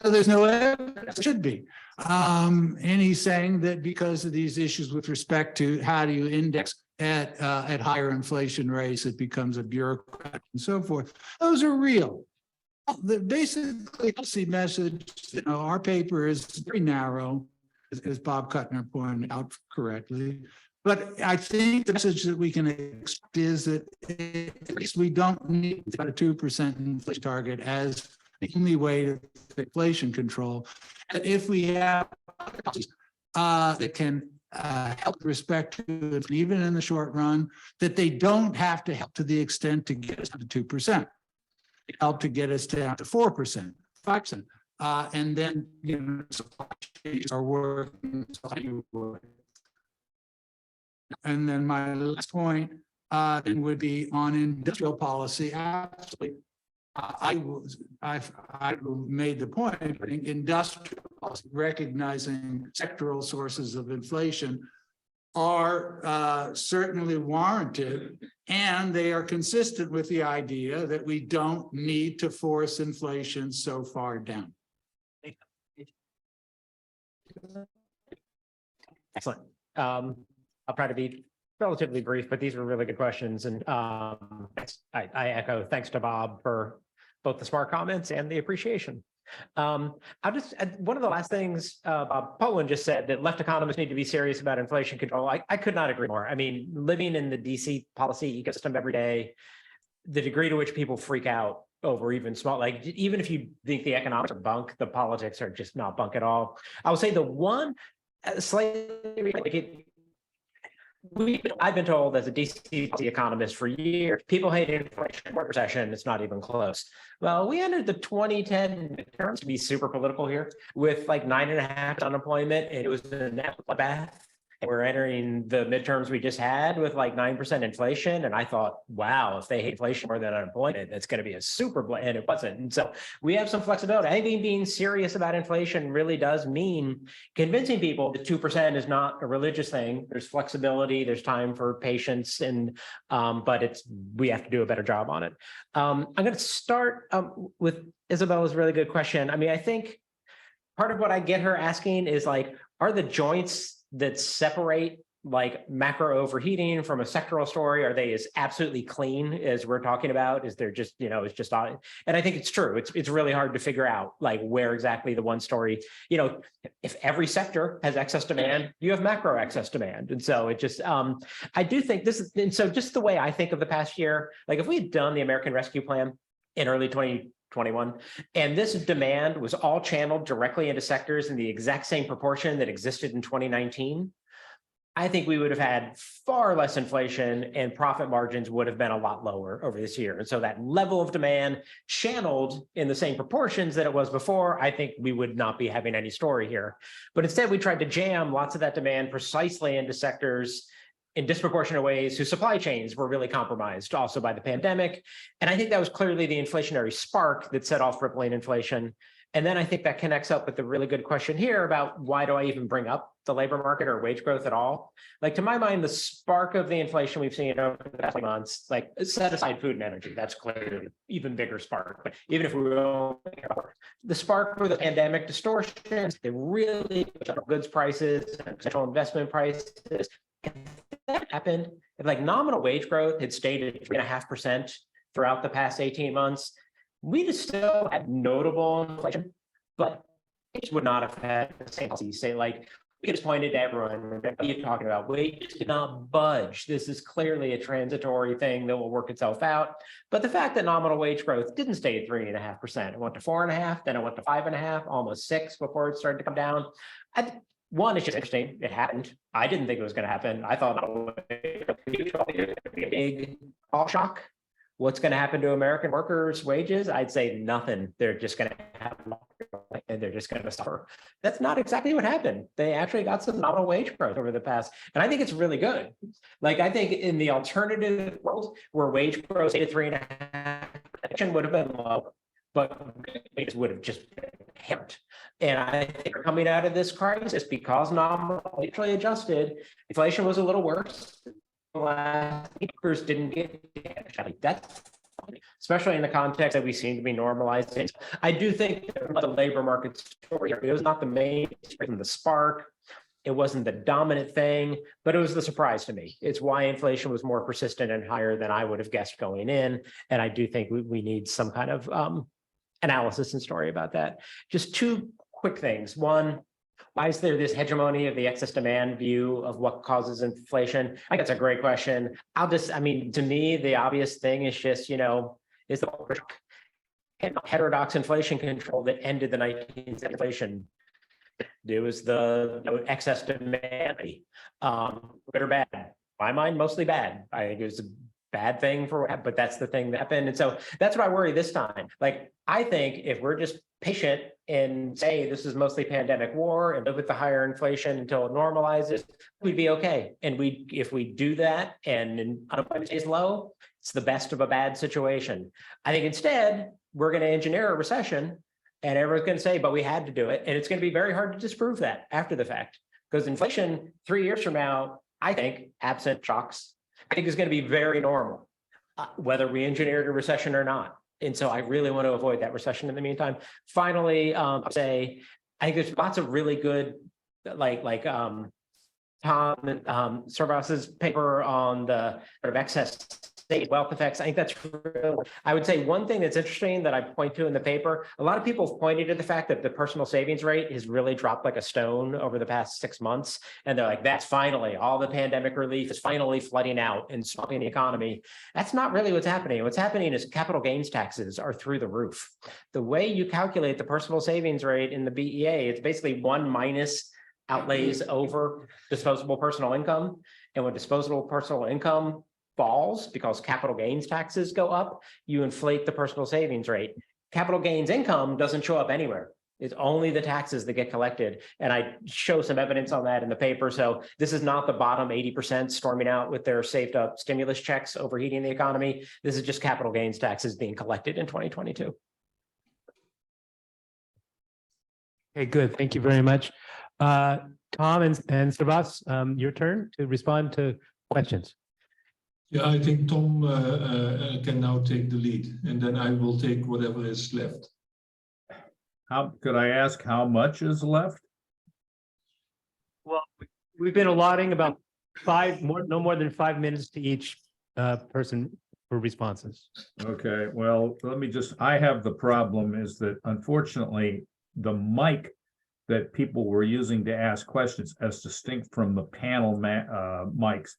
A: There's no evidence, it should be. And he's saying that because of these issues with respect to how do you index at higher inflation rates, it becomes a bureaucrat and so forth. Those are real. The basically policy message, our paper is very narrow, as Bob Kuttner pointed out correctly. But I think the message that we can expect is that at least we don't need about a 2% inflation target as the only way to inflation control. And if we have policies that can help with respect to it, even in the short run, that they don't have to help to the extent to get us to 2%. Help to get us down to 4%, 5%. And then, supply chains are working. And then my last point would be on industrial policy. Absolutely. I made the point, I think industrial policy, recognizing sectoral sources of inflation are certainly warranted, and they are consistent with the idea that we don't need to force inflation so far down.
C: Excellent. I'll try to be relatively brief, but these were really good questions. And I echo thanks to Bob for both the smart comments and the appreciation. I'll just one of the last things Bob Pollin just said, that left economists need to be serious about inflation control. I could not agree more. I mean, living in the DC policy ecosystem every day, the degree to which people freak out over even small, like even if you think the economics are bunk, the politics are just not bunk at all. I would say the one slightly I've been told as a DC economist for years, people hate inflation, recession, it's not even close. Well, we entered the 2010 midterms, to be super political here, with like 9.5% unemployment, and it was a net bath. And we're entering the midterms we just had with like 9% inflation. And I thought, wow, if they hate inflation more than unemployment, it's going to be a super, and it wasn't. And so we have some flexibility. I think being serious about inflation really does mean convincing people that 2% is not a religious thing. There's flexibility, there's time for patience, and but we have to do a better job on it. I'm going to start with Isabella's really good question. I mean, I think part of what I get her asking is like, are the joints that separate like macro overheating from a sectoral story, are they as absolutely clean as we're talking about? Is there just, it's just on? And I think it's true. It's really hard to figure out like where exactly the one story, if every sector has excess demand, you have macro excess demand. And so it just, I do think this is, and so just the way I think of the past year, like if we had done the American Rescue Plan in early 2021, and this demand was all channeled directly into sectors in the exact same proportion that existed in 2019, I think we would have had far less inflation and profit margins would have been a lot lower over this year. And so that level of demand channeled in the same proportions that it was before, I think we would not be having any story here. But instead, we tried to jam lots of that demand precisely into sectors in disproportionate ways whose supply chains were really compromised also by the pandemic. And I think that was clearly the inflationary spark that set off rippling inflation. And then I think that connects up with the really good question here about why do I even bring up the labor market or wage growth at all? Like to my mind, the spark of the inflation we've seen over the past months, like set aside food and energy, that's clearly an even bigger spark. But even if we were the spark for the pandemic distortions, they really goods prices and potential investment prices. If that happened, if like nominal wage growth had stayed at 3.5% throughout the past 18 months, we'd have still had notable inflation, but it would not have had the same policy. Say like, we just pointed to everyone, you're talking about wages did not budge. This is clearly a transitory thing that will work itself out. But the fact that nominal wage growth didn't stay at 3.5%, it went to 4.5%, then it went to 5.5%, almost 6% before it started to come down. One, it's just interesting. It happened. I didn't think it was going to happen. I thought it would be a big all shock. What's going to happen to American workers' wages? I'd say nothing. They're just going to have, and they're just going to suffer. That's not exactly what happened. They actually got some nominal wage growth over the past, and I think it's really good. Like I think in the alternative world where wage growth stayed at 3.5%, would have been low, but wages would have just been hammered. And I think we're coming out of this crisis because nominally adjusted, inflation was a little worse. Last years didn't get damaged. That's especially in the context that we seem to be normalizing. I do think that the labor market story, it was not the main, the spark. It wasn't the dominant thing, but it was the surprise to me. It's why inflation was more persistent and higher than I would have guessed going in. And I do think we need some kind of analysis and story about that. Just two quick things. One, why is there this hegemony of the excess demand view of what causes inflation? I think that's a great question. I mean, to me, the obvious thing is just, is the heterodox inflation control that ended the 1970s inflation. It was the excess demand, good or bad. In my mind, mostly bad. I think it was a bad thing but that's the thing that happened. And so that's what I worry this time. Like, I think if we're just patient and say this is mostly pandemic war and live with the higher inflation until it normalizes, we'd be okay. And if we do that and unemployment stays low, it's the best of a bad situation. I think instead, we're going to engineer a recession. And everyone's going to say, but we had to do it. And it's going to be very hard to disprove that after the fact. Because inflation 3 years from now, I think, absent shocks, I think is going to be very normal, whether we engineered a recession or not. And so I really want to avoid that recession in the meantime. Finally, I think there's lots of really good, like Tom Servaas's paper on the sort of excess state wealth effects. I think that's real. I would say one thing that's interesting that I point to in the paper, a lot of people have pointed to the fact that the personal savings rate has really dropped like a stone over the past 6 months. And they're like, that's finally, all the pandemic relief is finally flooding out and swamping the economy. That's not really what's happening. What's happening is capital gains taxes are through the roof. The way you calculate the personal savings rate in the BEA, it's basically 1 minus outlays over disposable personal income. And when disposable personal income falls because capital gains taxes go up, you inflate the personal savings rate. Capital gains income doesn't show up anywhere. It's only the taxes that get collected. And I show some evidence on that in the paper. So this is not the bottom 80% storming out with their saved up stimulus checks overheating the economy. This is just capital gains taxes being collected in 2022.
B: Okay, good. Thank you very much. Tom and Servaas, your turn to respond to questions.
E: Yeah, I think Tom can now take the lead, and then I will take whatever is left.
D: How could I ask how much is left?
B: Well, we've been allotting about no more than 5 minutes to each person for responses.
D: Okay, well, I have the problem is that unfortunately, the mic that people were using to ask questions as distinct from the panel mics,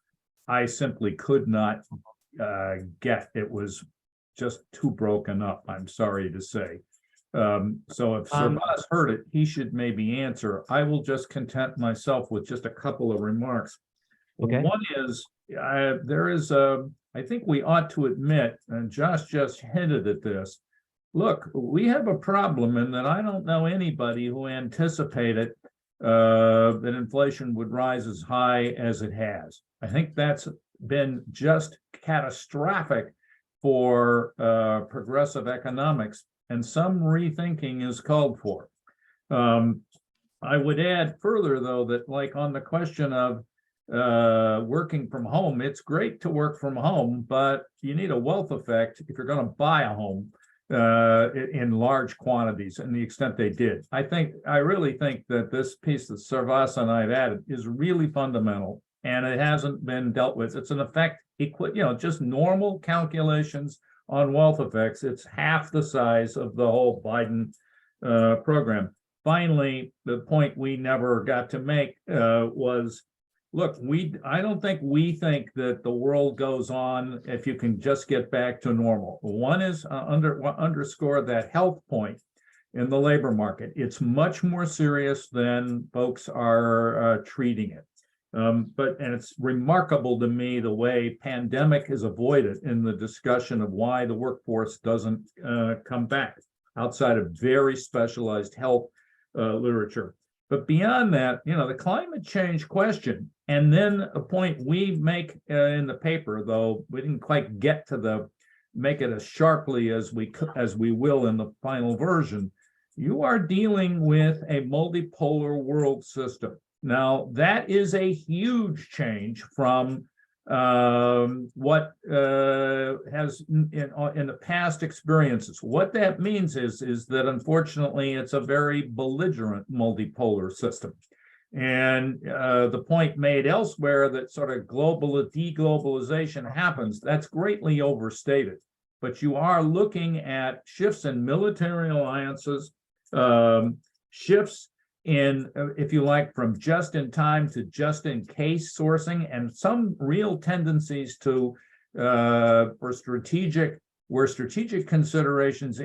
D: I simply could not get. It was just too broken up, I'm sorry to say. So if Servaas heard it, he should maybe answer. I will just content myself with just a couple of remarks.
B: Okay.
D: One is, I think we ought to admit, and Josh just hinted at this, look, we have a problem in that I don't know anybody who anticipated that inflation would rise as high as it has. I think that's been just catastrophic for progressive economics, and some rethinking is called for. I would add further, though, that like on the question of working from home, it's great to work from home, but you need a wealth effect if you're going to buy a home in large quantities, and the extent they did. I really think that this piece that Servaas and I have added is really fundamental, and it hasn't been dealt with. It's an effect, just normal calculations on wealth effects. It's half the size of the whole Biden program. Finally, the point we never got to make was, look, I don't think we think that the world goes on if you can just get back to normal. One is underscore that health point in the labor market. It's much more serious than folks are treating it. And it's remarkable to me the way pandemic is avoided in the discussion of why the workforce doesn't come back outside of very specialized health literature. But beyond that, the climate change question, and then a point we make in the paper, though we didn't quite get to make it as sharply as we will in the final version. You are dealing with a multipolar world system. Now, that is a huge change from what has in the past experiences. What that means is that unfortunately it's a very belligerent multipolar system. And the point made elsewhere that sort of deglobalization happens, that's greatly overstated. But you are looking at shifts in military alliances, shifts in, if you like, from just in time to just in case sourcing, and some real tendencies to where strategic considerations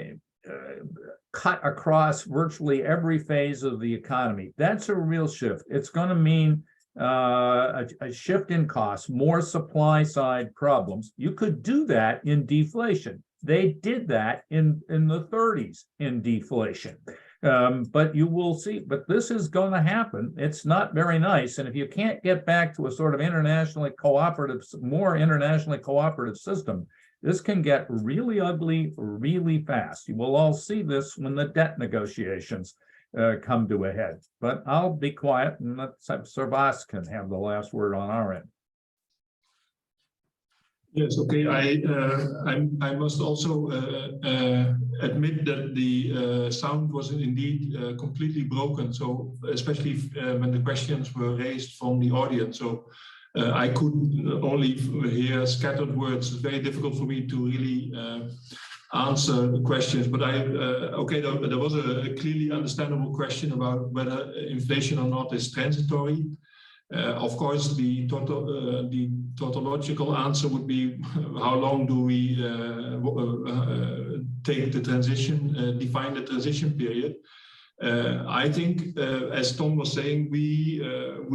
D: cut across virtually every phase of the economy. That's a real shift. It's going to mean a shift in costs, more supply side problems. You could do that in deflation. They did that in the 30s in deflation. But you will see, but this is going to happen. It's not very nice. And if you can't get back to a sort of more internationally cooperative system, this can get really ugly really fast. You will all see this when the debt negotiations come to a head. But I'll be quiet and let Servaas can have the last word on our end.
E: Yes, okay. I must also admit that the sound was indeed completely broken. So especially when the questions were raised from the audience. So I could only hear scattered words. It's very difficult for me to really answer the questions. But okay, there was a clearly understandable question about whether inflation or not is transitory. Of course, the tautological answer would be, how long do we take the transition, define the transition period? I think, as Tom was saying, we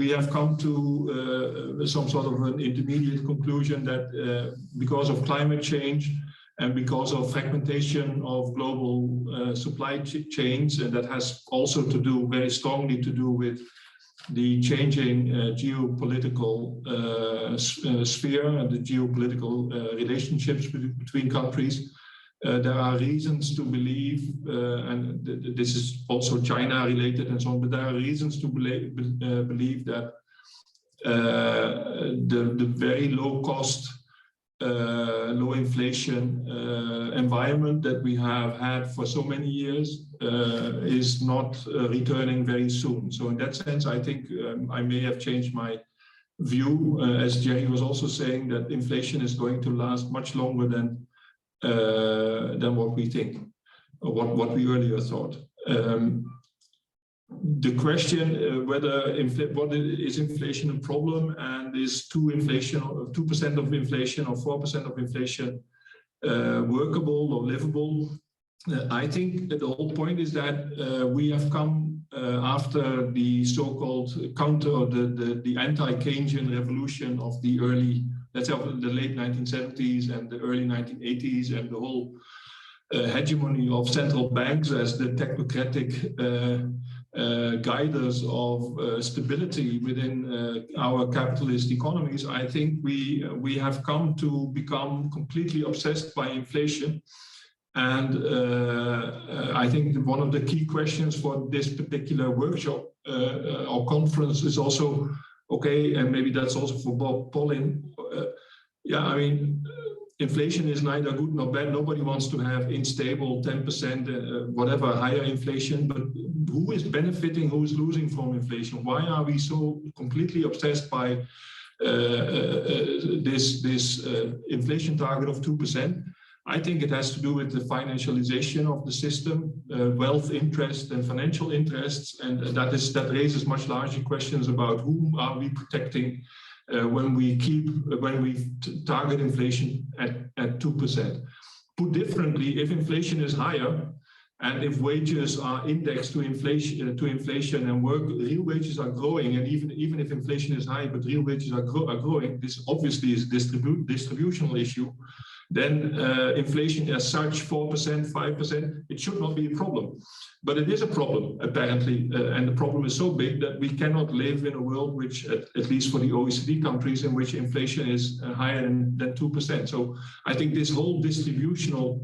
E: have come to some sort of an intermediate conclusion that because of climate change and because of fragmentation of global supply chains, and that has also to do very strongly to do with the changing geopolitical sphere and the geopolitical relationships between countries. There are reasons to believe, and this is also China related and so on, but there are reasons to believe that the very low cost, low inflation environment that we have had for so many years is not returning very soon. So in that sense, I think I may have changed my view, as Jerry was also saying, that inflation is going to last much longer than what we think, or what we earlier thought. The question whether is inflation a problem, and is 2% of inflation or 4% of inflation workable or livable? I think that the whole point is that we have come after the so-called counter or the anti-Keynesian revolution of the early, let's say, the late 1970s and the early 1980s, and the whole hegemony of central banks as the technocratic guiders of stability within our capitalist economies. I think we have come to become completely obsessed by inflation. And I think one of the key questions for this particular workshop or conference is also, okay, and maybe that's also for Pollin. Yeah, I mean, inflation is neither good nor bad. Nobody wants to have unstable 10%, whatever, higher inflation. But who is benefiting, who is losing from inflation? Why are we so completely obsessed by this inflation target of 2%? I think it has to do with the financialization of the system, wealth interest and financial interests, and that raises much larger questions about whom are we protecting when we target inflation at 2%. Put differently, if inflation is higher and if wages are indexed to inflation and real wages are growing, and even if inflation is high but real wages are growing, this obviously is a distributional issue. Then inflation as such, 4%, 5%, it should not be a problem. But it is a problem, apparently, and the problem is so big that we cannot live in a world which, at least for the OECD countries, in which inflation is higher than 2%. So I think this whole distributional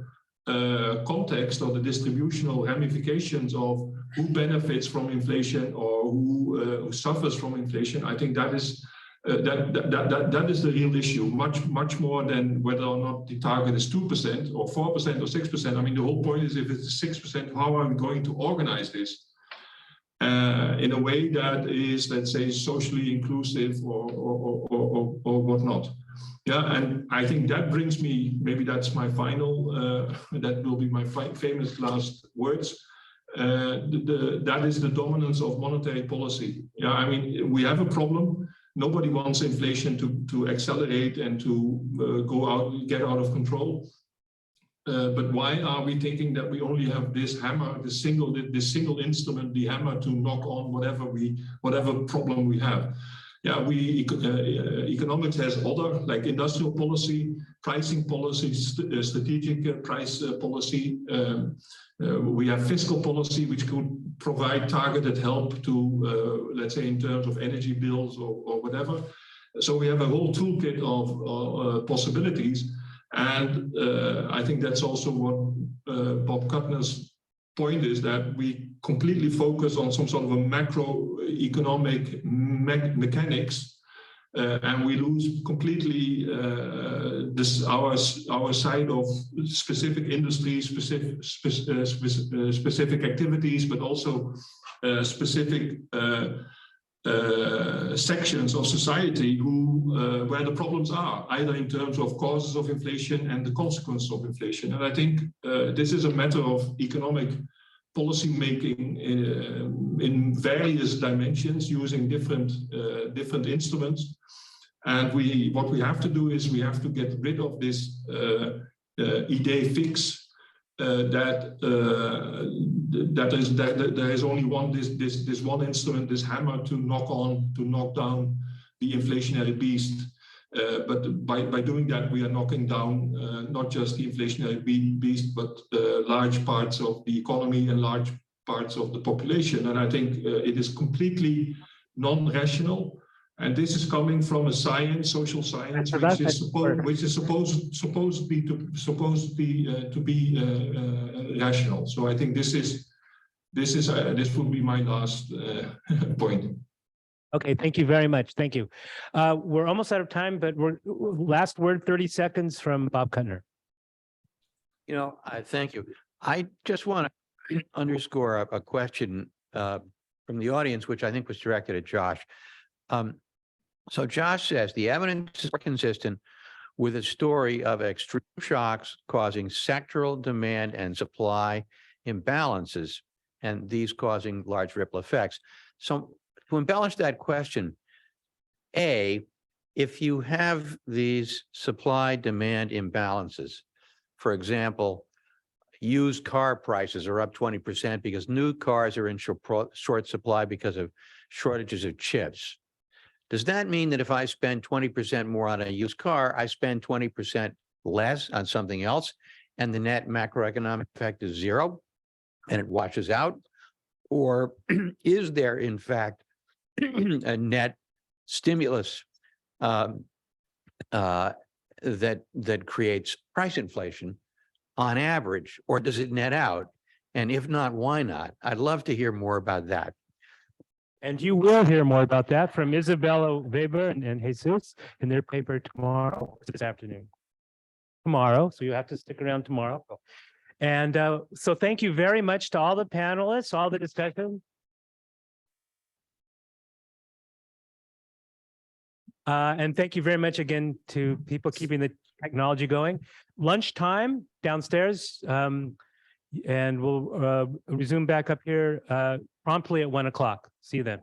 E: context, or the distributional ramifications of who benefits from inflation or who suffers from inflation, I think that is That is the real issue, much more than whether or not the target is 2% or 4% or 6%. I mean, the whole point is if it's 6%, how are we going to organize this in a way that is, let's say, socially inclusive or whatnot. Yeah, and I think that brings me, maybe that's my final, that will be my famous last words. That is the dominance of monetary policy. Yeah, I mean, we have a problem. Nobody wants inflation to accelerate and to get out of control. But why are we thinking that we only have this hammer, this single instrument, the hammer to knock on whatever problem we have? Yeah, economics has other, like industrial policy, pricing policy, strategic price policy. We have fiscal policy, which could provide targeted help to, let's say, in terms of energy bills or whatever. So we have a whole toolkit of possibilities. And I think that's also what Bob Kuttner's point is, that we completely focus on some sort of a macroeconomic mechanics, and we lose completely our side of specific industries, specific activities, but also specific sections of society where the problems are, either in terms of causes of inflation and the consequences of inflation. And I think this is a matter of economic policy making in various dimensions using different instruments. And what we have to do is we have to get rid of this idée fixe that there is only this one instrument, this hammer to knock down the inflationary beast. But by doing that, we are knocking down not just the inflationary beast, but large parts of the economy and large parts of the population. And I think it is completely non-rational. And this is coming from a social science, which is supposed to be rational. So I think this would be my last point.
B: Okay, thank you very much. Thank you. We're almost out of time, but last word, 30 seconds from Bob Kuttner.
F: You know, thank you. I just want to underscore a question from the audience, which I think was directed at Josh. So Josh says the evidence is consistent with a story of extreme shocks causing sectoral demand and supply imbalances, and these causing large ripple effects. So to embellish that question, A, if you have these supply-demand imbalances, for example, used car prices are up 20% because new cars are in short supply because of shortages of chips. Does that mean that if I spend 20% more on a used car, I spend 20% less on something else, and the net macroeconomic effect is zero, and it washes out? Or is there, in fact, a net stimulus that creates price inflation on average, or does it net out? And if not, why not? I'd love to hear more about that.
B: And you will hear more about that from Isabella Weber and Jesus in their paper this afternoon. Tomorrow, so you have to stick around tomorrow. And so thank you very much to all the panelists, all the discussion. And thank you very much again to people keeping the technology going. Lunchtime downstairs, and we'll resume back up here promptly at 1 o'clock. See you then.